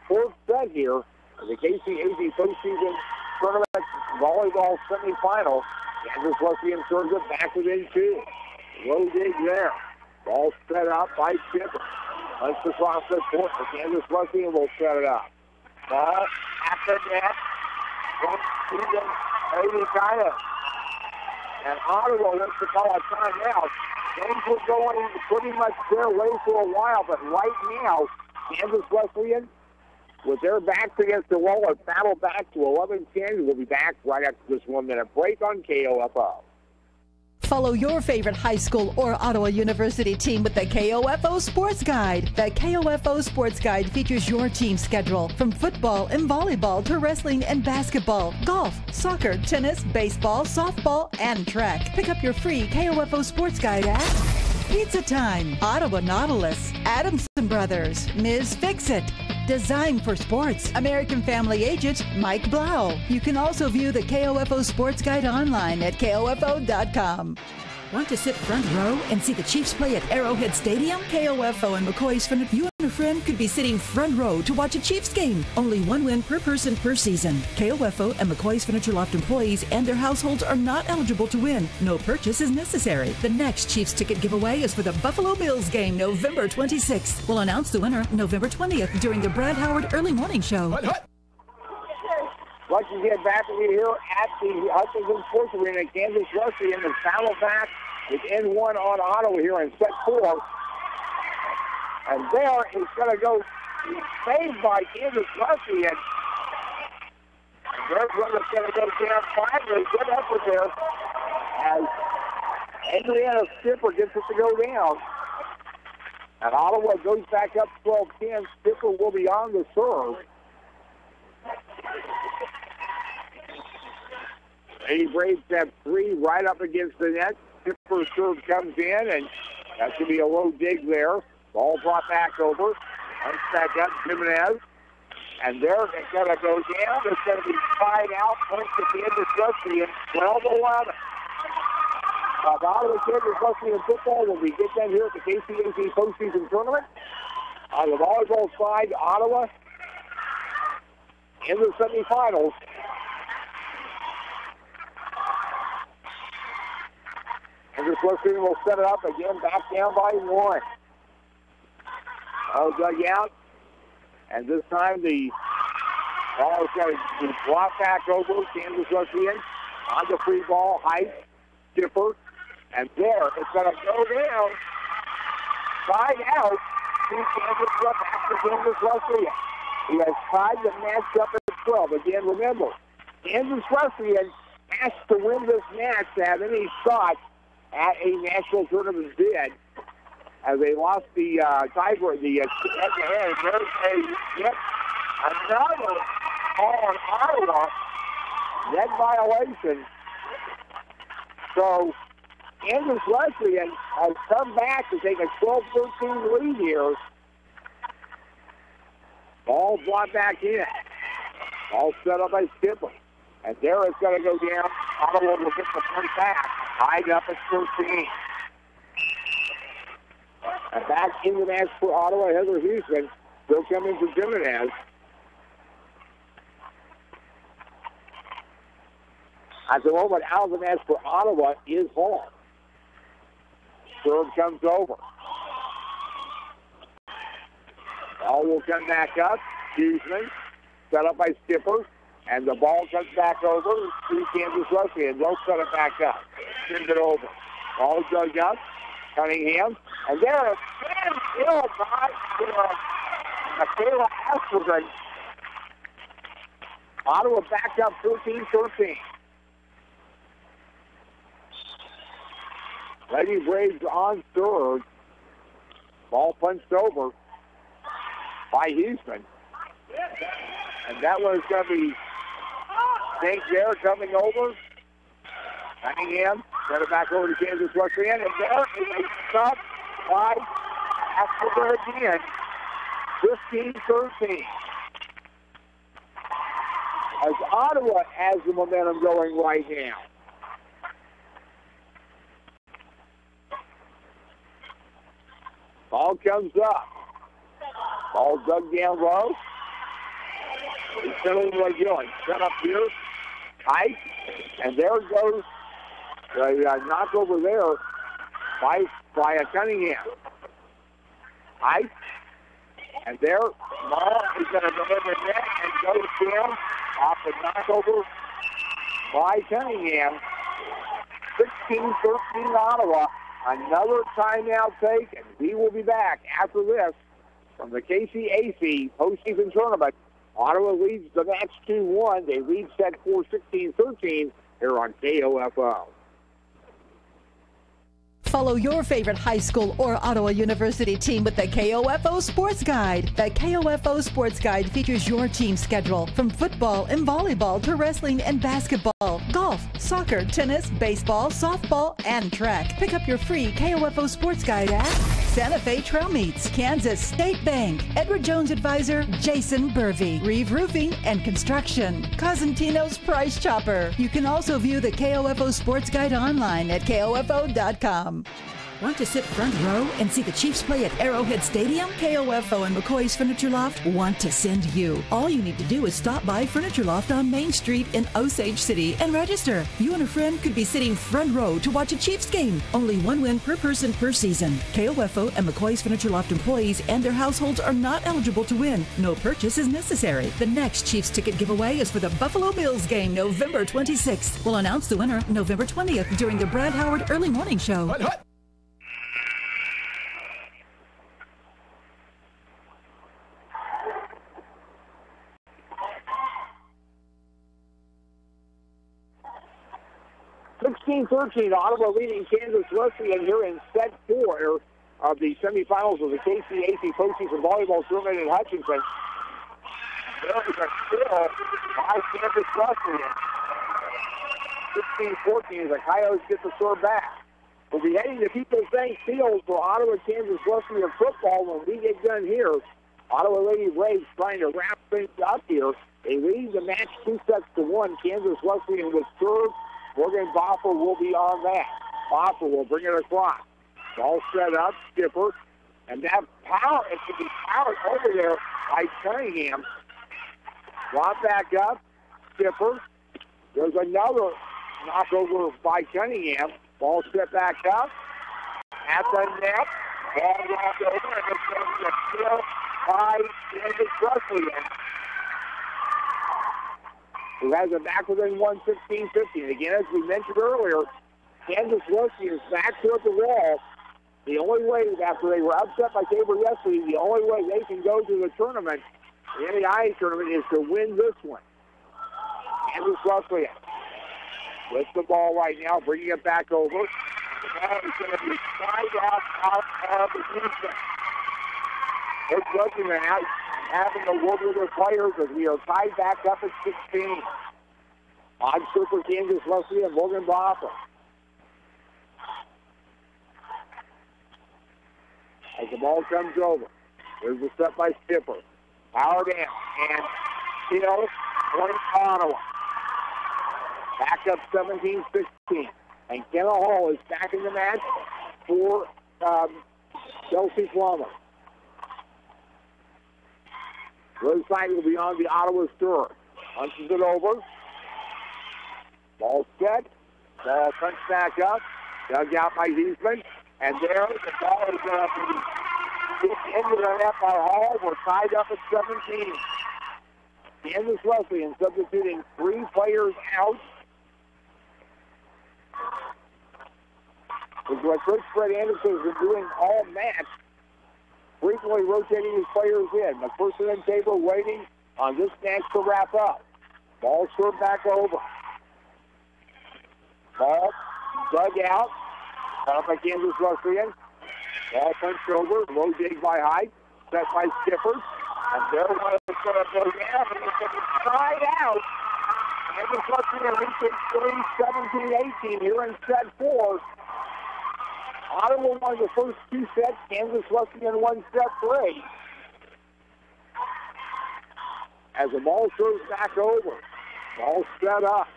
4th set here of the KCAC Postseason Tournament Volleyball Semifinal. Kansas Wesleyan serves it back within 2. Low dig there. Ball set up by Chipper. Punch across the court for Kansas Wesleyan will set it up. Ball after that. Postseason Lady Coyotes. And Ottawa wants to call a timeout. Games were going pretty much their way for a while, but right now, Kansas Wesleyan with their backs against the wall and battle back to 11-10. We'll be back right after this 1-minute break on KOFO. Follow your favorite high school or Ottawa University team with the KOFO Sports Guide. The KOFO Sports Guide features your team schedule from football and volleyball to wrestling and basketball, golf, soccer, tennis, baseball, softball, and track. Pick up your free KOFO Sports Guide at Pizza Time, Ottawa Nautilus, Adamson Brothers, Ms. Fix-It, Design for Sports, American Family Agent Mike Blau. You can also view the KOFO Sports Guide online at KOFO.com. Want to sit front row and see the Chiefs play at Arrowhead Stadium? KOFO and McCoy's Furniture. You and a friend could be sitting front row to watch a Chiefs game. Only one win per person per season. KOFO and McCoy's Furniture Loft employees and their households are not eligible to win. No purchase is necessary. The next Chiefs ticket giveaway is for the Buffalo Bills game, November 26th. We'll announce the winner November 20th during the Brad Howard Early Morning Show. Once again, back with you here at the Hutchinson Sports Arena, Kansas Wesleyan in the battle back with N1 on Ottawa here in set 4. And there is going to go saved by Kansas Wesleyan. And there's going to go down finally. Good effort there as Adriana Skipper gets it to go down. And Ottawa goes back up 12-10. Skipper will be on the serve. Lady Braves have 3 right up against the net. Skipper's serve comes in, and that's going to be a low dig there. Ball brought back over. Comes back up, Jimenez. And there it's going to go down. It's going to be tied out. Points at the end of Wesleyan, 12-11. Ottawa Kansas Wesleyan football will be get done here at the KCAC postseason tournament. On the volleyball side, Ottawa in the semifinals. Kansas Wesleyan will set it up again, back down by 1. All dug out. And this time the ball is going to be brought back over. Kansas Wesleyan on the free ball, height, Skipper. And there, it's going to go down, side out to Kansas Wesleyan. He has tied the match up at 12. Again, remember, Kansas Wesleyan has to win this match to have any shot at a national tournament bid, as they lost the tiebreaker, the head-to-head. There's another call on Ottawa, net violation. So Kansas Wesleyan has come back to take a 12-13 lead here. Ball brought back in. Ball set up by Skipper. And there it's going to go down. Ottawa will get the front back. Tied up at 13. And back in the match for Ottawa, Heather Houston. Still coming for Jimenez. At the moment, out of the match for Ottawa is Hall. Serve comes over. Ball will come back up. Houston set up by Skipper. And the ball comes back over to Kansas Wesleyan. They'll set it back up. Send it over. Ball dug up. Cunningham. And there is still by Michaela Asperger. Ottawa back up 13-13. Lady Braves on third. Ball punched over by Houston. And that one's going to be St. Clair coming over. Cunningham sent it back over to Kansas Wesleyan. And there is a stop by Asperger again. 15-13. As Ottawa has the momentum going right now. Ball comes up. Ball dug down low. He's filling what he's doing. Set up here. Tight. And there goes the knock over there by Cunningham. Tight. And there, ball is going to deliver net and goes down off the knockover by Cunningham. 16-13 Ottawa. Another timeout taken. We will be back after this from the KCAC postseason tournament Ottawa leads the match 2-1. They lead set 4, 16-13 here on KOFO. Follow your favorite high school or Ottawa University team with the KOFO Sports Guide. The KOFO Sports Guide features your team schedule from football and volleyball to wrestling and basketball, golf, soccer, tennis, baseball, softball, and track. Pick up your free KOFO Sports Guide at Santa Fe Trail Meets, Kansas State Bank, Edward Jones Advisor Jason Burvey, Reeve Roofing and Construction, Cosentino's Price Chopper. You can also view the KOFO Sports Guide online at KOFO.com. Want to sit front row and see the Chiefs play at Arrowhead Stadium? KOFO and McCoy's Furniture Loft want to send you. All you need to do is stop by Furniture Loft on Main Street in Osage City and register. You and a friend could be sitting front row to watch a Chiefs game. Only one win per person per season. KOFO and McCoy's Furniture Loft employees and their households are not eligible to win. No purchase is necessary. The next Chiefs ticket giveaway is for the Buffalo Bills game November 26th. We'll announce the winner November 20th during the Brad Howard Early Morning Show. 16-13, Ottawa leading Kansas Wesleyan here in set 4 of the semifinals of the KCAC Postseason Volleyball Tournament in Hutchinson. There is a steal by Kansas Wesleyan. 16-14 as the Coyotes get the serve back. We'll be heading to People's Bank Field for Ottawa Kansas Wesleyan football when we get done here. Ottawa Lady Braves trying to wrap things up here. They lead the match 2-1. Kansas Wesleyan with serve. Morgan Boffer will be on that. Boffer will bring it across. All set up, Skipper. And that power, it should be powered over there by Cunningham. Brought back up, Skipper. There's another knockover by Cunningham. Ball set back up. At the net. Ball knocked over, and it's going to be a steal by Kansas Wesleyan, who has it back within 1:16-15. Again, as we mentioned earlier, Kansas Wesleyan is back toward the wall. The only way, after they were upset by Tabor yesterday, the only way they can go to the tournament, the NAIA tournament, is to win this one. Kansas Wesleyan with the ball right now, bringing it back over. The ball is going to be side out of the defense. Coach Wesleyan now having to work with their players as we are tied back up at 16. On Super Kansas Wesleyan, Morgan Boffer. As the ball comes over, there's a step by Skipper. Power down, and still point Ottawa. Back up 17-16. And Kenna Hall is back in the match for Chelsea Plummer. Rose side will be on the Ottawa Stir. Punches it over. Ball set. Ball punched back up. Dug out by Heisman. And there, the ball is going to be kicked into the net by Hall. We're tied up at 17. Kansas Wesleyan substituting 3 players out. Which is what Coach Fred Anderson has been doing all match. Frequently rotating his players in. McPherson and Tabor waiting on this match to wrap up. Ball served back over. Ball dug out. Up by Kansas Wesleyan. Ball punched over. Low dig by Hyde. Set by Skipper. And there one is going to go down. And it's going to be side out. Kansas Wesleyan reaching 3-17-18 here in set 4. Ottawa won the first 2 sets. Kansas Wesleyan won set 3. As the ball serves back over. Ball set up.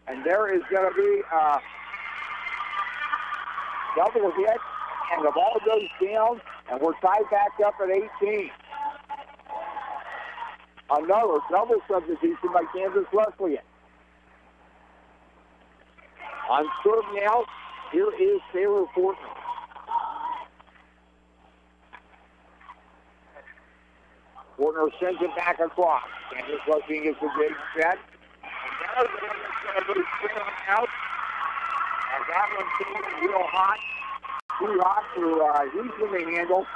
And there is going to be a double hit. And the ball goes down. And we're tied back up at 18. Another double substitution by Kansas Wesleyan. On serve now, here is Taylor Fortner. Fortner sends it back across. Kansas Wesleyan gets a big set. And that is going to be out. As that one seems real hot. Too hot for Houston to handle.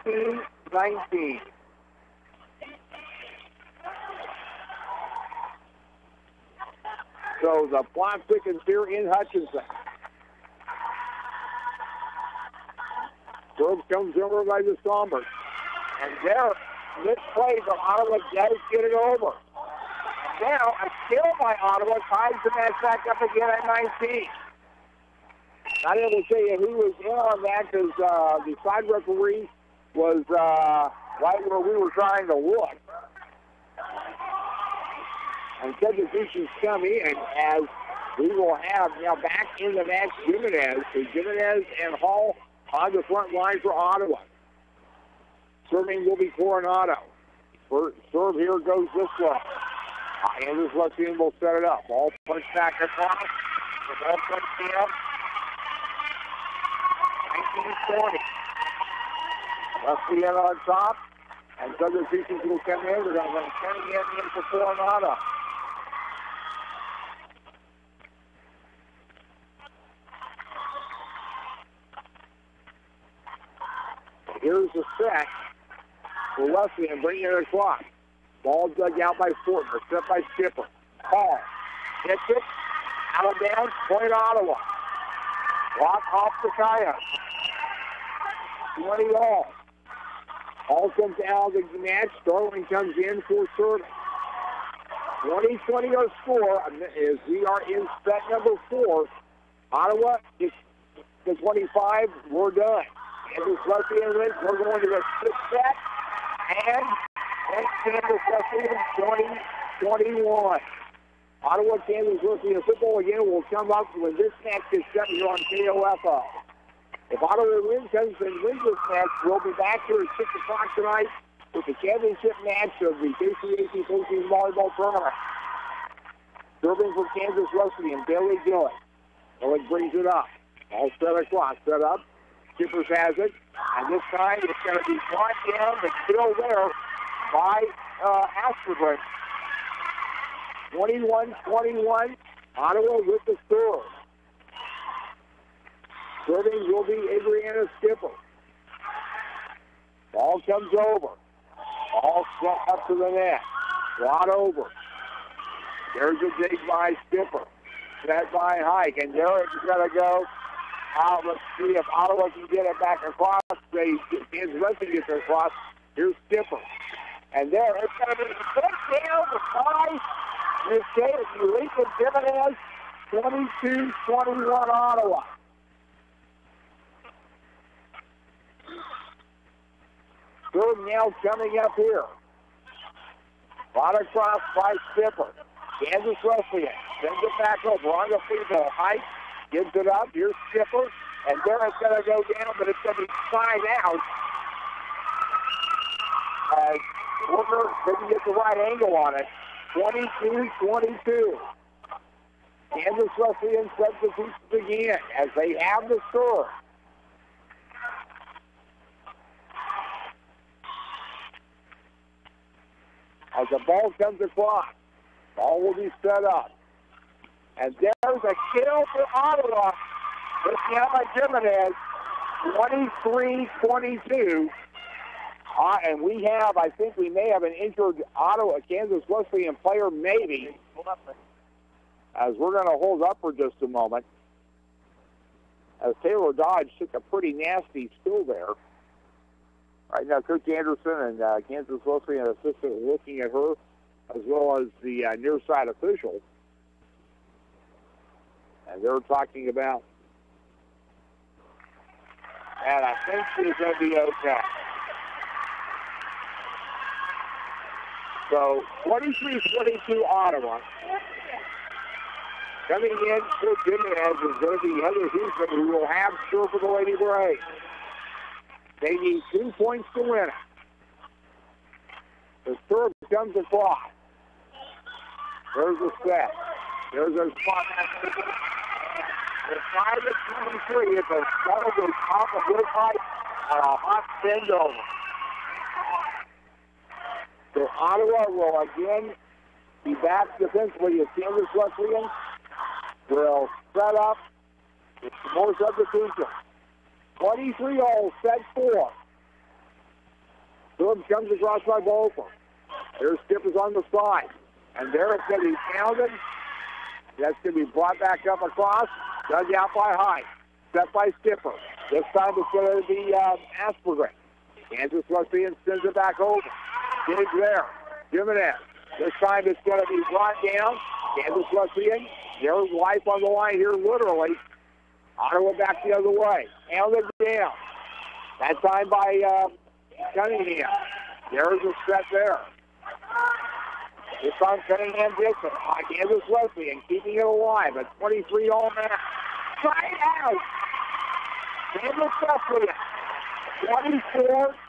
18-19. So the clock seconds here in Hutchinson. Serve comes over by the Stormbirds. And there, this play from Ottawa does get it over. And now, a steal by Ottawa ties the match back up again at 19. Not able to tell you who was in on that because the side referee was right where we were trying to look. And substitutions come in as we will have now back in the match Jimenez. So Jimenez and Hall on the front line for Ottawa. Serving will be Coronado. First serve here goes this way. Anders Wesleyan will set it up. Ball punched back across. The ball comes down. 19-20. Wesleyan on top. And substitutions will come in. We're going to run Cunningham in for Coronado. Here's the set for Wesleyan, bringing it across. Ball dug out by Fortner, set by Skipper. Hall hits it, out of bounds, point Ottawa. Block off the Coyotes. 20 all. Hall comes out of the match. Starling comes in for serving. 20-20 to score as we are in set number 4. Ottawa is the 25. We're done. Kansas Wesleyan wins. We're going to the 6th set. And Kansas Wesleyan 20-21. Ottawa, Kansas Wesleyan football again will come up when this match is set here on KOFO. If Ottawa wins this match, we'll be back here at 6 o'clock tonight with the championship match of the KCAC Postseason Volleyball Tournament. Serving for Kansas Wesleyan, Billy Gillick. Gillick brings it up. All set across, set up. Skippers has it, and this time it's going to be brought down, but still there by Asperberg. 21-21, Ottawa with the serve. Serving will be Adriana Skipper. Ball comes over. Ball set up to the net. Brought over. There's a dig by Skipper. Set by Hike, and there it's going to go. Let's see if Ottawa can get it back across. Kansas Wesleyan gets it across. Here's Skipper. And there, it's going to be a good down by this game. If you leave it, Jimenez, 22-21 Ottawa. Third now coming up here. Brought across by Skipper. Kansas Wesleyan sends it back over on the free throw. Hike gives it up. Here's Skipper. And there it's going to go down, but it's going to be side out. As Walker didn't get the right angle on it. 22-22. Kansas Wesleyan substitutes again as they have the serve. As the ball comes across, ball will be set up. And there's a kill for Ottawa. It's now by Jimenez, 23-22. And we have, I think we may have an injured Ottawa, Kansas Wesleyan player, maybe. As we're going to hold up for just a moment. As Taylor Dodge took a pretty nasty spill there. Right now, Coach Anderson and Kansas Wesleyan assistant looking at her, as well as the near side official. And they're talking about, and I think she's going to be okay. So, 23-22 Ottawa. Coming in for Jimenez is going to be Heather Houston, who will have serve for the Lady Braves. They need 2 points to win it. The serve comes across. There's a set. There's a spot. The 5-23 is a ball goes off a good height and a hot bend over. So Ottawa will again be back defensively as Kansas Wesleyan will set up with some more substitutions. 23 all, set 4. Serve comes across by Bolfer. There's Skippers on the side. And there it's going to be pounded. That's going to be brought back up across. Dug out by High. Set by Skipper. This time it's going to be Asperger. Kansas Wesleyan sends it back over. Diggs there. Jimenez. This time it's going to be brought down. Kansas Wesleyan. There's life on the line here, literally. Ottawa back the other way. Handled down. That time by Cunningham. There's a set there. This time Cunningham gets it. Kansas Wesleyan keeping it alive at 23 all match. Try it out. Kansas Wesleyan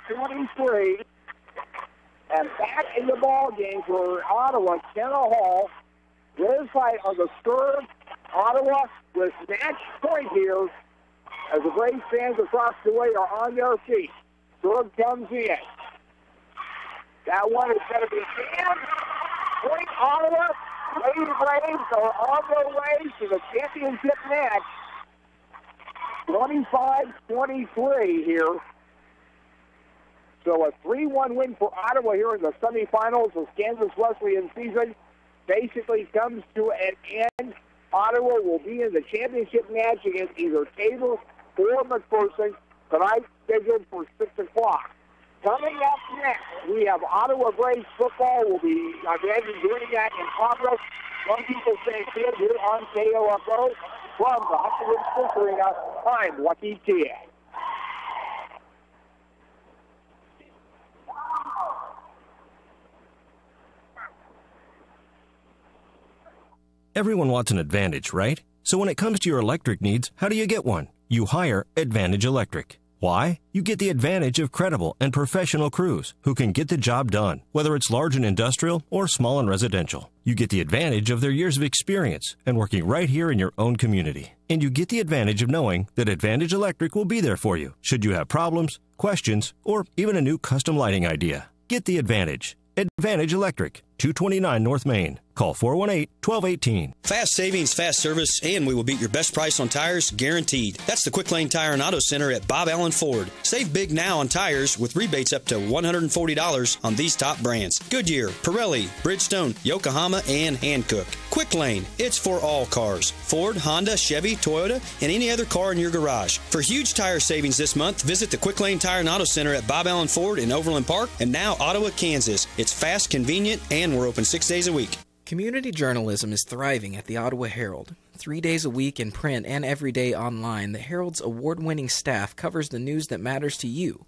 24-23. And back in the ball game for Ottawa, Kenna Hall. Liz Height on the serve. Ottawa with match point here as the Braves fans across the way are on their feet. Serve comes in. That one is going to be jammed. Point Ottawa. Lady Braves are on their way to the championship match. 25-23 here. So a 3-1 win for Ottawa here in the semifinals as Kansas Wesleyan season basically comes to an end. Ottawa will be in the championship match against either Tabor or McPherson tonight, scheduled for 6 o'clock. Coming up next, we have Ottawa Braves football. We'll be doing that in progress. Some people say kid here on KOFO from the Hutchinson Sports Arena. I'm Lucky Kid. Everyone wants an Advantage, right? So when it comes to your electric needs, how do you get one? You hire Advantage Electric. Why? You get the advantage of credible and professional crews who can get the job done, whether it's large and industrial or small and residential. You get the advantage of their years of experience and working right here in your own community. And you get the advantage of knowing that Advantage Electric will be there for you should you have problems, questions, or even a new custom lighting idea. Get the advantage. Advantage Electric, 229 North Main. Call 418-1218. Fast savings, fast service, and we will beat your best price on tires, guaranteed. That's the Quick Lane Tire and Auto Center at Bob Allen Ford. Save big now on tires with rebates up to $140 on these top brands: Goodyear, Pirelli, Bridgestone, Yokohama, and Hankook. Quick Lane, it's for all cars. Ford, Honda, Chevy, Toyota, and any other car in your garage. For huge tire savings this month, visit the Quick Lane Tire and Auto Center at Bob Allen Ford in Overland Park and now Ottawa, Kansas. It's fast, convenient, and we're open 6 days a week. Community journalism is thriving at the Ottawa Herald. 3 days a week in print and every day online, the Herald's award-winning staff covers the news that matters to you.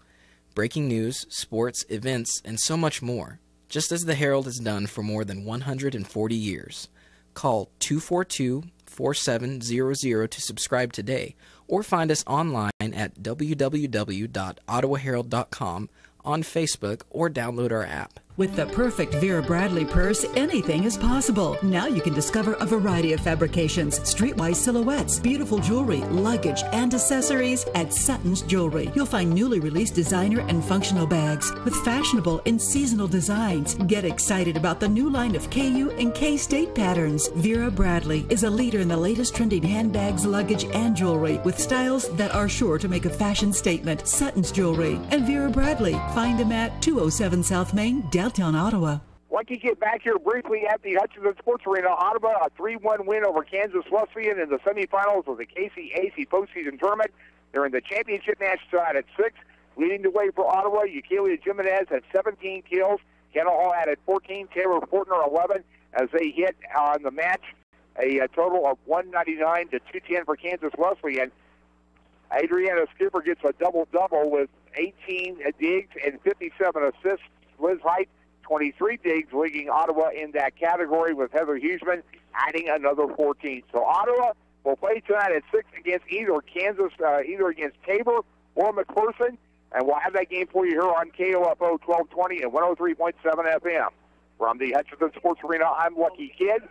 Breaking news, sports, events, and so much more. Just as the Herald has done for more than 140 years. Call 242-4700 to subscribe today, or find us online at www.ottawaherald.com, on Facebook, or download our app. With the perfect Vera Bradley purse, anything is possible. Now you can discover a variety of fabrications, streetwise silhouettes, beautiful jewelry, luggage, and accessories at Sutton's Jewelry. You'll find newly released designer and functional bags with fashionable and seasonal designs. Get excited about the new line of KU and K-State patterns. Vera Bradley is a leader in the latest trending handbags, luggage, and jewelry with styles that are sure to make a fashion statement. Sutton's Jewelry and Vera Bradley. Find them at 207 South Main, downtown Ottawa. Lucky get back here briefly at the Hutchinson Sports Arena. Ottawa, a 3-1 win over Kansas Wesleyan in the semifinals of the KCAC Postseason Tournament. They're in the championship match tonight at 6. Leading the way for Ottawa, Eukelia Jimenez had 17 kills. Kenna Hall added 14. Taylor Fortner 11 as they hit on the match a total of 199 to 210 for Kansas Wesleyan. Adriana Skipper gets a double-double with 18 digs and 57 assists. Liz Height, 23 digs, leading Ottawa in that category, with Heather Huseman adding another 14. So Ottawa will play tonight at 6 against either against Tabor or McPherson, and we'll have that game for you here on KOFO 1220 and 103.7 FM. From the Hutchinson Sports Arena, I'm Lucky Kid.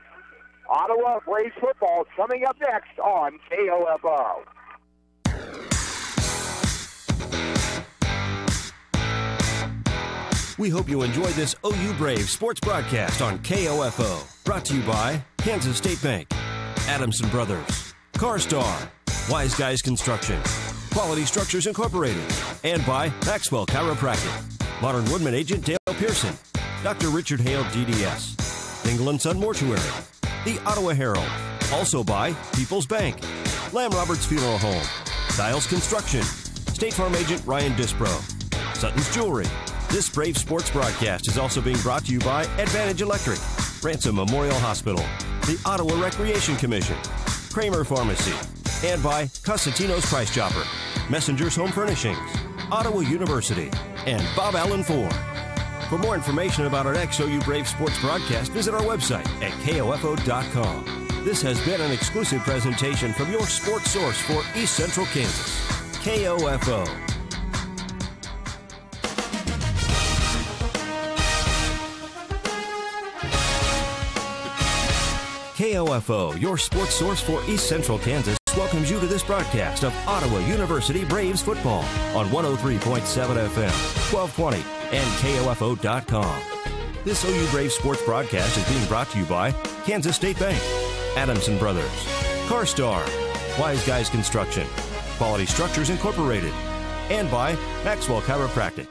Ottawa Braves football coming up next on KOFO. We hope you enjoyed this OU Braves sports broadcast on KOFO. Brought to you by Kansas State Bank, Adamson Brothers, CarStar, Wise Guys Construction, Quality Structures Incorporated, and by Maxwell Chiropractic, Modern Woodman Agent Dale Pearson, Dr. Richard Hale DDS, Dingle & Son Mortuary, the Ottawa Herald, Also by People's Bank, Lamb Roberts Funeral Home, Dials Construction, State Farm Agent Ryan Dispro, Sutton's Jewelry. This Brave Sports broadcast is also being brought to you by Advantage Electric, Ransom Memorial Hospital, the Ottawa Recreation Commission, Kramer Pharmacy, and by Cosentino's Price Chopper, Messenger's Home Furnishings, Ottawa University, and Bob Allen Ford. For more information about our next OU Brave Sports broadcast, visit our website at KOFO.com. This has been an exclusive presentation from your sports source for East Central Kansas, KOFO. KOFO, your sports source for East Central Kansas, welcomes you to this broadcast of Ottawa University Braves football on 103.7 FM, 1220, and KOFO.com. This OU Braves sports broadcast is being brought to you by Kansas State Bank, Adamson Brothers, CarStar, Wise Guys Construction, Quality Structures Incorporated, and by Maxwell Chiropractic.